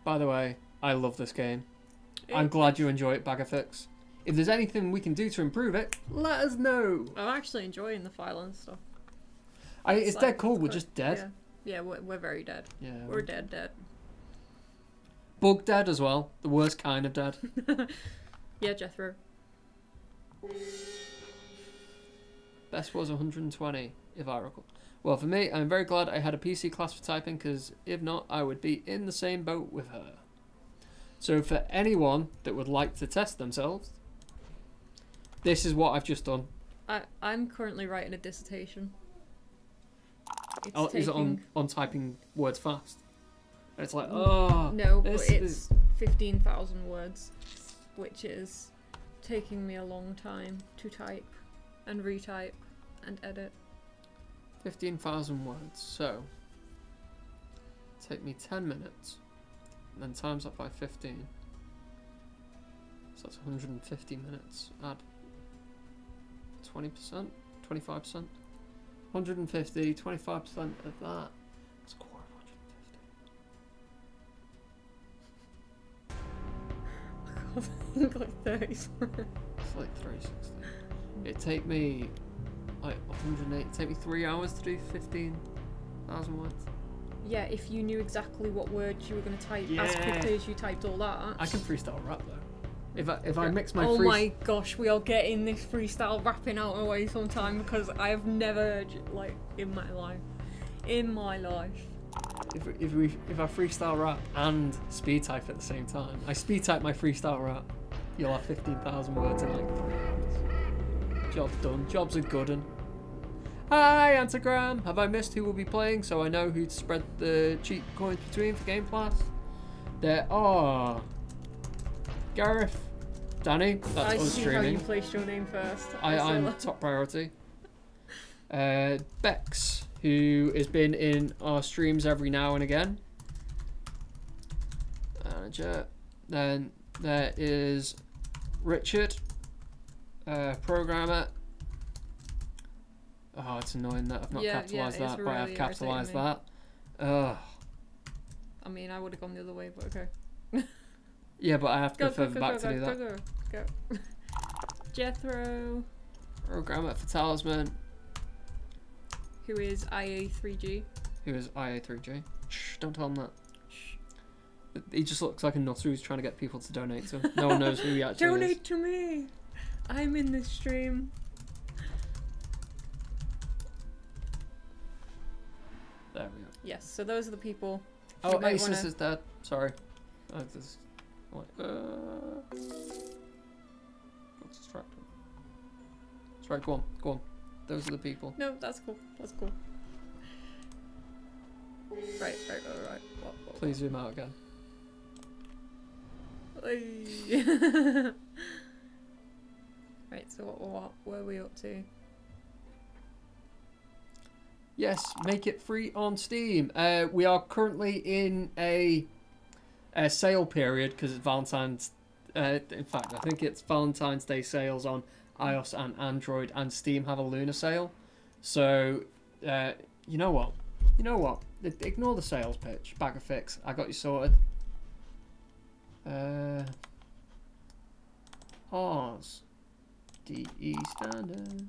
A: By the way, I love this game. I'm glad you enjoy it, Bagafix. If there's anything we can do to improve it, let us know.
B: I'm actually enjoying the Firelands stuff.
A: It's
B: like,
A: dead cool,
B: it's
A: we're
B: quite-
A: just dead.
B: Yeah, we're very dead.
A: Yeah.
B: We're dead.
A: Bug dead as well. The worst kind of dead.
B: Yeah, Jethro.
A: Best was 120, if I recall. Well, for me, I'm very glad I had a PC class for typing, because if not, I would be in the same boat with her. So for anyone that would like to test themselves, this is what I've just done.
B: I'm currently writing a dissertation.
A: Is it on typing words fast? And it's like, oh...
B: No, but it's 15,000 words, which is taking me a long time to type and retype and edit.
A: 15,000 words, so... Take me 10 minutes, and then times that by 15. So that's 150 minutes. Add 20%? 25%? 150, 25% of that. It's a quarter of 150.
B: I think like 30.
A: It's like 360. It'd take me like 180. It'd take me 3 hours to do 15,000 words.
B: Yeah, if you knew exactly what words you were going to type as quickly as you typed all that.
A: I can freestyle rap though. If I mix my
B: Oh my gosh, we are getting this freestyle rapping out away sometime, because I have never heard it, like, in my life. In my life.
A: If I freestyle rap and speed type at the same time, I speed type my freestyle rap, you'll have 15,000 words in like 3 hours. Job done. Job's a good one. Hi, Antagram. Have I missed who will be playing so I know who to spread the cheat coins between for Game Pass? There are Gareth, Danny. That's
B: I
A: us
B: see how you
A: streaming.
B: placed your name first.
A: I'm top priority. Bex, who has been in our streams every now and again. Manager. Then there is Richard, programmer. Oh, it's annoying that I've not capitalised that, but I have capitalised that. Ugh.
B: I mean, I would have gone the other way, but okay.
A: Yeah, but I have to go further back to do that.
B: Go. Jethro.
A: Programmer for Talisman.
B: Who is IA3G.
A: Who is IA3G. Shh, don't tell him that. Shh. He just looks like a nutter who's trying to get people to donate to him. No one knows who he actually is.
B: Donate to me! I'm in this stream.
A: There we go.
B: Yes, so those are the people.
A: Oh, Asus is dead. Sorry. I just... Got distracted. Sorry, go on. Those are the people.
B: No, that's cool. Right. What?
A: Please zoom out again.
B: Right, so what were we up to?
A: Yes, make it free on Steam. We are currently in a sale period because it's Valentine's. In fact, I think it's Valentine's Day sales on iOS and Android, and Steam have a Lunar sale. So, you know what? Ignore the sales pitch. Bag of fix. I got you sorted. Ours. DE standard.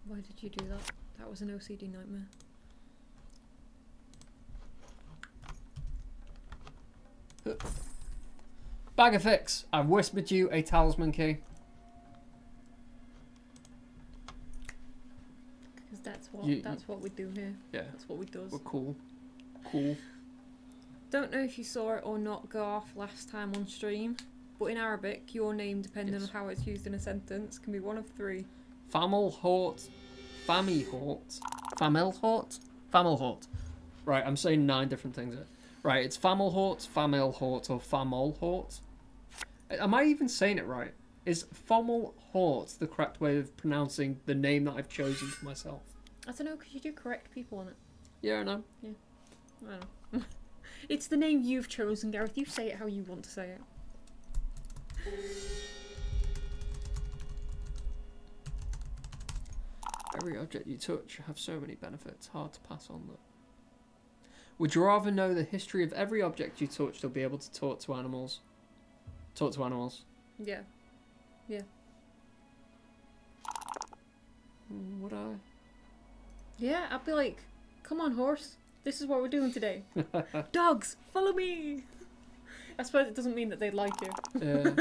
B: Why did you do that? That was an OCD nightmare.
A: Bag of fix. I've whispered you a talisman key.
B: Because that's what we do here.
A: Yeah.
B: That's what we do.
A: We're cool.
B: Don't know if you saw it or not go off last time on stream, but in Arabic, your name, depending on how it's used in a sentence, can be one of three.
A: Famelhort. Right, I'm saying 9 different things here. Right, it's Famelhort, Famelhort, or Famolhort. Am I even saying it right? Is Famelhort the correct way of pronouncing the name that I've chosen for myself?
B: I don't know, because you do correct people on it.
A: Yeah, I know.
B: Yeah. I don't know. It's the name you've chosen, Gareth. You say it how you want to say it.
A: Every object you touch have so many benefits, hard to pass on them. Would you rather know the history of every object you touched or be able to talk to animals? Talk to animals.
B: Yeah. Yeah.
A: Would I?
B: Yeah, I'd be like, come on, horse. This is what we're doing today. Dogs, follow me. I suppose it doesn't mean that they'd like you.
A: Yeah.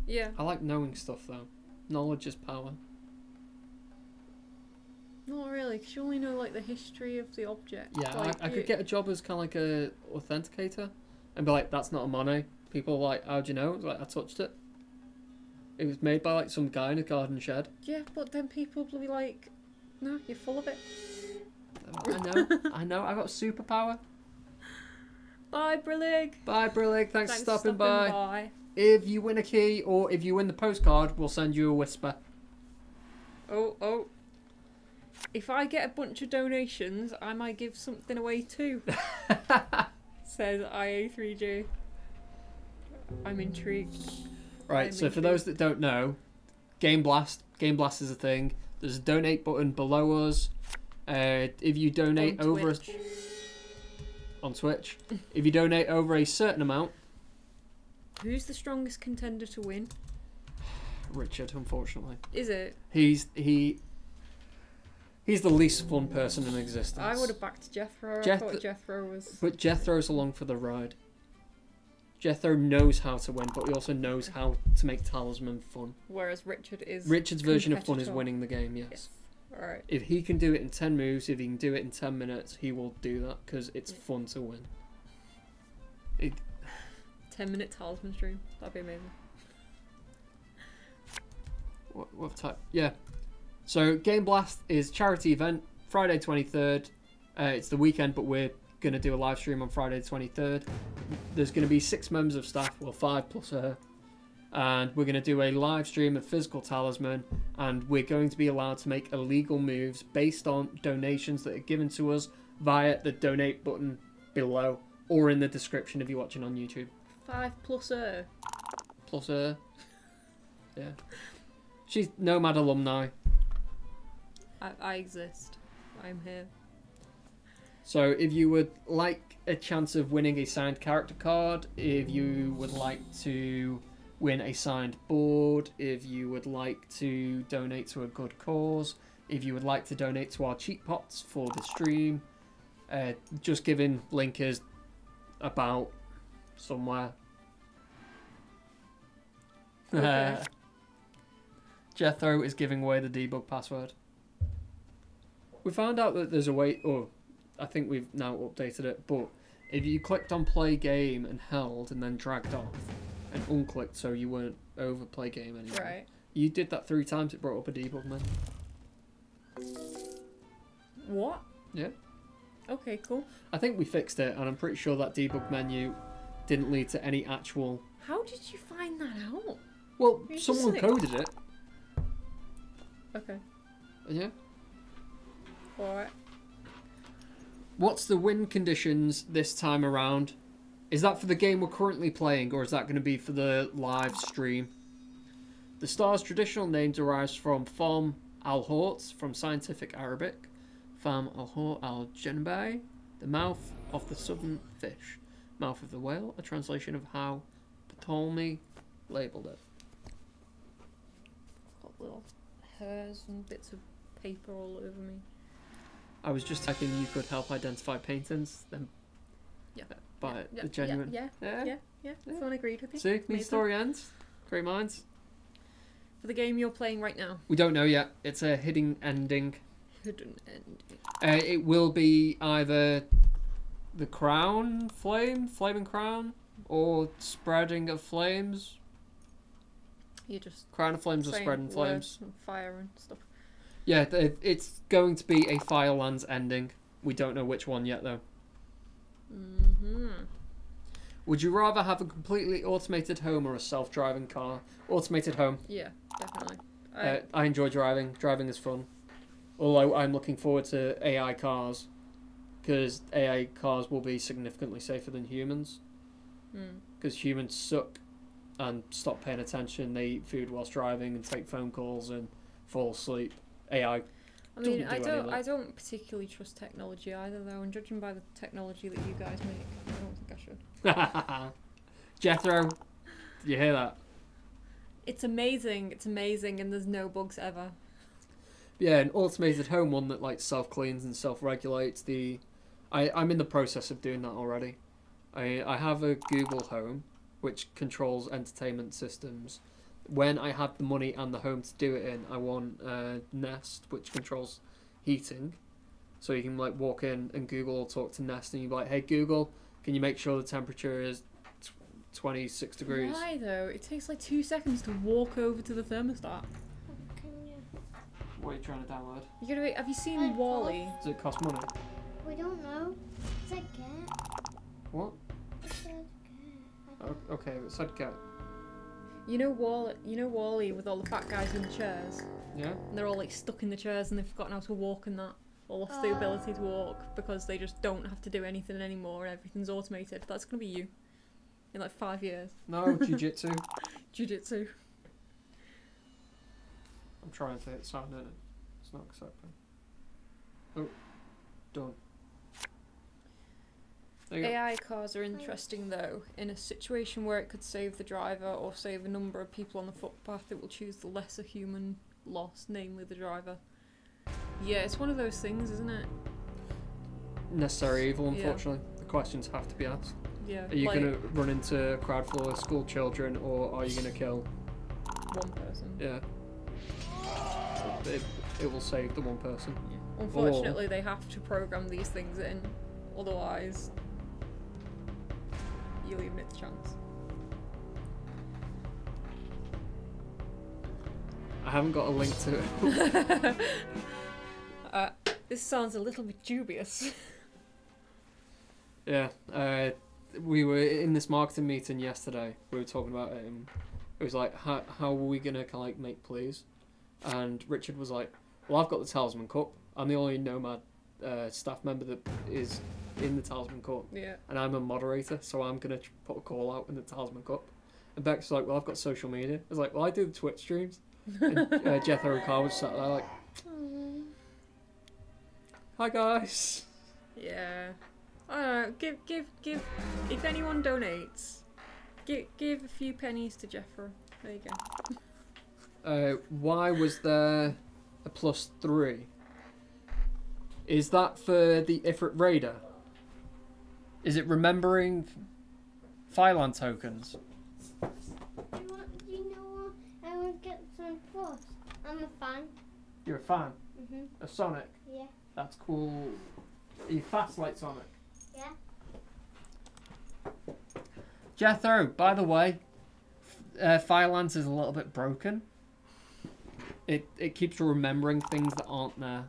B: Yeah.
A: I like knowing stuff though. Knowledge is power.
B: Not really, because you only know like the history of the object.
A: Yeah,
B: like,
A: I could get a job as kind of like a authenticator and be like, that's not a money. People are like, how'd you know? It's like, I touched it. It was made by like some guy in a garden shed.
B: Yeah, but then people will be like, no, you're full of it.
A: I know, I got a superpower.
B: Bye, Brillig.
A: Bye, Brillig. Thanks for stopping by.
B: by.
A: If you win a key or if you win the postcard, we'll send you a whisper.
B: Oh. If I get a bunch of donations, I might give something away too. Says IA3J. I'm intrigued.
A: Right, so for those that don't know, Game Blast is a thing. There's a donate button below us. If you donate
B: On
A: over
B: Twitch.
A: on Twitch, if you donate over a certain amount,
B: Who's the strongest contender to win?
A: Richard, unfortunately,
B: Is it?
A: he's the least fun person in existence.
B: I would have backed Jethro. I thought Jethro was.
A: But Jethro's along for the ride. Jethro knows how to win, but he also knows how to make Talisman fun.
B: Whereas Richard's
A: version of fun is
B: competitor.
A: winning the game, yes.
B: Yes. Alright.
A: If he can do it in 10 moves, if he can do it in 10 minutes, he will do that because it's fun to win.
B: 10-minute Talisman stream. That'd be amazing.
A: What type? Yeah. So Game Blast is charity event, Friday 23rd. It's the weekend, but we're going to do a live stream on Friday 23rd. There's going to be 6 members of staff, well 5 plus her. And we're going to do a live stream of Physical Talisman, and we're going to be allowed to make illegal moves based on donations that are given to us via the donate button below or in the description if you're watching on YouTube.
B: 5 plus her.
A: Plus her. Yeah. She's Nomad alumni.
B: I exist. I'm here.
A: So if you would like a chance of winning a signed character card, if you would like to win a signed board, if you would like to donate to a good cause, if you would like to donate to our cheat pots for the stream, just giving link is about somewhere.
B: Okay.
A: Jethro is giving away the debug password. We found out that there's a way, or I think we've now updated it, but if you clicked on play game and held and then dragged off and unclicked so you weren't over play game anymore.
B: Right.
A: You did that 3 times, it brought up a debug menu.
B: What?
A: Yeah.
B: Okay, cool.
A: I think we fixed it, and I'm pretty sure that debug menu didn't lead to any actual...
B: How did you find that out?
A: Well,
B: You just
A: someone
B: said it.
A: coded it.
B: Okay.
A: Yeah.
B: Alright.
A: What's the win conditions this time around? Is that for the game we're currently playing, or is that going to be for the live stream? The star's traditional name derives from Fam al-Hort, from Scientific Arabic. Fam al-Hort al-Janbay, the mouth of the southern fish. Mouth of the whale, a translation of how Ptolemy labelled it.
B: Got little hairs and bits of paper all over me.
A: I was just thinking you could help identify paintings, then
B: Yeah.
A: by
B: Yeah,
A: the genuine.
B: Yeah. Someone agreed with you.
A: See,
B: Amazing.
A: me story ends. Great minds.
B: For the game you're playing right now.
A: We don't know yet. It's a hidden ending.
B: Hidden ending.
A: It will be either the flaming crown, or spreading of flames.
B: You just
A: Crown of flames or
B: saying
A: spreading
B: words
A: flames.
B: and fire and stuff.
A: Yeah, it's going to be a Firelands ending. We don't know which one yet, though.
B: Mm-hmm.
A: Would you rather have a completely automated home or a self-driving car? Automated home.
B: Yeah, definitely.
A: I enjoy driving. Driving is fun. Although I'm looking forward to AI cars, because AI cars will be significantly safer than humans. Because humans suck and stop paying attention. They eat food whilst driving and take phone calls and fall asleep. AI.
B: I mean,
A: doesn't do any of that.
B: I don't particularly trust technology either, though. And judging by the technology that you guys make, I don't think I should.
A: Jethro, did you hear that?
B: It's amazing, and there's no bugs ever.
A: Yeah, an automated home, one that like self-cleans and self-regulates. I'm in the process of doing that already. I have a Google Home, which controls entertainment systems. When I have the money and the home to do it in, I want Nest, which controls heating. So you can like walk in and Google will talk to Nest and you're like, hey Google, can you make sure the temperature is 26 degrees?
B: Why though? It takes like 2 seconds to walk over to the thermostat.
A: What are you trying to download?
B: Have you seen WALL-E?
A: Does it cost money?
C: We don't know. It said get.
A: What?
C: It said get.
A: Okay, it said get.
B: You know WALL-E with all the fat guys in the chairs?
A: Yeah?
B: And they're all like stuck in the chairs and they've forgotten how to walk and that. Or lost the ability to walk because they just don't have to do anything anymore and everything's automated. That's going to be you. In like 5 years.
A: No, jiu-jitsu.
B: Jiu-jitsu.
A: I'm trying to hit sound in it. It's not accepting. Oh, done. There you go.
B: AI cars are interesting though. In a situation where it could save the driver or save a number of people on the footpath, it will choose the lesser human loss, namely the driver. Yeah, it's one of those things, isn't it?
A: Necessary evil, unfortunately. The questions have to be asked.
B: Yeah.
A: Are you going to run into a crowd full of school children or are you going to kill
B: one person?
A: Yeah. It will save the one person.
B: Yeah. Unfortunately, they have to program these things in, otherwise you're leaving it to chance.
A: I haven't got a link to it.
B: This sounds a little bit dubious.
A: Yeah. We were in this marketing meeting yesterday. We were talking about it, and it was like, how are we gonna kind of like make plays? And Richard was like, well, I've got the Talisman Cup. I'm the only Nomad staff member that is in the Talisman Cup.
B: Yeah.
A: And I'm a moderator, so I'm gonna put a call out in the Talisman Cup. And Beck's like, well, I've got social media. I was like, well, I do the Twitch streams. And Jethro and Carl was sat there like, hi guys.
B: Yeah. I don't know, give, if anyone donates, give a few pennies to Jeffro. There you go.
A: Why was there a +3? Is that for the Ifrit Raider? Is it remembering Fireland tokens?
C: You know what? I want to get some plus. I'm a fan.
A: You're a fan
C: Mhm.
A: of Sonic?
C: Yeah.
A: That's cool. Are you fast like Sonic?
C: Yeah.
A: Jethro, by the way, Firelands is a little bit broken. It keeps remembering things that aren't there.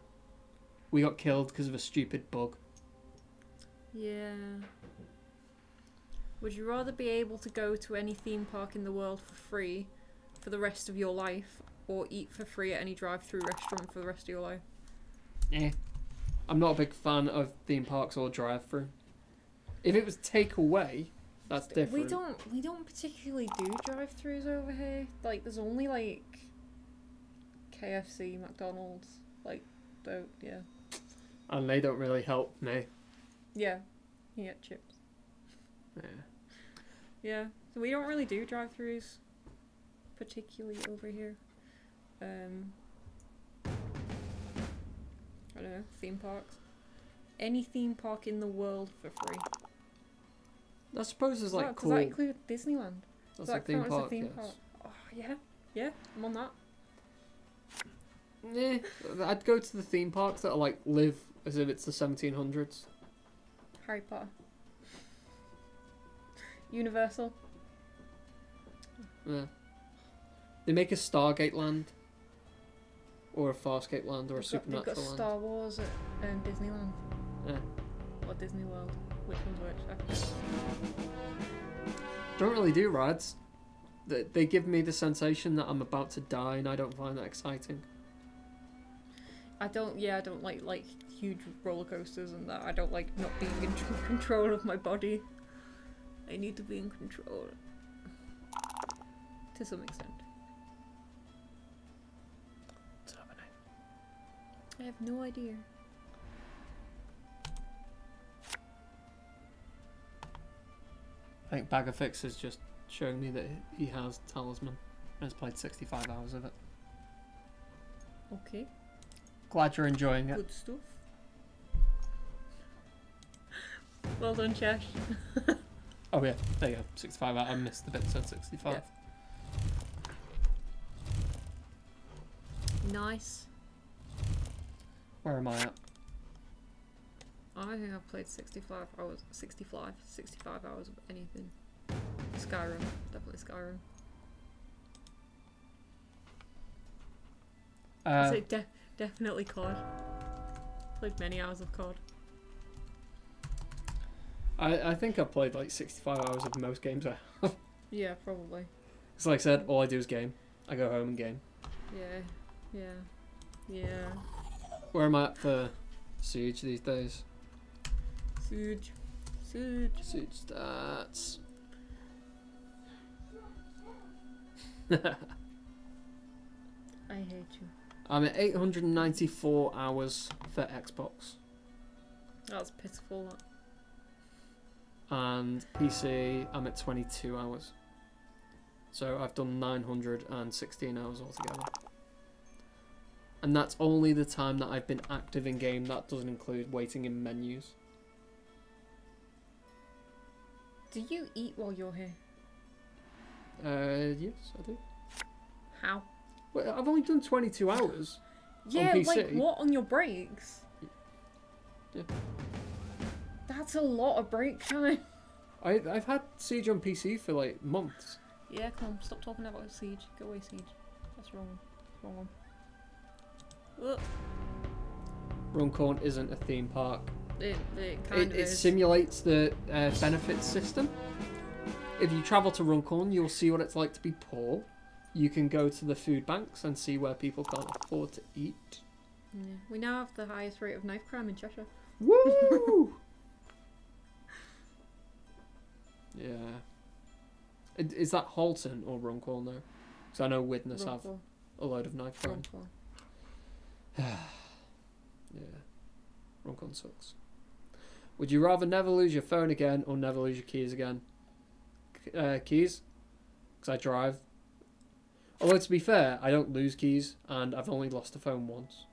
A: We got killed because of a stupid bug.
B: Yeah. Would you rather be able to go to any theme park in the world for free for the rest of your life, or eat for free at any drive-through restaurant for the rest of your life?
A: I'm not a big fan of theme parks or drive-through. If it was takeaway, that's different.
B: We don't particularly do drive-throughs over here. Like, there's only like KFC, McDonald's, like, yeah.
A: And they don't really help me.
B: Yeah, you get chips.
A: Yeah.
B: Yeah, so we don't really do drive-throughs, particularly over here. I don't know, theme parks. Any theme park in the world for free.
A: I suppose it's like cool.
B: Does that include Disneyland?
A: That's a theme park, yes.
B: Oh, yeah, I'm on that.
A: Yeah, I'd go to the theme parks that are like live as if it's the 1700s.
B: Harry Potter. Universal.
A: Yeah. They make a Stargate land. Or a Farscape land, or a Supernatural
B: They've got
A: land.
B: Star Wars at Disneyland.
A: Yeah.
B: Or Disney World. Which one's which? I forget.
A: Don't really do rides. They give me the sensation that I'm about to die, and I don't find that exciting.
B: I don't like huge roller coasters and that. I don't like not being in control of my body. I need to be in control. To some extent.
A: What's happening?
B: I have no idea.
A: I think Baggerfix is just showing me that he has Talisman and has played 65 hours of it.
B: Okay.
A: Glad you're enjoying it.
B: Good stuff. Well done, Chesh.
A: Oh yeah, there you go. 65 hours. I missed the bit that said 65.
B: Yeah. Nice.
A: Where am I at?
B: I think I've played 65 hours of anything. Skyrim, definitely Skyrim. I say definitely COD. Played many hours of COD.
A: I think I've played like 65 hours of most games I have.
B: Yeah, probably.
A: It's like I said, all I do is game. I go home and game.
B: Yeah.
A: Where am I at for Siege these days?
B: Siege.
A: Siege stats.
B: I hate you.
A: I'm at 894 hours for Xbox.
B: That's pitiful. That.
A: And PC, I'm at 22 hours. So I've done 916 hours altogether. And that's only the time that I've been active in game. That doesn't include waiting in menus.
B: Do you eat while you're here?
A: Yes, I do.
B: How?
A: Well, I've only done 22 hours.
B: Yeah,
A: on PC.
B: like what on your breaks?
A: Yeah.
B: That's a lot of break time.
A: I've had Siege on PC for like months.
B: Yeah, come on, stop talking about Siege. Go away, Siege. That's wrong. Wrong one. Ugh.
A: Runcorn isn't a theme park.
B: It kind of
A: It
B: is.
A: simulates the benefits system. If you travel to Runcorn, you'll see what it's like to be poor. You can go to the food banks and see where people can't afford to eat.
B: Yeah. We now have the highest rate of knife crime in Cheshire.
A: Woo! Yeah. Is that Halton or Runcorn though? Because I know Widnes have
B: Runcorn.
A: a load of knife crime.
B: Runcorn.
A: Yeah. Runcorn sucks. Would you rather never lose your phone again or never lose your keys again? Keys? Because I drive. Although to be fair, I don't lose keys and I've only lost a phone once.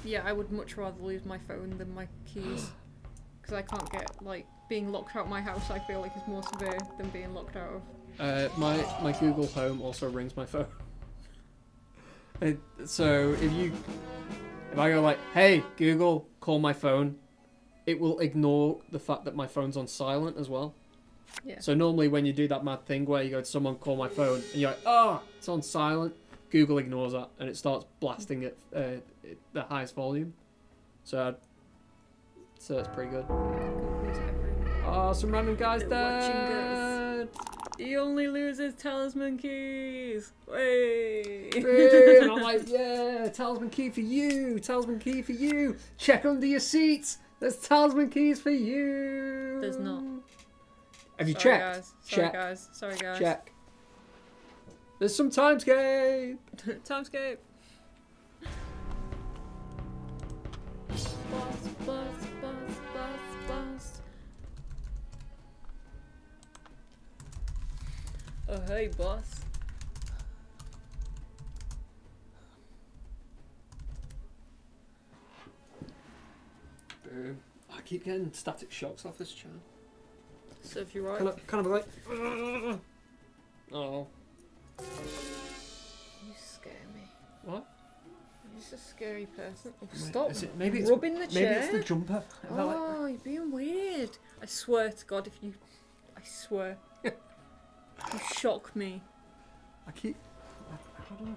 B: Yeah, I would much rather lose my phone than my keys. Because I can't get, like, being locked out of my house, I feel like is more severe than being locked out of.
A: My Google Home also rings my phone. So if I go like, hey Google, call my phone, it will ignore the fact that my phone's on silent as well.
B: Yeah.
A: So normally when you do that mad thing where you go to someone, call my phone, and you're like, oh, it's on silent, Google ignores that and it starts blasting at the highest volume. So it's pretty good.
B: Google's everywhere.
A: Oh, some random guys
B: They're
A: dead.
B: He only loses talisman keys. Way.
A: And I'm like, yeah, talisman key for you, talisman key for you. Check under your seats. There's talisman keys for you.
B: There's not.
A: Have you
B: Sorry,
A: checked?
B: guys.
A: Check.
B: Sorry guys.
A: Check. There's some timescape.
B: Timescape. Bus. Oh hey, boss.
A: Boom. I keep getting static shocks off this chair.
B: Serves you right.
A: Kind of like. Oh.
B: You scare me.
A: What?
B: You're just a scary person. Oh, stop
A: Maybe it's
B: rubbing the chair.
A: Maybe it's the jumper.
B: Oh, you're being weird. I swear to God, I swear. You shock me.
A: I don't know.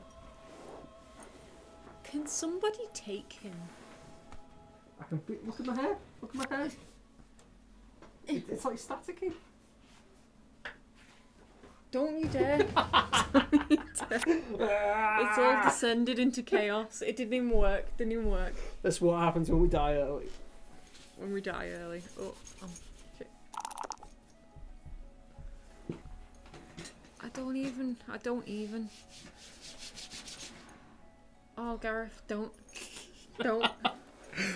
B: Can somebody take him?
A: Look at my hair. Look at my hair. It's like staticky.
B: Don't you dare. Don't you dare. It's all descended into chaos. It didn't even work. Didn't even work.
A: That's what happens when we die early.
B: When we die early. Oh, shit. I don't even. Oh, Gareth, don't. Don't. I'm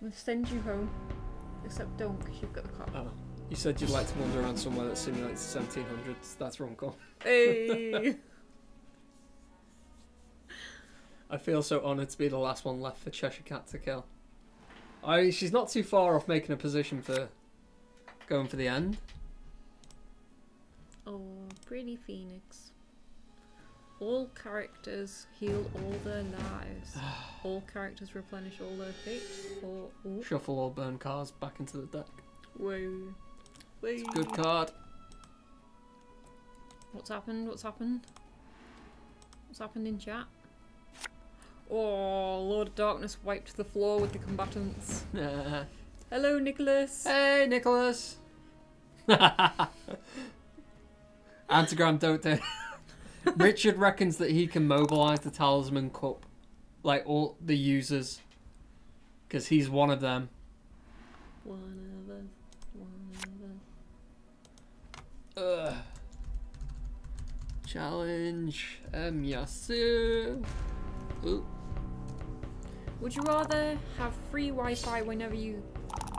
B: gonna send you home. Except don't, because you've got the car.
A: Oh. You said you'd like to wander around somewhere that simulates the 1700s. That's wrong, Cole.
B: Hey!
A: I feel so honoured to be the last one left for Cheshire Cat to kill. She's not too far off making a position for going for the end.
B: Oh, pretty phoenix. All characters heal all their lives. All characters replenish all their fates.
A: Shuffle all burn cards back into the deck.
B: Woo.
A: It's a good card.
B: What's happened? What's happened? What's happened in chat? Oh, Lord of Darkness wiped the floor with the combatants. Hello, Nicholas.
A: Hey, Nicholas. Antigram, don't do. Richard reckons that he can mobilise the Talisman Cup, like all the users, because he's one of them.
B: One of us.
A: Challenge Yasu. Ooh.
B: Would you rather have free Wi-Fi whenever you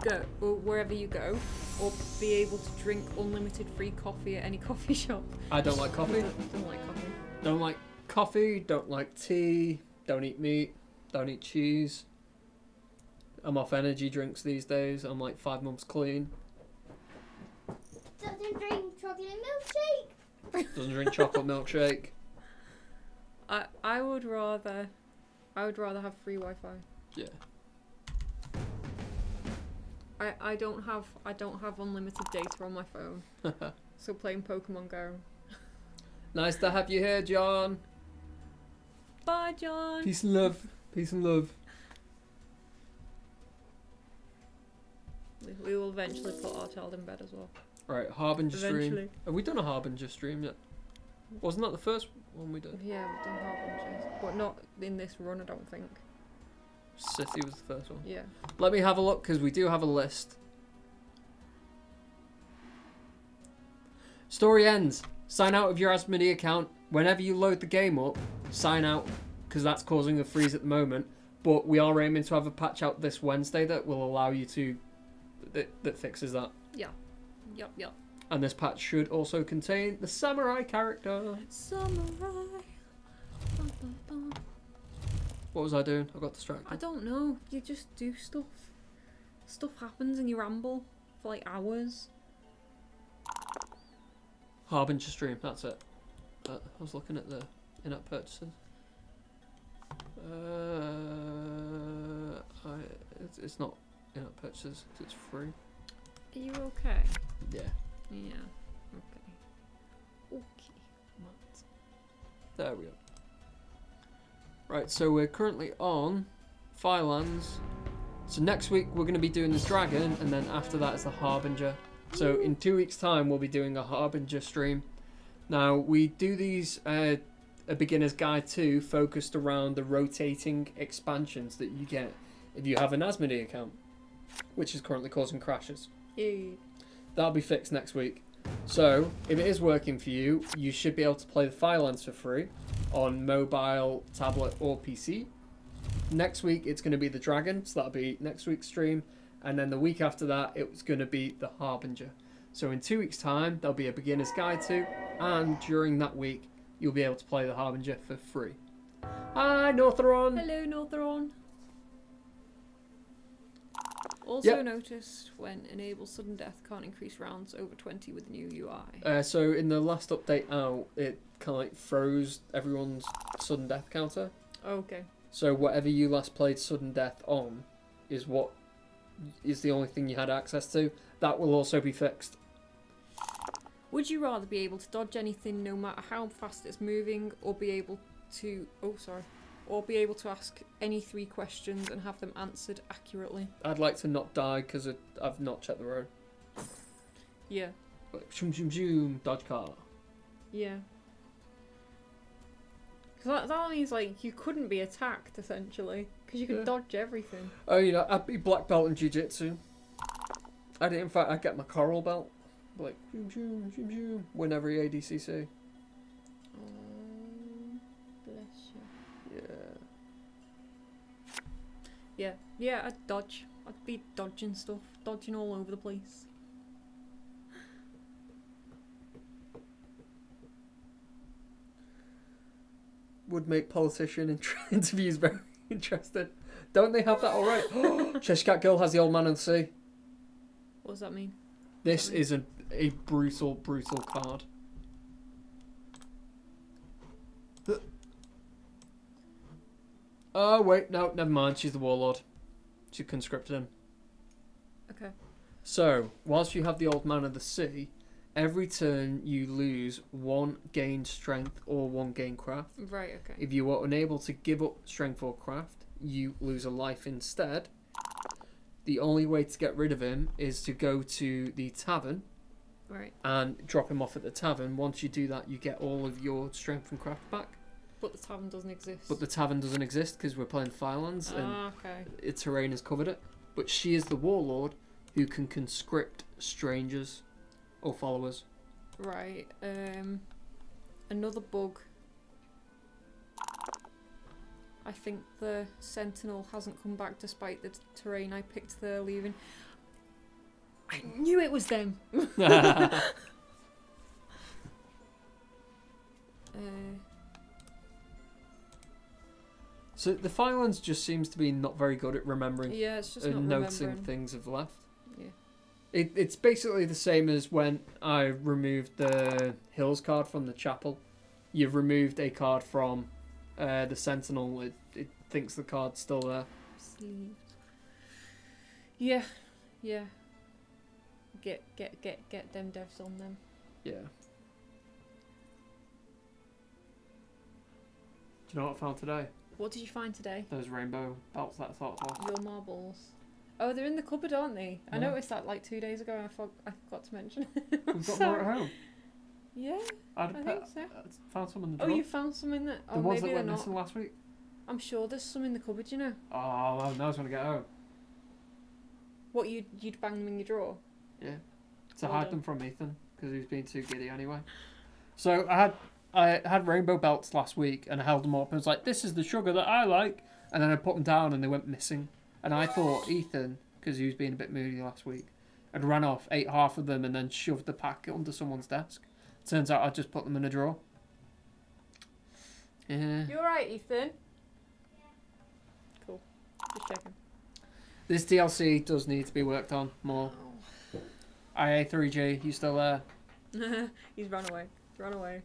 B: go, or wherever you go, or be able to drink unlimited free coffee at any coffee shop?
A: I don't like coffee.
B: Don't like coffee.
A: Don't like coffee. Don't like tea. Don't eat meat. Don't eat cheese. I'm off energy drinks these days. I'm like 5 months clean.
C: Doesn't drink chocolate milkshake.
A: Doesn't drink chocolate milkshake.
B: I would rather have free Wi-Fi.
A: Yeah.
B: I don't have unlimited data on my phone. So playing Pokemon Go.
A: Nice to have you here, John.
B: Bye, John.
A: Peace and love. Peace and love.
B: We will eventually put our child in bed as well.
A: Right, Harbinger stream.
B: Eventually.
A: Have we done a Harbinger stream yet? Wasn't that the first one we did?
B: Yeah, we've done Harbingers, but not in this run, I don't think.
A: City was the first one.
B: Yeah.
A: Let me have a look, because we do have a list. Story ends. Sign out of your Asmodee account. Whenever you load the game up, sign out, because that's causing a freeze at the moment. But we are aiming to have a patch out this Wednesday that will allow you to... that fixes that.
B: Yeah. Yep.
A: And this patch should also contain the samurai character.
B: Samurai. Bum, bum, bum.
A: What was I doing? I got distracted.
B: I don't know. You just do stuff. Stuff happens and you ramble for like hours.
A: Harbinger stream, that's it. I was looking at the in-app purchases. It's not in-app purchases, it's free.
B: Are you okay?
A: Yeah.
B: Yeah. Okay.
A: There we go. Right, so we're currently on Firelands. So next week we're going to be doing the dragon, and then after that is the Harbinger. So in 2 weeks' time we'll be doing a Harbinger stream. Now we do these a beginner's guide to, focused around the rotating expansions that you get if you have an Asmodee account, which is currently causing crashes.
B: Yay.
A: That'll be fixed next week. So if it is working for you, you should be able to play the Firelands for free on mobile, tablet or PC. Next week it's going to be the dragon, so that'll be next week's stream, and then the week after that it was going to be the Harbinger. So in 2 weeks' time there'll be a beginner's guide to, and during that week you'll be able to play the Harbinger for free. Hi Northeron!
B: Hello, Northeron. Also
A: Yep.
B: noticed when enable sudden death can't increase rounds over 20 with new UI.
A: So in the last update out, it kind of like froze everyone's sudden death counter.
B: Okay.
A: So whatever you last played sudden death on is what is the only thing you had access to. That will also be fixed.
B: Would you rather be able to dodge anything no matter how fast it's moving, or be able to be able to ask any 3 questions and have them answered accurately?
A: I'd like to not die because I've not checked the road.
B: Yeah.
A: Like, zoom, zoom, zoom, dodge car.
B: Yeah. Because that means, like, you couldn't be attacked, essentially. Because you could dodge everything.
A: Oh, you know, I'd be black belt in jiu-jitsu. In fact, I'd get my coral belt. Like, zoom, zoom, zoom, zoom. Win every ADCC.
B: Bless you.
A: Yeah.
B: Yeah, I'd dodge. I'd be dodging stuff. Dodging all over the place.
A: Would make politician interviews very interesting. Don't they have that already? Cheshire Cat Girl has the old man on the sea.
B: What does that mean?
A: This is a brutal, brutal card. Oh, wait, no, never mind. She's the warlord. She conscripted him.
B: Okay.
A: So, whilst you have the old man of the sea, every turn you lose 1 gain strength or 1 gain craft.
B: Right, okay.
A: If you are unable to give up strength or craft, you lose a life instead. The only way to get rid of him is to go to the tavern.
B: Right.
A: And drop him off at the tavern. Once you do that, you get all of your strength and craft back.
B: But the tavern doesn't exist.
A: But the tavern doesn't exist because we're playing Firelands and
B: okay.
A: its terrain has covered it. But she is the warlord who can conscript strangers or followers.
B: Right. Another bug. I think the sentinel hasn't come back despite the terrain I picked there leaving. I knew it was them.
A: So the Firelands just seems to be not very good at remembering
B: Yeah, it's just not
A: and noticing
B: remembering.
A: things have left.
B: Yeah.
A: It's basically the same as when I removed the Hills card from the chapel. You've removed a card from the Sentinel. It thinks the card's still there.
B: Sleeved. Yeah, yeah. Get them devs on them.
A: Yeah. Do you know what I found today?
B: What did you find today?
A: Those rainbow belts that I thought of.
B: Your marbles. Oh, they're in the cupboard, aren't they? I
A: Yeah.
B: noticed that like 2 days ago and I forgot to mention it.
A: We've got more at home.
B: Yeah, I think so.
A: Found some in the
B: Oh,
A: drawer.
B: you found some in there?
A: The
B: Oh,
A: ones
B: maybe
A: that
B: they're
A: went
B: not.
A: missing last week.
B: I'm sure there's some in the cupboard, you know.
A: Oh, well, now I was going to get home.
B: What, you'd bang them in your drawer?
A: Yeah. To
B: Well
A: hide
B: done.
A: them from Ethan, because he was being too giddy anyway. So I had rainbow belts last week, and I held them up, and was like, this is the sugar that I like. And then I put them down, and they went missing. And I thought Ethan, because he was being a bit moody last week, had ran off, ate half of them, and then shoved the pack under someone's desk. Turns out I just put them in a drawer. Yeah.
B: You alright, Ethan? Cool. Just checking.
A: This DLC does need to be worked on more. IA3G, you still there?
B: He's run away. Run away.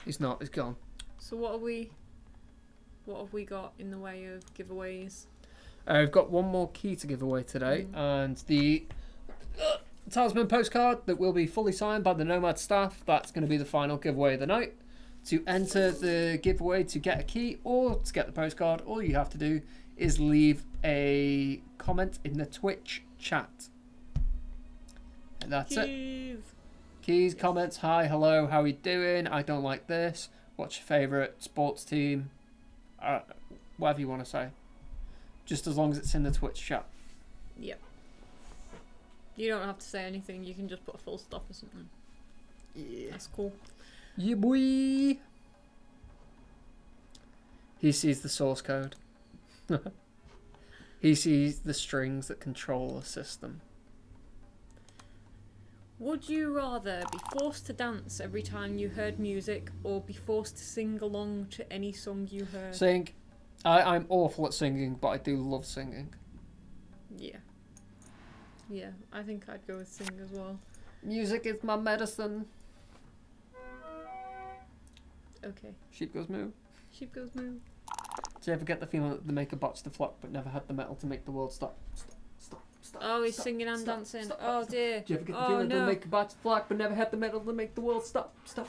A: He's not, he's gone.
B: So what have we got in the way of giveaways?
A: We've got one more key to give away today, and the Talisman postcard that will be fully signed by the Nomad staff. That's going to be the final giveaway of the night. To enter the giveaway to get a key or to get the postcard, all you have to do is leave a comment in the Twitch chat. And that's it. Keys, comments, hi, hello, how are you doing? I don't like this. What's your favourite sports team? Whatever you want to say. Just as long as it's in the Twitch chat.
B: Yep. You don't have to say anything, you can just put a full stop or something.
A: Yeah.
B: That's cool.
A: Yeah, boy. He sees the source code. He sees the strings that control the system.
B: Would you rather be forced to dance every time you heard music or be forced to sing along to any song you heard?
A: Sing. I'm awful at singing, but I do love singing.
B: Yeah. Yeah, I think I'd go with sing as well.
A: Music is my medicine.
B: Okay.
A: Sheep goes moo.
B: Sheep goes moo.
A: Do you ever get the feeling that the maker botched the flock but never had the metal to make the world stop? Stop.
B: Oh, he's singing and dancing.
A: Stop,
B: oh
A: stop.
B: dear.
A: Do you ever get the
B: Oh
A: feeling that the
B: no.
A: maker botched the flock but never had the metal to make the world stop? Stop.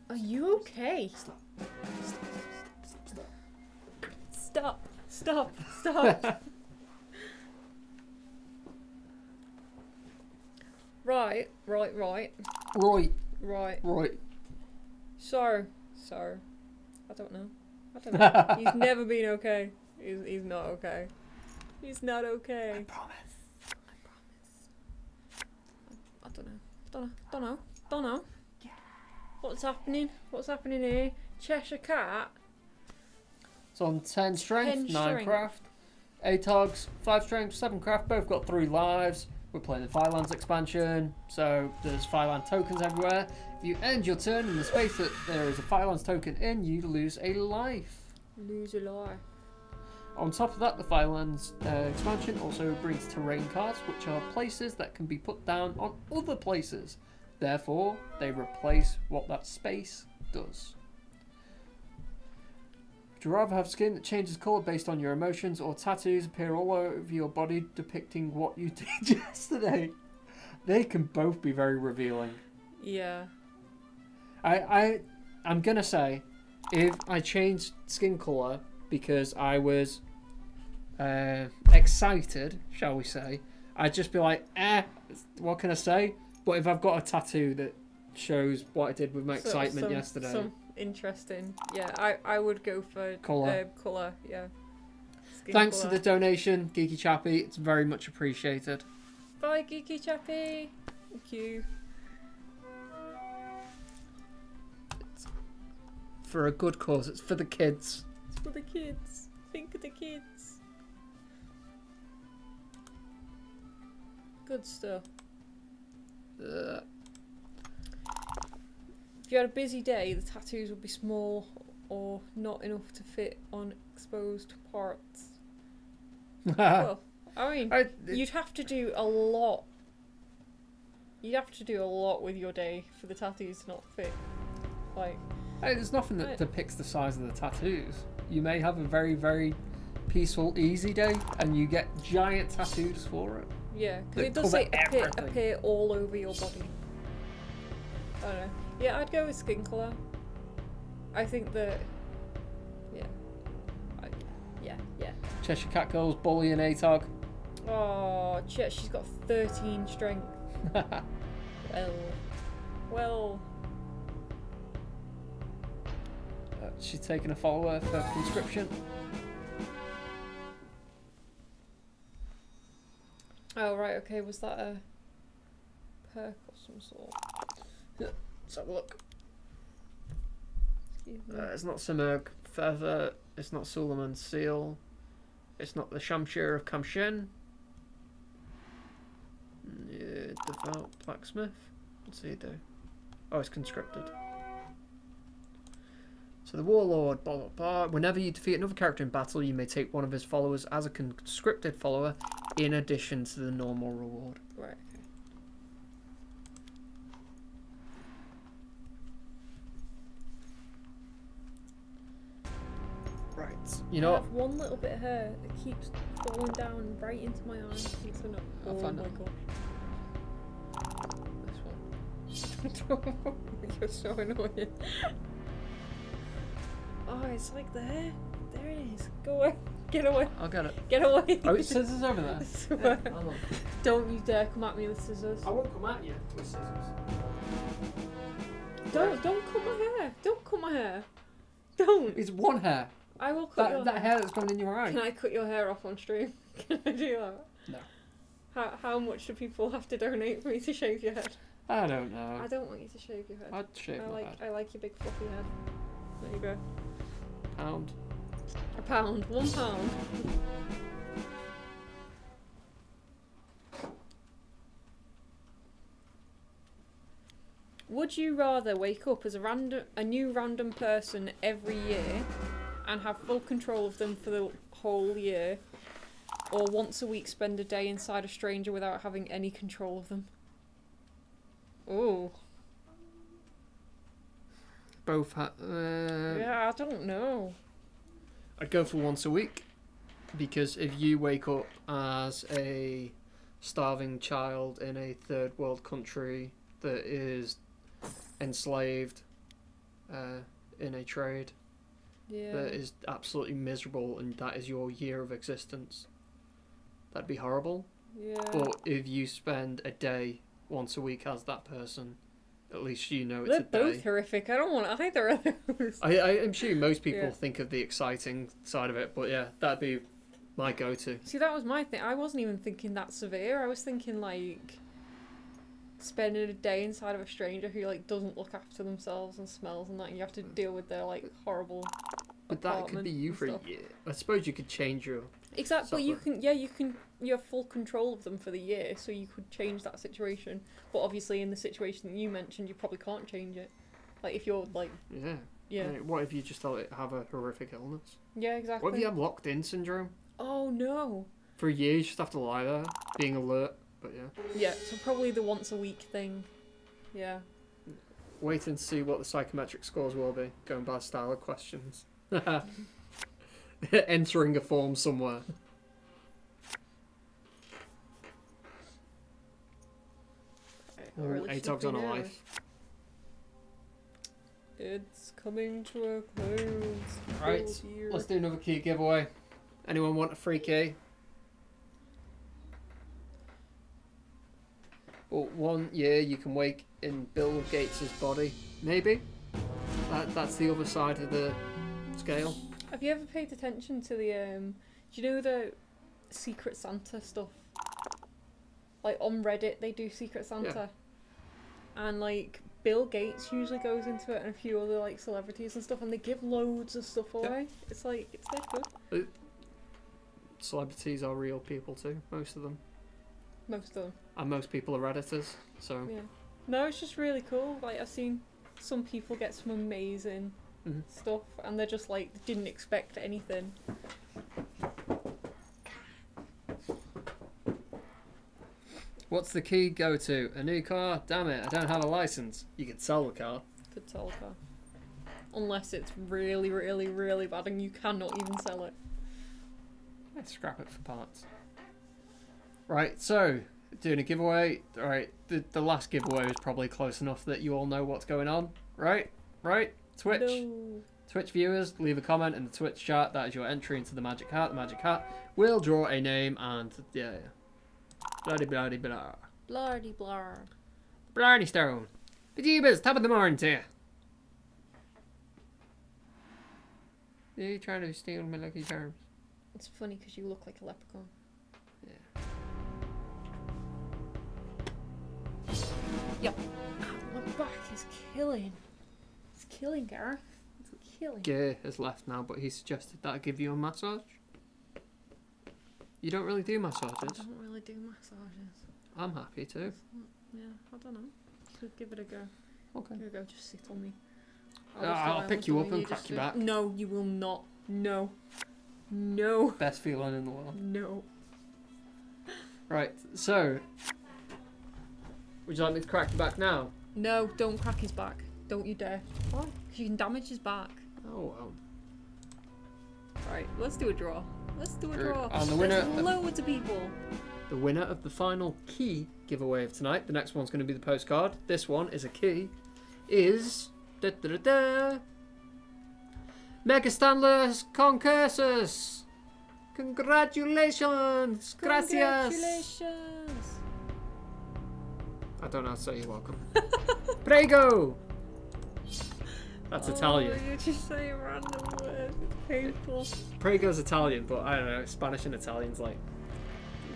B: Are you okay?
A: Stop.
B: Stop. Stop. Right.
A: Right.
B: So, I don't know. He's never been okay. He's not okay. He's not okay.
A: I promise.
B: I don't know. Yeah. What's happening here? Cheshire Cat.
A: It's on 10 strength,
B: 10
A: 9
B: strength.
A: craft. 8 hogs, 5 strength, 7 craft. Both got 3 lives. We're playing the Firelands expansion, so there's Fireland tokens everywhere. If you end your turn in the space that there is a Firelands token in, you lose a life.
B: Lose a life.
A: On top of that, the Firelands expansion also brings terrain cards, which are places that can be put down on other places. Therefore, they replace what that space does. Would you rather have skin that changes colour based on your emotions, or tattoos appear all over your body depicting what you did yesterday? They can both be very revealing.
B: Yeah.
A: I'm gonna say, if I changed skin colour because I was excited, shall we say, I'd just be like, what can I say? But if I've got a tattoo that shows what I did with my excitement yesterday.
B: Some interesting. Yeah, I would go for
A: Colour.
B: Colour, yeah. Skin
A: Thanks
B: colour.
A: to the donation, Geeky Chappy. It's very much appreciated.
B: Bye, Geeky Chappy. Thank you.
A: For a good cause. It's for the kids.
B: It's for the kids. Think of the kids. Good stuff. If you had a busy day, the tattoos would be small or not enough to fit on exposed parts. Well, I mean, you'd have to do a lot. You'd have to do a lot with your day for the tattoos to not fit. Like,
A: Hey, there's nothing that depicts the size of the tattoos. You may have a very, very peaceful, easy day, and you get giant tattoos for it.
B: yeah, because
A: That
B: it does say
A: cover
B: appear all over your body. I don't know. Yeah, I'd go with skin colour. I think that. Yeah.
A: Cheshire Cat Girls, Bully and ATOG.
B: Oh, she's got 13 strength. Well.
A: She's taking a follower for conscription.
B: Oh, right, okay, was that a perk of some sort?
A: Let's have a look.
B: Excuse me.
A: It's not Simurg Feather. It's not Suleiman Seal. It's not the Shamshir of Kamshin. Yeah, Devout Blacksmith. What's he do? Oh, it's conscripted. So the Warlord, blah blah blah. Whenever you defeat another character in battle, you may take one of his followers as a conscripted follower, in addition to the normal reward.
B: Right, okay.
A: Right. You know
B: I
A: what?
B: have one little bit of hair that keeps falling down right into my eye. It's enough.
A: I'll
B: Oh
A: find
B: my
A: out.
B: gosh.
A: This one.
B: You're so annoying. Oh, it's like there. There it is. Go away. Get away.
A: I'll get it.
B: Get away.
A: Oh, it's scissors over there.
B: I swear.
A: Yeah, hold on.
B: Don't you dare come at me with scissors.
A: I won't come at you with scissors.
B: Don't cut my hair. Don't cut my hair. Don't.
A: It's one hair.
B: I will cut your
A: That hair that's going in your eye.
B: Can I cut your hair off on stream? Can I do that?
A: No.
B: How much do people have to donate for me to shave your head?
A: I don't know.
B: I don't want you to shave your head.
A: I'd shave my head.
B: I like your big fluffy head. There you go.
A: Pound.
B: £1. £1. Would you rather wake up as a new random person every year and have full control of them for the whole year, or once a week spend a day inside a stranger without having any control of them? Oh.
A: Both
B: Yeah, I don't know.
A: I'd go for once a week, because if you wake up as a starving child in a third world country that is enslaved in a trade
B: Yeah.
A: that is absolutely miserable, and that is your year of existence, that'd be horrible.
B: Yeah.
A: But if you spend a day once a week as that person. At least you know it's
B: They're
A: a day.
B: both horrific. I don't want either of those.
A: I'm sure most people
B: Yeah.
A: think of the exciting side of it, but yeah, that'd be my go-to.
B: See, that was my thing. I wasn't even thinking that severe. I was thinking like spending a day inside of a stranger who like doesn't look after themselves and smells and that, and you have to deal with their like horrible.
A: But that could be you for a year. I suppose you could change your...
B: Exactly. You
A: Suffer.
B: can. Yeah, you can. You have full control of them for the year, so you could change that situation. But obviously, in the situation that you mentioned, you probably can't change it. Like if you're like,
A: Yeah.
B: yeah,
A: What if you just have a horrific illness?
B: yeah, exactly.
A: What if you have locked-in syndrome?
B: Oh no.
A: For a year, you just have to lie there, being alert. But yeah.
B: Yeah, so probably the once a week thing. Yeah.
A: Wait and see what the psychometric scores will be, going by style of questions. Entering a form somewhere.
B: Or at
A: Ooh,
B: least
A: ATOG's on a
B: nothing else.
A: life.
B: It's coming to a close.
A: Right,
B: Oh, dear.
A: let's do another key giveaway. Anyone want a free key? Well, 1 year you can wake in Bill Gates' body. Maybe. That's the other side of the scale.
B: Have you ever paid attention to the do you know the Secret Santa stuff? Like on Reddit they do Secret Santa. And like Bill Gates usually goes into it and a few other like celebrities and stuff, and they give loads of stuff away. It's like it's dead good.
A: Celebrities are real people too, most of them.
B: Most of them.
A: And most people are Redditors, so...
B: Yeah. No, it's just really cool. Like I've seen some people get some amazing
A: Mhm.
B: stuff and they're just like didn't expect anything.
A: What's the key go to? A new car? Damn it, I don't have a license. You can sell the car.
B: Could sell a car. Unless it's really, really, really bad and you cannot even sell it.
A: Let's scrap it for parts. Right, so, doing a giveaway. Alright, the last giveaway is probably close enough that you all know what's going on. Right? Twitch.
B: No.
A: Twitch viewers, leave a comment in the Twitch chat. That is your entry into the Magic Hat. The Magic Hat will draw a name and, yeah. Bloody bloody blah.
B: Blardy blar.
A: Blarney Stone. Bejeebers, top of the morning to you. Are you trying to steal my Lucky Charms?
B: It's funny because you look like a leprechaun.
A: Yeah.
B: Yep. My back is killing. It's killing, Gareth. It's killing.
A: Gear has left now, but he suggested that I give you a massage. You don't really do
B: I
A: massages.
B: don't really do massages.
A: I'm happy to.
B: Yeah, I don't know. Could give it a go.
A: Okay.
B: Here we go, just sit on me.
A: I'll
B: just
A: pick you
B: lie
A: up
B: on
A: and
B: you,
A: crack
B: just
A: your
B: do-
A: back.
B: No, you will not. No. No.
A: Best feeling in the world.
B: No.
A: Right, so. Would you like me to crack your back now?
B: No, don't crack his back. Don't you dare. Why? Because you can damage his back.
A: Oh well.
B: Right, let's do a draw. Let's do a
A: Sure.
B: draw.
A: And the winner
B: There's
A: of-
B: loads of people.
A: The winner of the final key giveaway of tonight. The next one's going to be the postcard. This one is a key. Is. Da, da, da, da, Mega Stanley Concursus! Congratulations! Gracias!
B: Congratulations.
A: I don't know how to say you're welcome. Prego! That's Italian.
B: Oh, you're just saying random words. It's painful.
A: Prego's Italian, but I don't know. Spanish and Italian's like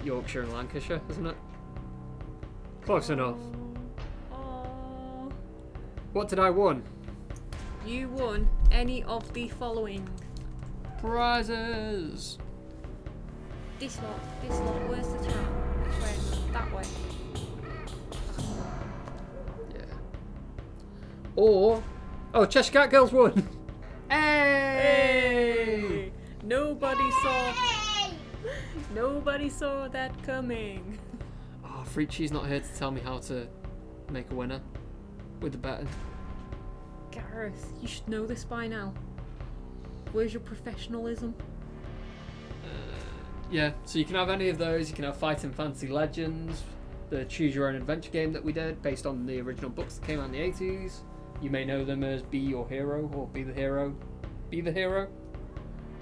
A: Yorkshire and Lancashire, isn't it? Close enough.
B: Oh.
A: What did I win?
B: You won any of the following.
A: Prizes!
B: This lot, where's the chat? Which way? That way.
A: Yeah. Or. Oh, Cheshire Cat Girls won! Hey!
B: Nobody saw that coming.
A: Oh, Freaky's not here to tell me how to make a winner with the betting.
B: Gareth, you should know this by now. Where's your professionalism?
A: Yeah, so you can have any of those. You can have Fighting Fantasy Legends, the Choose Your Own Adventure game that we did based on the original books that came out in the 80s. You may know them as Be Your Hero or Be the Hero. Be the Hero.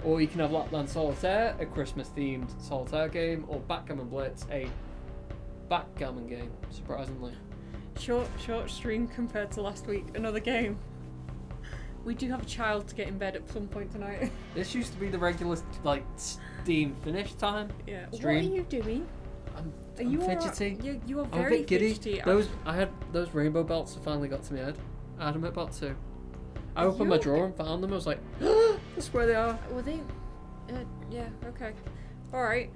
A: Or you can have Lapland Solitaire, a Christmas themed solitaire game, or Backgammon Blitz, a backgammon game, surprisingly.
B: Short stream compared to last week. Another game. We do have a child to get in bed at some point tonight.
A: This used to be the regular, like, Steam finish time.
B: Yeah.
A: Stream.
B: What are you doing?
A: I'm fidgety.
B: You are
A: I'm a
B: very
A: bit giddy.
B: fidgety.
A: I had those rainbow belts that finally got to my head. I had them at about 2. I
B: Are
A: opened
B: you
A: my
B: okay?
A: drawer and found them. I was like, that's where they are.
B: Were they? Yeah. Okay. All right.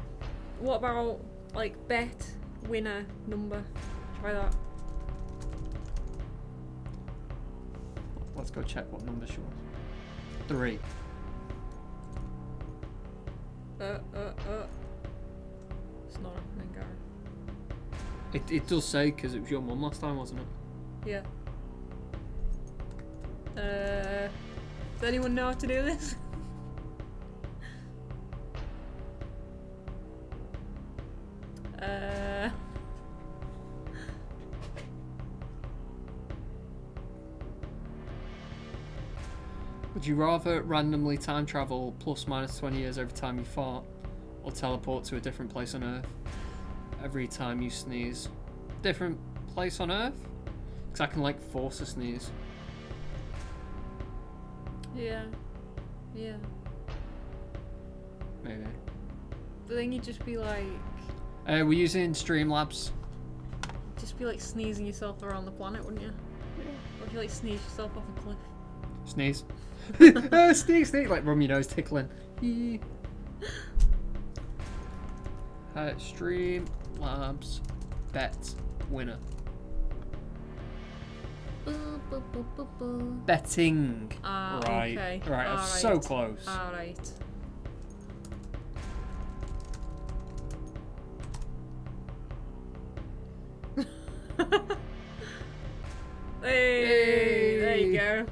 B: What about like bet winner number? Try that.
A: Let's go check what number she was. 3.
B: It's not happening, Gary.
A: It does say because it was your mum last time, wasn't it?
B: Yeah. Does anyone know how to do this?
A: Would you rather randomly time travel plus minus 20 years every time you fart, or teleport to a different place on Earth every time you sneeze? Different place on Earth? Because I can like force a sneeze.
B: Yeah.
A: Maybe.
B: But then you'd just be like
A: We're using Streamlabs.
B: sneezing yourself around the planet, wouldn't you?
A: Yeah.
B: Or if you like sneeze yourself off a cliff.
A: Sneeze. Sneeze, sneeze. Like rub your nose tickling. Streamlabs bet winner. Betting. Right.
B: Okay.
A: Right. I was so close.
B: Alright. Hey, there you go.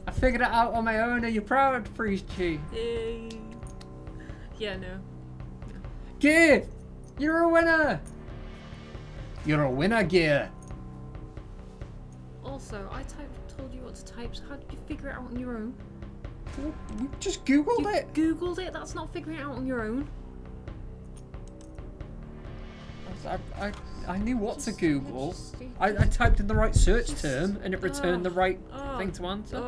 A: I figured it out on my own. Are you proud, Priest G?
B: Yay. Yeah, no.
A: Gear! You're a winner! You're a winner, Gear!
B: Also, I told you what to type, so how did you figure it out on your own?
A: We just Googled it!
B: Googled it? That's not figuring it out on your own.
A: I knew what to Google. I typed in the right search term and it returned the right thing to answer.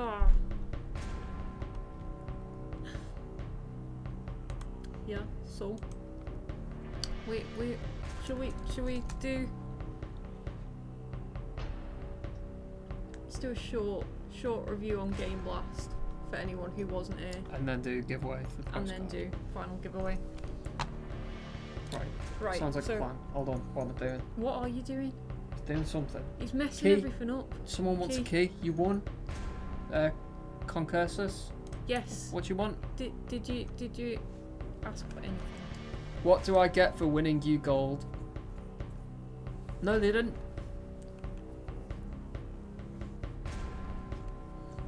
B: Yeah, so wait, should we do let's do a short review on Game Blast for anyone who wasn't here.
A: And then do giveaway for the
B: And then do final giveaway. Right.
A: Sounds like
B: so
A: a plan. Hold on, what am I doing?
B: what are you doing?
A: Doing something.
B: He's messing
A: Key.
B: everything up.
A: Someone wants a key. You won. Concursus.
B: Yes.
A: What do you want?
B: Did you ask for anything?
A: What do I get for winning you gold? No, they didn't.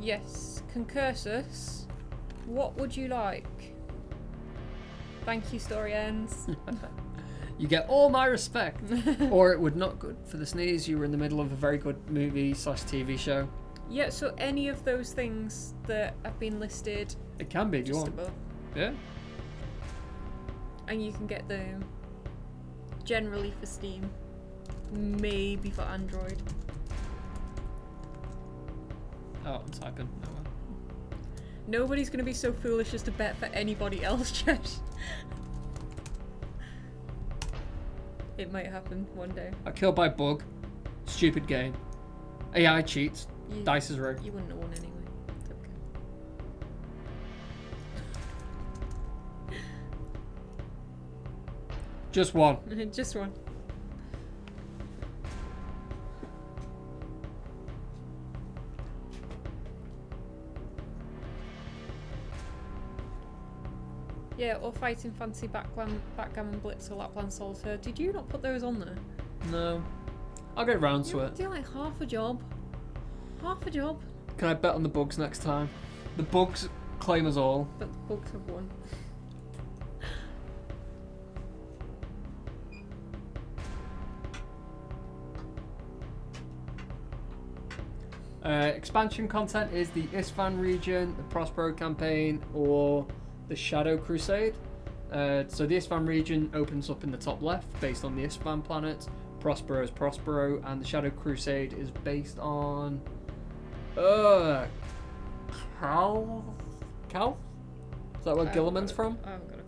B: Yes, Concursus. What would you like? Thank you, story ends.
A: You get all my respect. Or it would not good for the sneeze. You were in the middle of a very good movie / TV show.
B: Yeah, so any of those things that have been listed
A: It can be if you
B: just
A: want.
B: above.
A: Yeah.
B: And you can get them generally for Steam, maybe for Android.
A: Oh, I'm typing. No one.
B: Nobody's going to be so foolish as to bet for anybody else, Josh. It might happen one day.
A: I killed by bug. Stupid game. AI cheats. Dice is rigged.
B: You wouldn't have won anyway. It's okay.
A: Just one.
B: Just one. Yeah, or Fighting Fancy, Backgammon Blitz, or Lapland Solitaire. Did you not put those on there?
A: No. I'll get round to it.
B: Do like half a job. Half a job.
A: Can I bet on the bugs next time? The bugs claim us all.
B: But the bugs have won.
A: Expansion content is the Isfahan region, the Prospero campaign, or the Shadow Crusade. So the Isfahan region opens up in the top left, based on the Isfahan planet. Prospero is Prospero, and the Shadow Crusade is based on Cal? Is that where Gilliman's from?
B: I haven't got a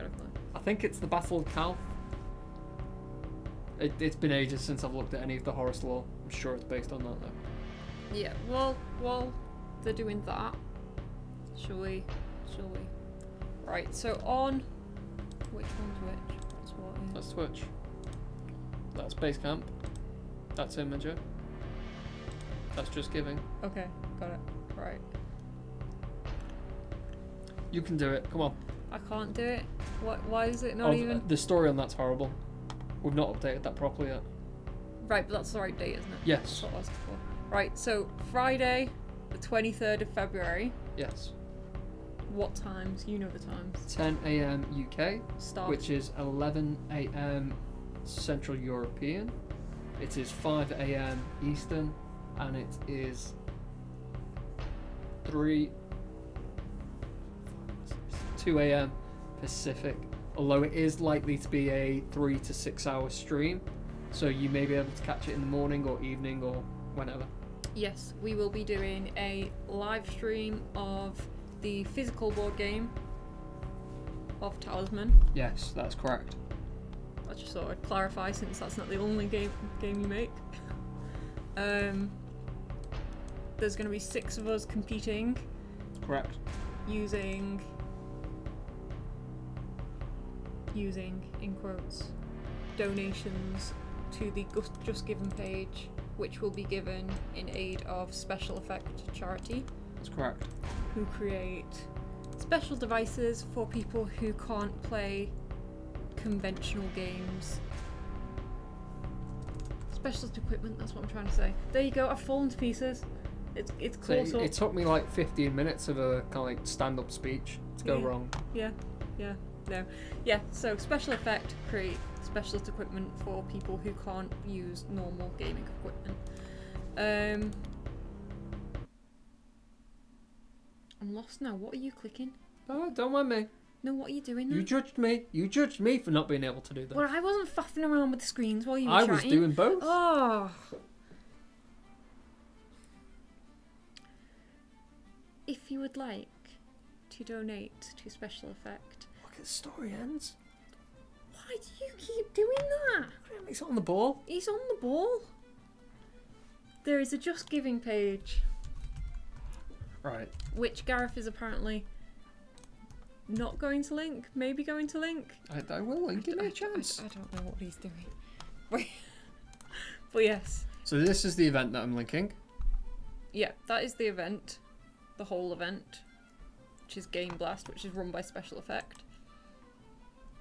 B: clue.
A: I think it's the Battle of Cal. It's been ages since I've looked at any of the Horus lore. I'm sure it's based on that though.
B: Yeah. Well, while they're doing that, shall we? Right. So on. Which one's which? That's what. Yeah.
A: That's Twitch. That's Base Camp. That's Imager. That's Just Giving.
B: Okay. Got it. Right.
A: You can do it. Come on.
B: I can't do it. Why is it not even?
A: The story on that's horrible. We've not updated that properly yet.
B: Right, but that's the right date, isn't it?
A: Yes.
B: That's what I was before. Right, so Friday, the 23rd of February.
A: Yes.
B: What times? You know the times.
A: 10 a.m. UK,
B: Start.
A: which is 11 a.m. Central European. It is 5 a.m. Eastern, and it is 2 a.m. Pacific. Although it is likely to be a 3 to 6 hour stream, so you may be able to catch it in the morning or evening or whenever.
B: Yes, we will be doing a live stream of the physical board game of Talisman.
A: Yes, that's correct.
B: I just thought I'd clarify since that's not the only game you make. There's going to be 6 of us competing.
A: Correct.
B: Using in quotes donations to the Just Given page, which will be given in aid of Special Effect charity,
A: That's correct.
B: who create special devices for people who can't play conventional games. Specialist equipment, that's what I'm trying to say. There you go, I've fallen to pieces. It's
A: So
B: close up.
A: it took me like 15 minutes of a kind of like stand-up speech to go
B: Yeah.
A: wrong.
B: Yeah, so Special Effect create specialist equipment for people who can't use normal gaming equipment. I'm lost now. What are you clicking?
A: Oh, don't mind me.
B: No, what are you doing now?
A: You judged me. You judged me for not being able to do that.
B: Well, I wasn't faffing around with the screens while you were
A: I
B: chatting.
A: was doing both.
B: Oh. If you would like to donate to Special Effect,
A: Look at story ends.
B: why do you keep doing that?
A: He's on the ball.
B: He's on the ball. There is a Just Giving page,
A: Right.
B: which Gareth is apparently not going to link, maybe going to link.
A: I will link. Give me a chance.
B: I don't know what he's doing. But yes.
A: So this is the event that I'm linking.
B: Yeah, that is the event. The whole event. Which is Game Blast, which is run by Special Effect.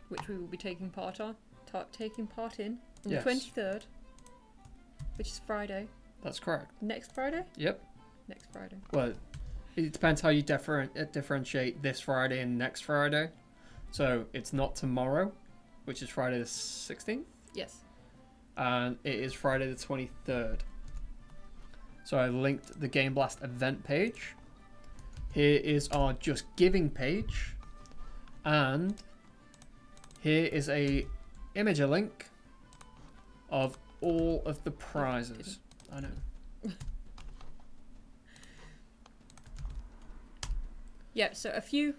B: Which we will be taking part in on
A: Yes.
B: the 23rd. Which is Friday.
A: That's correct.
B: Next Friday?
A: Yep.
B: Next Friday.
A: Well, it depends how you differentiate this Friday and next Friday. So it's not tomorrow, which is Friday the 16th.
B: Yes.
A: And it is Friday the 23rd. So I linked the Game Blast event page. Here is our Just Giving page. And here is a imager link of all of the prizes. I know.
B: Yeah, so a few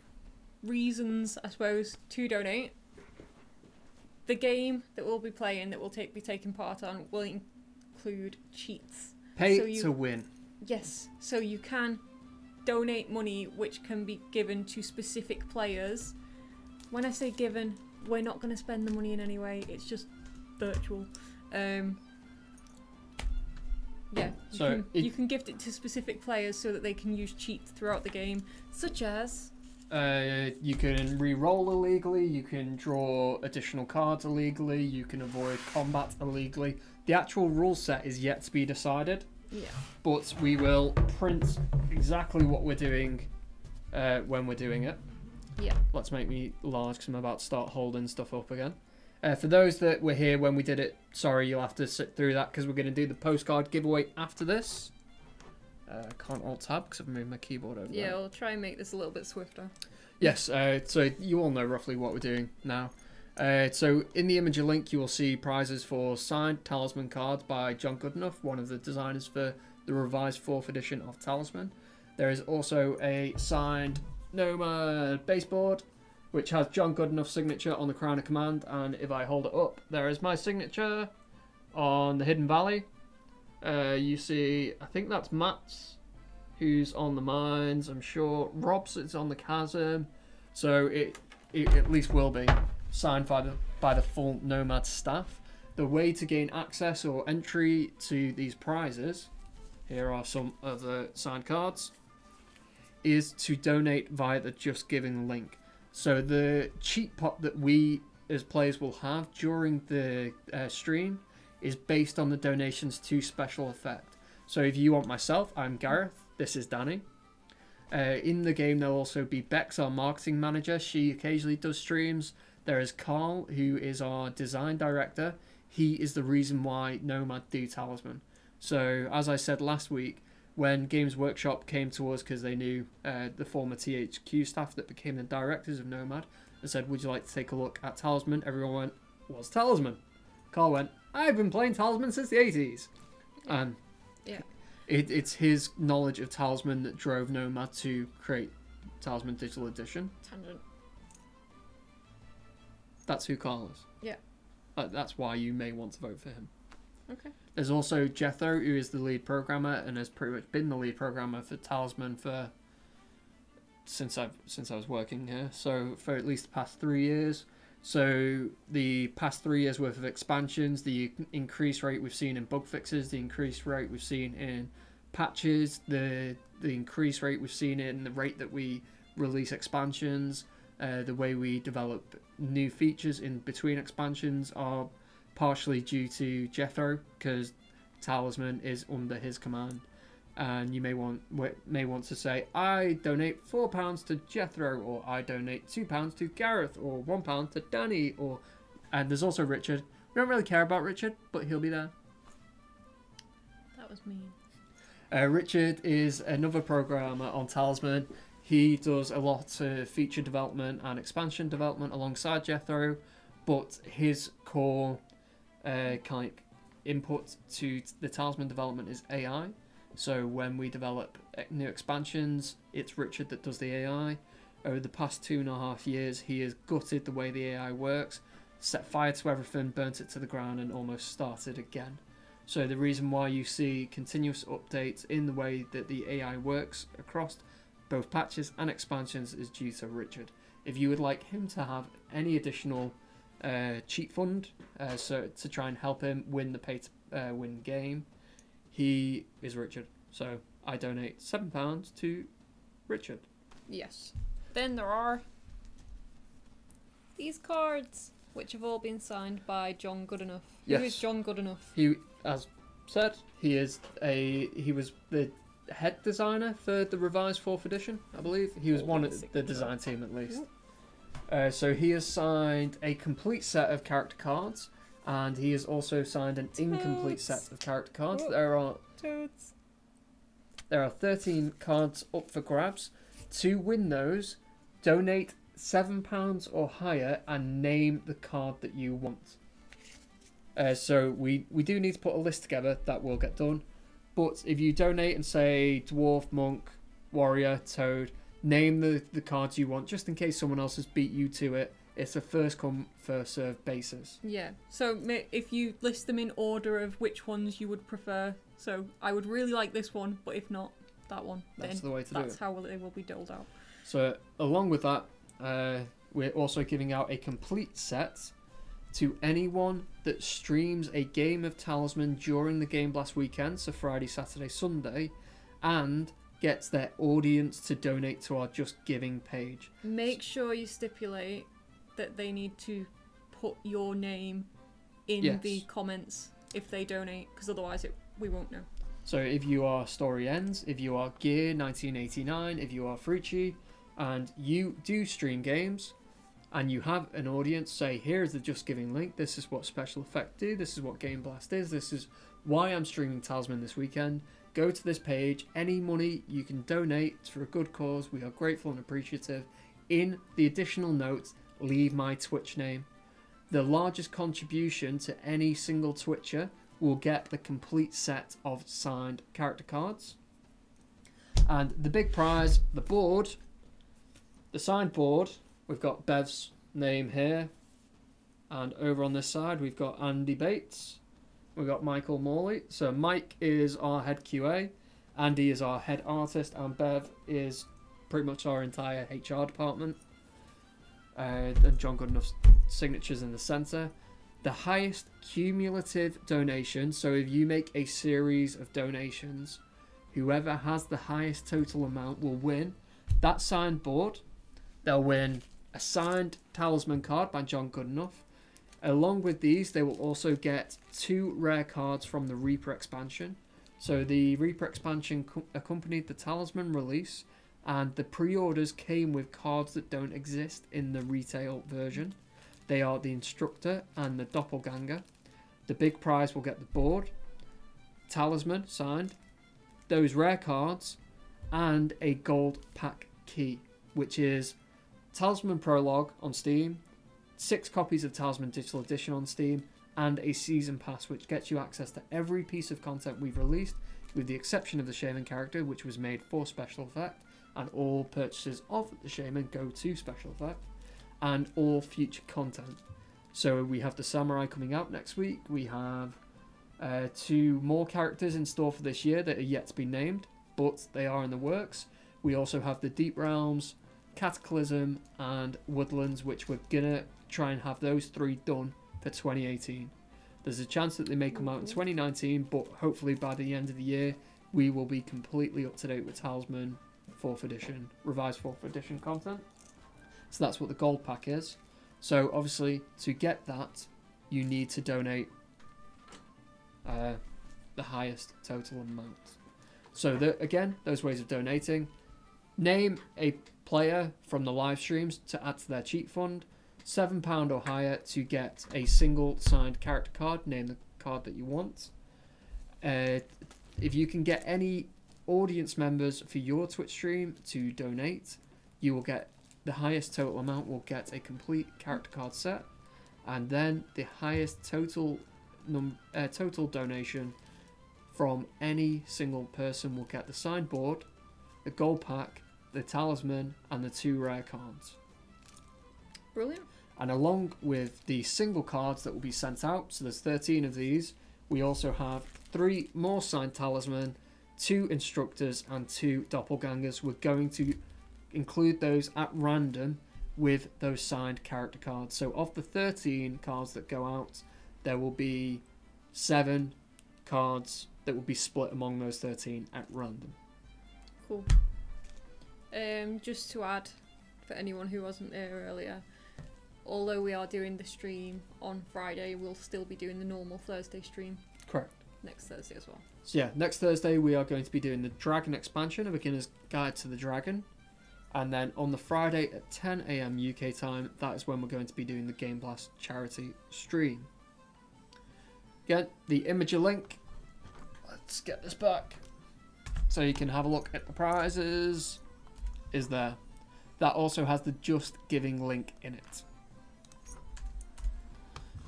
B: reasons, I suppose, to donate. The game that we'll be playing, that we'll be taking part on, will include cheats.
A: Pay to win.
B: Yes, so you can donate money which can be given to specific players. When I say given, we're not going to spend the money in any way, it's just virtual. Yeah, you can gift it to specific players so that they can use cheats throughout the game, such as...
A: You can re-roll illegally, you can draw additional cards illegally, you can avoid combat illegally. The actual rule set is yet to be decided.
B: Yeah.
A: But we will print exactly what we're doing when we're doing it.
B: Yeah.
A: Let's make me large because I'm about to start holding stuff up again. For those that were here when we did it, sorry, you'll have to sit through that because we're going to do the postcard giveaway after this. Can't Alt-Tab because I've moved my keyboard over
B: Yeah,
A: there.
B: I'll try and make this a little bit swifter.
A: Yes, so you all know roughly what we're doing now. So in the image link, you will see prizes for signed Talisman cards by John Goodenough, one of the designers for the revised 4th edition of Talisman. There is also a signed Nomad baseboard, which has John Goodenough's signature on the Crown of Command, and if I hold it up, there is my signature on the Hidden Valley. You see, I think that's Matt's, who's on the Mines, I'm sure. Rob's is on the Chasm, so it at least will be signed by the full Nomad staff. The way to gain access or entry to these prizes, here are some of the signed cards, is to donate via the Just Giving link. So the cheat pot that we as players will have during the stream is based on the donations to Special Effect. So if you want myself, I'm Gareth, this is Danny. In the game there'll also be Bex, our marketing manager, she occasionally does streams. There is Carl, who is our design director. He is the reason why Nomad do Talisman. So as I said last week, when Games Workshop came to us because they knew the former THQ staff that became the directors of Nomad, and said, would you like to take a look at Talisman? Everyone went, what's Talisman? Carl went, I've been playing Talisman since the 80s. And
B: Yeah.
A: it's his knowledge of Talisman that drove Nomad to create Talisman Digital Edition.
B: Tangent.
A: That's who Carl is.
B: Yeah.
A: That's why you may want to vote for him.
B: Okay.
A: There's also Jethro, who is the lead programmer and has pretty much been the lead programmer for Talisman for since I was working here. So for at least the past 3 years. So the past 3 years worth of expansions, the increase rate we've seen in bug fixes, the increase rate we've seen in patches, the increase rate we've seen in the rate that we release expansions, the way we develop new features in between expansions are partially due to Jethro, because Talisman is under his command. And you may want to say, I donate £4 to Jethro, or I donate £2 to Gareth, or £1 to Danny, and there's also Richard. We don't really care about Richard, but he'll be there.
B: That was mean.
A: Richard is another programmer on Talisman. He does a lot of feature development and expansion development alongside Jethro, but his core kind of input to the Talisman development is AI. So when we develop new expansions, it's Richard that does the AI. Over the past 2.5 years, he has gutted the way the AI works, set fire to everything, burnt it to the ground, and almost started again. So the reason why you see continuous updates in the way that the AI works across both patches and expansions is due to Richard. If you would like him to have any additional cheat fund, so to try and help him win the pay-to-win game, he is Richard. So I donate £7 to Richard.
B: Yes. Then there are these cards, which have all been signed by John Goodenough.
A: Yes.
B: Who is John Goodenough?
A: He, as said, he was the head designer for the revised 4th edition, I believe. He was one of the design team at least. So he has signed a complete set of character cards, and he has also signed an incomplete set of character cards. There are 13 cards up for grabs. To win those, donate £7 or higher and name the card that you want. So we do need to put a list together. That will get done. But if you donate and say Dwarf, Monk, Warrior, Toad, name the cards you want, just in case someone else has beat you to it. It's a first come, first served basis.
B: Yeah, so if you list them in order of which ones you would prefer, so I would really like this one, but if not, that one.
A: That's
B: then
A: the way to do it.
B: That's how they will be doled out.
A: So along with that, we're also giving out a complete set to anyone that streams a game of Talisman during the Game Blast weekend, so Friday, Saturday, Sunday, and gets their audience to donate to our Just Giving page.
B: Make sure you stipulate that they need to put your name in
A: Yes.
B: the comments if they donate, because otherwise we won't know.
A: So if you are Story Ends, if you are Gear 1989, if you are Frucci, and you do stream games, and you have an audience, say, here's the Just Giving link, this is what Special Effect do, this is what Game Blast is, this is why I'm streaming Talisman this weekend, go to this page, any money you can donate for a good cause, we are grateful and appreciative, in the additional notes, leave my Twitch name. The largest contribution to any single Twitcher will get the complete set of signed character cards. And the big prize, the board, the signed board, we've got Bev's name here. And over on this side, we've got Andy Bates. We've got Michael Morley. So Mike is our head QA. Andy is our head artist. And Bev is pretty much our entire HR department. And John Goodenough's signatures in the centre. The highest cumulative donation, so if you make a series of donations, whoever has the highest total amount will win that signed board. They'll win a signed Talisman card by John Goodenough. Along with these, they will also get 2 rare cards from the Reaper expansion. So the Reaper expansion accompanied the Talisman release, and the pre-orders came with cards that don't exist in the retail version. They are the Instructor and the Doppelganger. The big prize will get the board, Talisman signed, those rare cards, and a gold pack key, which is Talisman Prologue on Steam, 6 copies of Talisman Digital Edition on Steam, and a Season Pass, which gets you access to every piece of content we've released, with the exception of the Shaman character, which was made for Special Effect, and all purchases of the Shaman go to Special Effect, and all future content. So we have the Samurai coming out next week. We have 2 more characters in store for this year that are yet to be named, but they are in the works. We also have the Deep Realms, Cataclysm, and Woodlands, which we're gonna try and have those 3 done for 2018. There's a chance that they may come out in 2019, but hopefully by the end of the year we will be completely up to date with Talisman 4th edition, revised 4th edition content. So that's what the gold pack is. So obviously to get that you need to donate the highest total amount. So again, those ways of donating: name a player from the live streams to add to their cheat fund, £7 or higher to get a single signed character card, name the card that you want. If you can get any audience members for your Twitch stream to donate, you will get the highest total amount will get a complete character card set, and then the highest total donation from any single person will get the signed board, the gold pack, the Talisman, and the 2 rare cards.
B: Brilliant.
A: And along with the single cards that will be sent out, so there's 13 of these, we also have 3 more signed Talisman, 2 Instructors, and 2 Doppelgangers. We're going to include those at random with those signed character cards. So of the 13 cards that go out, there will be 7 cards that will be split among those 13 at random.
B: Cool. Just to add, for anyone who wasn't there earlier, although we are doing the stream on Friday, we'll still be doing the normal Thursday stream.
A: Correct.
B: Next Thursday as well.
A: So yeah, next Thursday we are going to be doing the Dragon expansion, A Beginner's Guide to the Dragon. And then on the Friday at 10 AM UK time, that is when we're going to be doing the Game Blast charity stream. Again, the Imager link, let's get this back, so you can have a look at the prizes, is there. That also has the Just Giving link in it.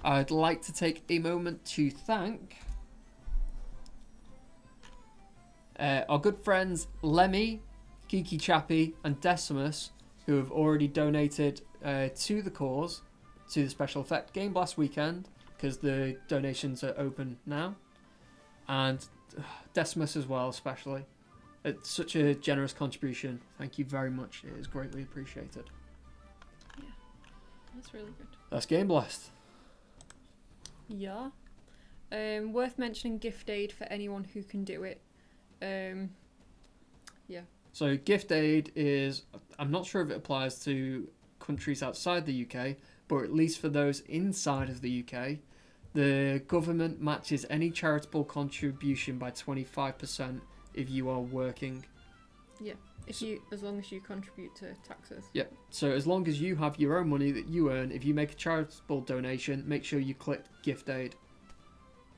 A: I'd like to take a moment to thank our good friends Lemmy, Geeky Chappy, and Decimus, who have already donated to the cause, to the Special Effect Game Blast weekend, because the donations are open now. And Decimus as well, especially. It's such a generous contribution. Thank you very much. It is greatly appreciated.
B: Yeah, that's really good.
A: That's Game Blast.
B: Yeah. Worth mentioning gift aid for anyone who can do it. Yeah.
A: So gift aid is, I'm not sure if it applies to countries outside the UK, but at least for those inside of the UK, the government matches any charitable contribution by 25% if you are working.
B: Yeah. As long as you contribute to taxes.
A: Yeah. So as long as you have your own money that you earn, if you make a charitable donation, make sure you click gift aid,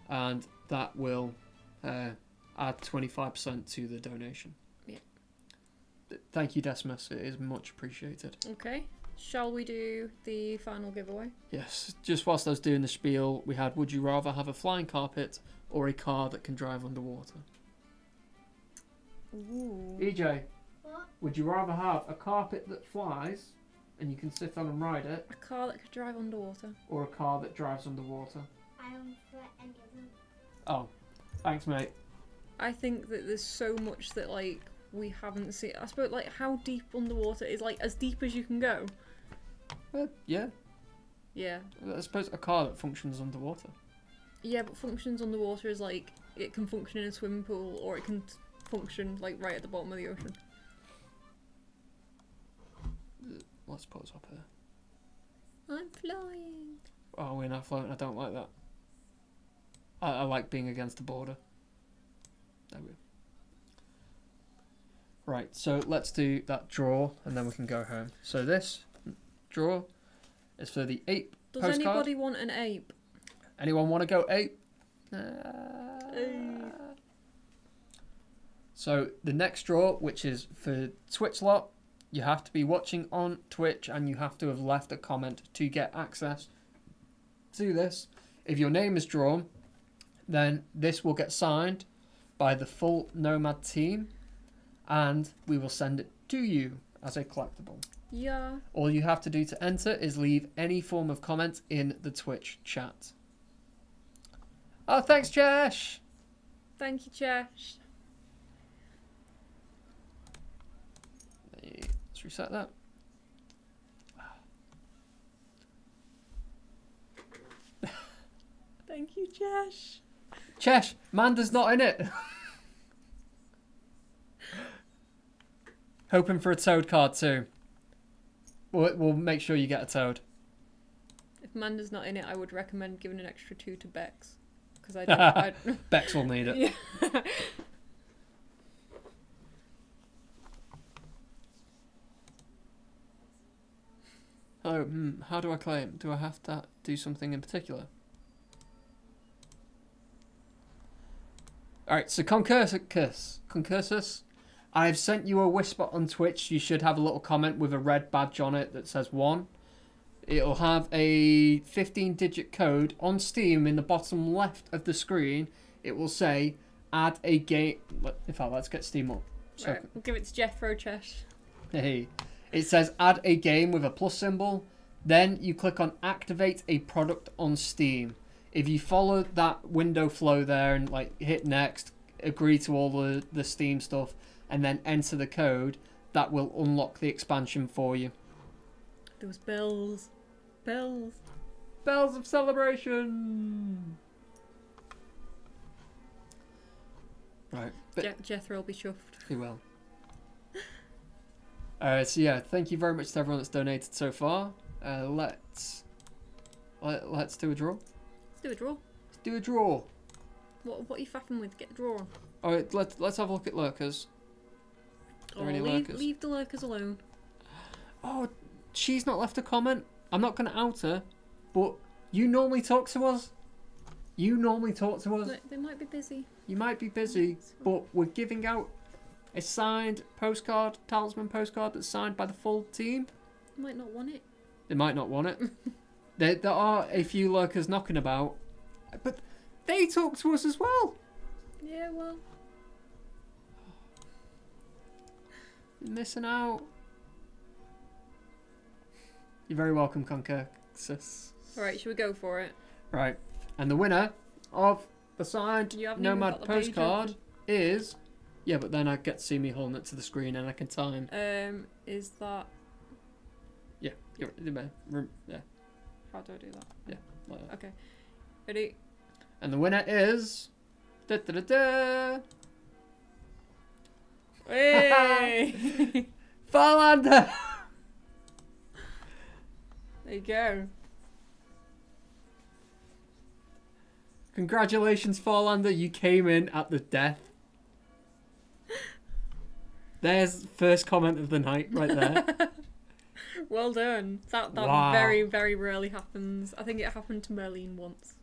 A: and that will add 25% to the donation.
B: Yeah.
A: thank you, Decimus. It is much appreciated.
B: Okay. Shall we do the final giveaway?
A: Yes, just whilst I was doing the spiel, we had, would you rather have a flying carpet or a car that can drive underwater?
B: Ooh.
A: EJ,
C: What?
A: would you rather have a carpet that flies and you can sit on and ride it,
B: A car that could drive underwater.
A: or a car that drives underwater?
C: I don't for any of them.
A: Oh, thanks, mate.
B: I think that there's so much that like we haven't seen. I suppose like how deep underwater is like as deep as you can go.
A: Yeah,
B: Yeah.
A: I suppose a car that functions underwater.
B: Yeah, but functions underwater is like it can function in a swimming pool or it can function like right at the bottom of the ocean.
A: Let's put us up here.
B: I'm flying.
A: Oh, we're not floating. I don't like that. I like being against the border. There we go. Right, so let's do that draw and then we can go home. So this draw is for the ape
B: Does
A: postcard.
B: anybody want an ape?
A: Anyone want to go ape? So the next draw, which is for Twitch lot, you have to be watching on Twitch and you have to have left a comment to get access to this. If your name is drawn, then this will get signed by the full Nomad team and we will send it to you as a collectible.
B: Yeah.
A: All you have to do to enter is leave any form of comment in the Twitch chat. Oh, thanks, Chesh!
B: Thank you, Chesh.
A: Let's reset that.
B: Thank you, Chesh.
A: Chesh, Manda's not in it. Hoping for a toad card too. We'll make sure you get a toad.
B: If Manda's not in it, I would recommend giving an extra 2 to Bex. Because I don't...
A: Bex will need it.
B: Yeah.
A: Oh, how do I claim? Do I have to do something in particular? Alright, so Concursus. I've sent you a whisper on Twitch. You should have a little comment with a red badge on it that says 1. It'll have a 15-digit code on Steam in the bottom left of the screen. It will say, add a game... In fact, let's get Steam up. So,
B: Right, we'll give it to Jethro Chesh.
A: hey. It says, add a game with a plus symbol. Then you click on activate a product on Steam. If you follow that window flow there and like hit next, agree to all the Steam stuff, and then enter the code, that will unlock the expansion for you.
B: There was bells. Bells.
A: Bells of celebration! Right.
B: Jethro will be chuffed.
A: He will. So yeah, thank you very much to everyone that's donated so far. Let's do a draw.
B: Let's do a draw.
A: Let's do a draw.
B: What are you faffing with? Get a draw on.
A: Alright, let's have a look at lurkers. Are there any lurkers?
B: Leave the lurkers alone.
A: Oh, she's not left a comment. I'm not going to out her, but you normally talk to us. You normally talk to us.
B: They might be busy.
A: You might be busy, but we're giving out a signed postcard, Talisman postcard that's signed by the full team.
B: They might not want it.
A: They might not want it. There are a few lurkers knocking about, but they talk to us as well.
B: Yeah, well.
A: You're missing out. You're very welcome, Concursus.
B: Alright, should we go for it?
A: Right, and the winner of the signed
B: You haven't even
A: Nomad
B: got the page
A: postcard
B: open.
A: is... Yeah, but then I get to see me holding it to the screen and I can time.
B: Is that...
A: Yeah, yeah.
B: How do I do that?
A: Yeah, like that.
B: Okay. Ready?
A: And the winner is... Da, da, da, da.
B: Hey!
A: Firelands!
B: There you go.
A: Congratulations, Farlander. You came in at the death. There's first comment of the night right there.
B: Well done. That
A: Wow.
B: very, very rarely happens. I think it happened to Merlene once.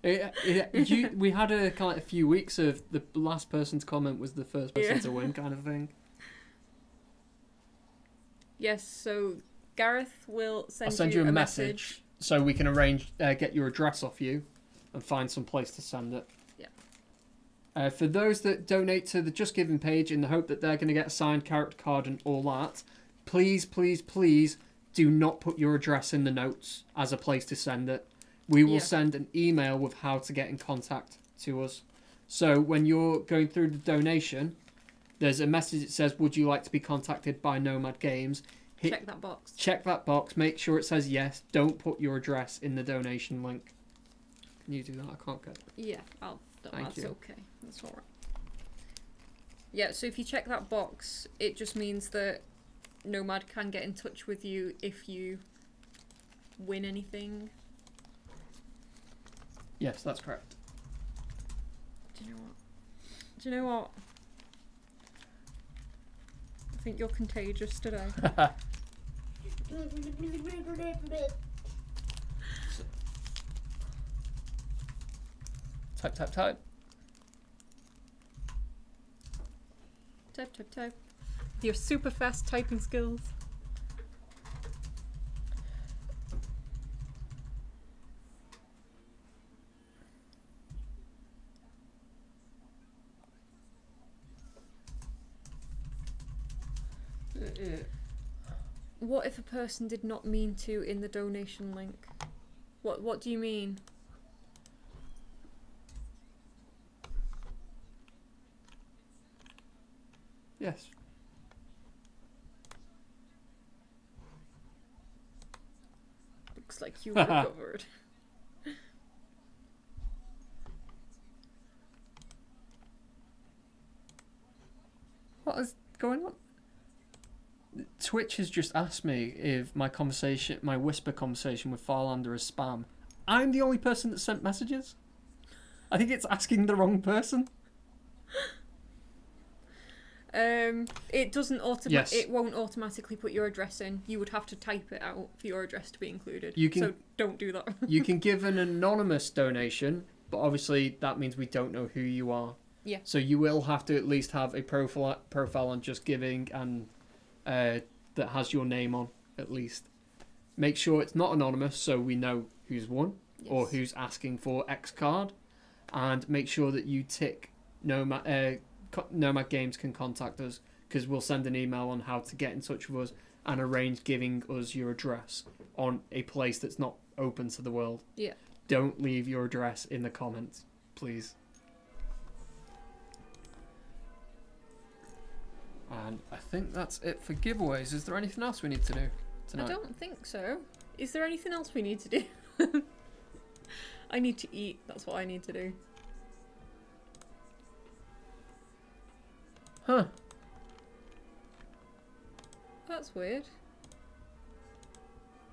A: We had a kind of a few weeks of the last person's comment was the first person
B: Yeah.
A: to win kind of thing.
B: Yes, so Gareth will
A: I'll
B: send
A: send
B: you
A: you a
B: message.
A: message so we can arrange, get your address off you and find some place to send it.
B: Yeah.
A: For those that donate to the Just Giving page in the hope that they're going to get a signed character card and all that, please, please, please do not put your address in the notes as a place to send it. We will send an email with how to get in contact to us. So when you're going through the donation, there's a message that says, would you like to be contacted by Nomad Games?
B: Check that box.
A: Check that box. Make sure it says yes. Don't put your address in the donation link. Can you do that? I can't get it.
B: Yeah, that's
A: you.
B: okay. That's alright. Yeah, so if you check that box, it just means that Nomad can get in touch with you if you win anything.
A: Yes, that's correct.
B: Do you know what? Do you know what? I think you're contagious today.
A: Type, type, type.
B: Type, type, type. Your super fast typing skills. What if a person did not mean to in the donation link? What do you mean?
A: Yes.
B: Looks like you recovered.
A: What is going on? Twitch has just asked me if my whisper conversation with Farlander is spam. I'm the only person that sent messages? I think it's asking the wrong person.
B: It doesn't
A: Yes.
B: It won't automatically put your address in. You would have to type it out for your address to be included. So don't do that.
A: You can give an anonymous donation, but obviously that means we don't know who you are.
B: Yeah.
A: So you will have to at least have a profile on Just Giving and that has your name on at least. Make sure it's not anonymous so we know who's won or who's asking for X card, and make sure that you tick Nomad Games can contact us, because we'll send an email on how to get in touch with us and arrange giving us your address on a place that's not open to the world.
B: Yeah.
A: Don't leave your address in the comments, please. And I think that's it for giveaways. Is there anything else we need to do tonight?
B: I don't think so. Is there anything else we need to do? I need to eat. That's what I need to do.
A: Huh.
B: That's weird.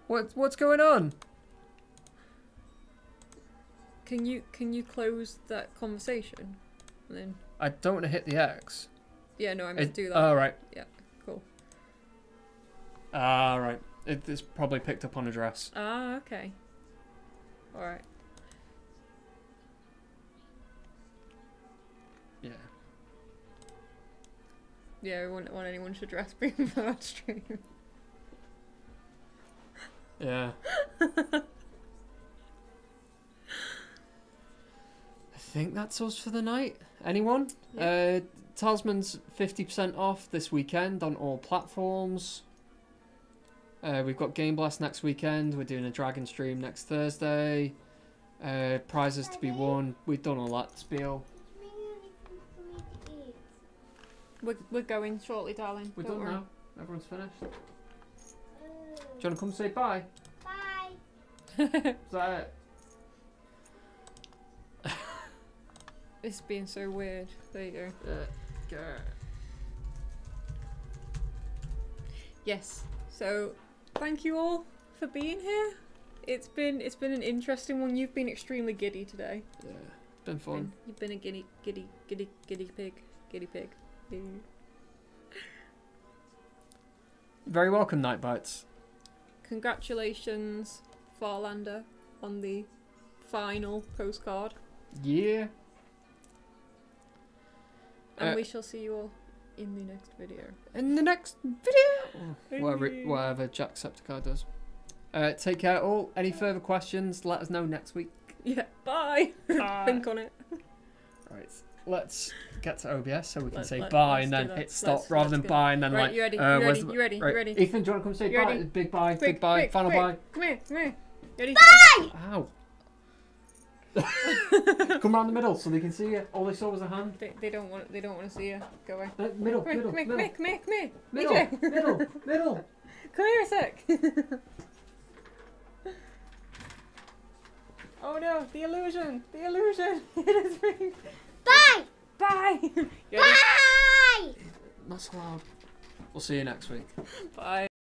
A: What's going on?
B: Can you close that conversation? And then
A: I don't want to hit the X.
B: yeah, no, I meant to do that.
A: Oh, right.
B: Yeah, cool.
A: Ah, right. It's probably picked up on address.
B: Ah, okay. All right.
A: Yeah.
B: Yeah, we wouldn't want anyone to address me for that stream.
A: Yeah. I think that's us for the night. Anyone?
B: Yeah.
A: Talisman's 50% off this weekend on all platforms. We've got Game Blast next weekend. We're doing a Dragon stream next Thursday. Prizes to be won. We've done all that spiel.
B: We're going shortly, darling.
A: We're
B: Don't
A: done
B: worry.
A: now. Everyone's finished. Do you want to come say bye?
C: Bye.
A: Is that it?
B: It's being so weird. There you go.
A: Go.
B: Yes. So, thank you all for being here. It's been an interesting one. You've been extremely giddy today.
A: Yeah, been fun.
B: You've been a giddy pig. Yeah.
A: Very welcome, Night Bites.
B: Congratulations, Farlander, on the final postcard.
A: Yeah.
B: And we shall see you all in the next video. In the next video!
A: Whatever Jacksepticeye does. Take care all. Any further questions, let us know next week.
B: Yeah, bye!
A: Bye.
B: Think on it.
A: Right, let's get to OBS so we can say
B: let's
A: bye
B: do
A: and then
B: that.
A: hit stop
B: Let's
A: rather than
B: go.
A: bye and then
B: Right,
A: like.
B: you ready?
A: where's
B: You
A: the-
B: ready?
A: right.
B: You ready?
A: Ethan, do you want to come say
B: You
A: bye?
B: ready?
A: Big bye,
B: Quick,
A: big bye,
B: quick,
A: final
B: quick.
A: bye.
B: Come here, come here. Ready?
A: Ow! Come around the middle so they can see you. All they saw was a hand.
B: They don't want to see you. Go away.
A: Middle,
B: Come here,
A: middle,
B: come here,
A: middle,
B: come here, come here, come here.
A: middle,
B: AJ.
A: middle, middle.
B: Come here a sec. Oh no, the illusion. The illusion. It is me.
C: Bye!
B: Bye. You ready?
C: Bye!
A: Not so loud. We'll see you next week.
B: Bye.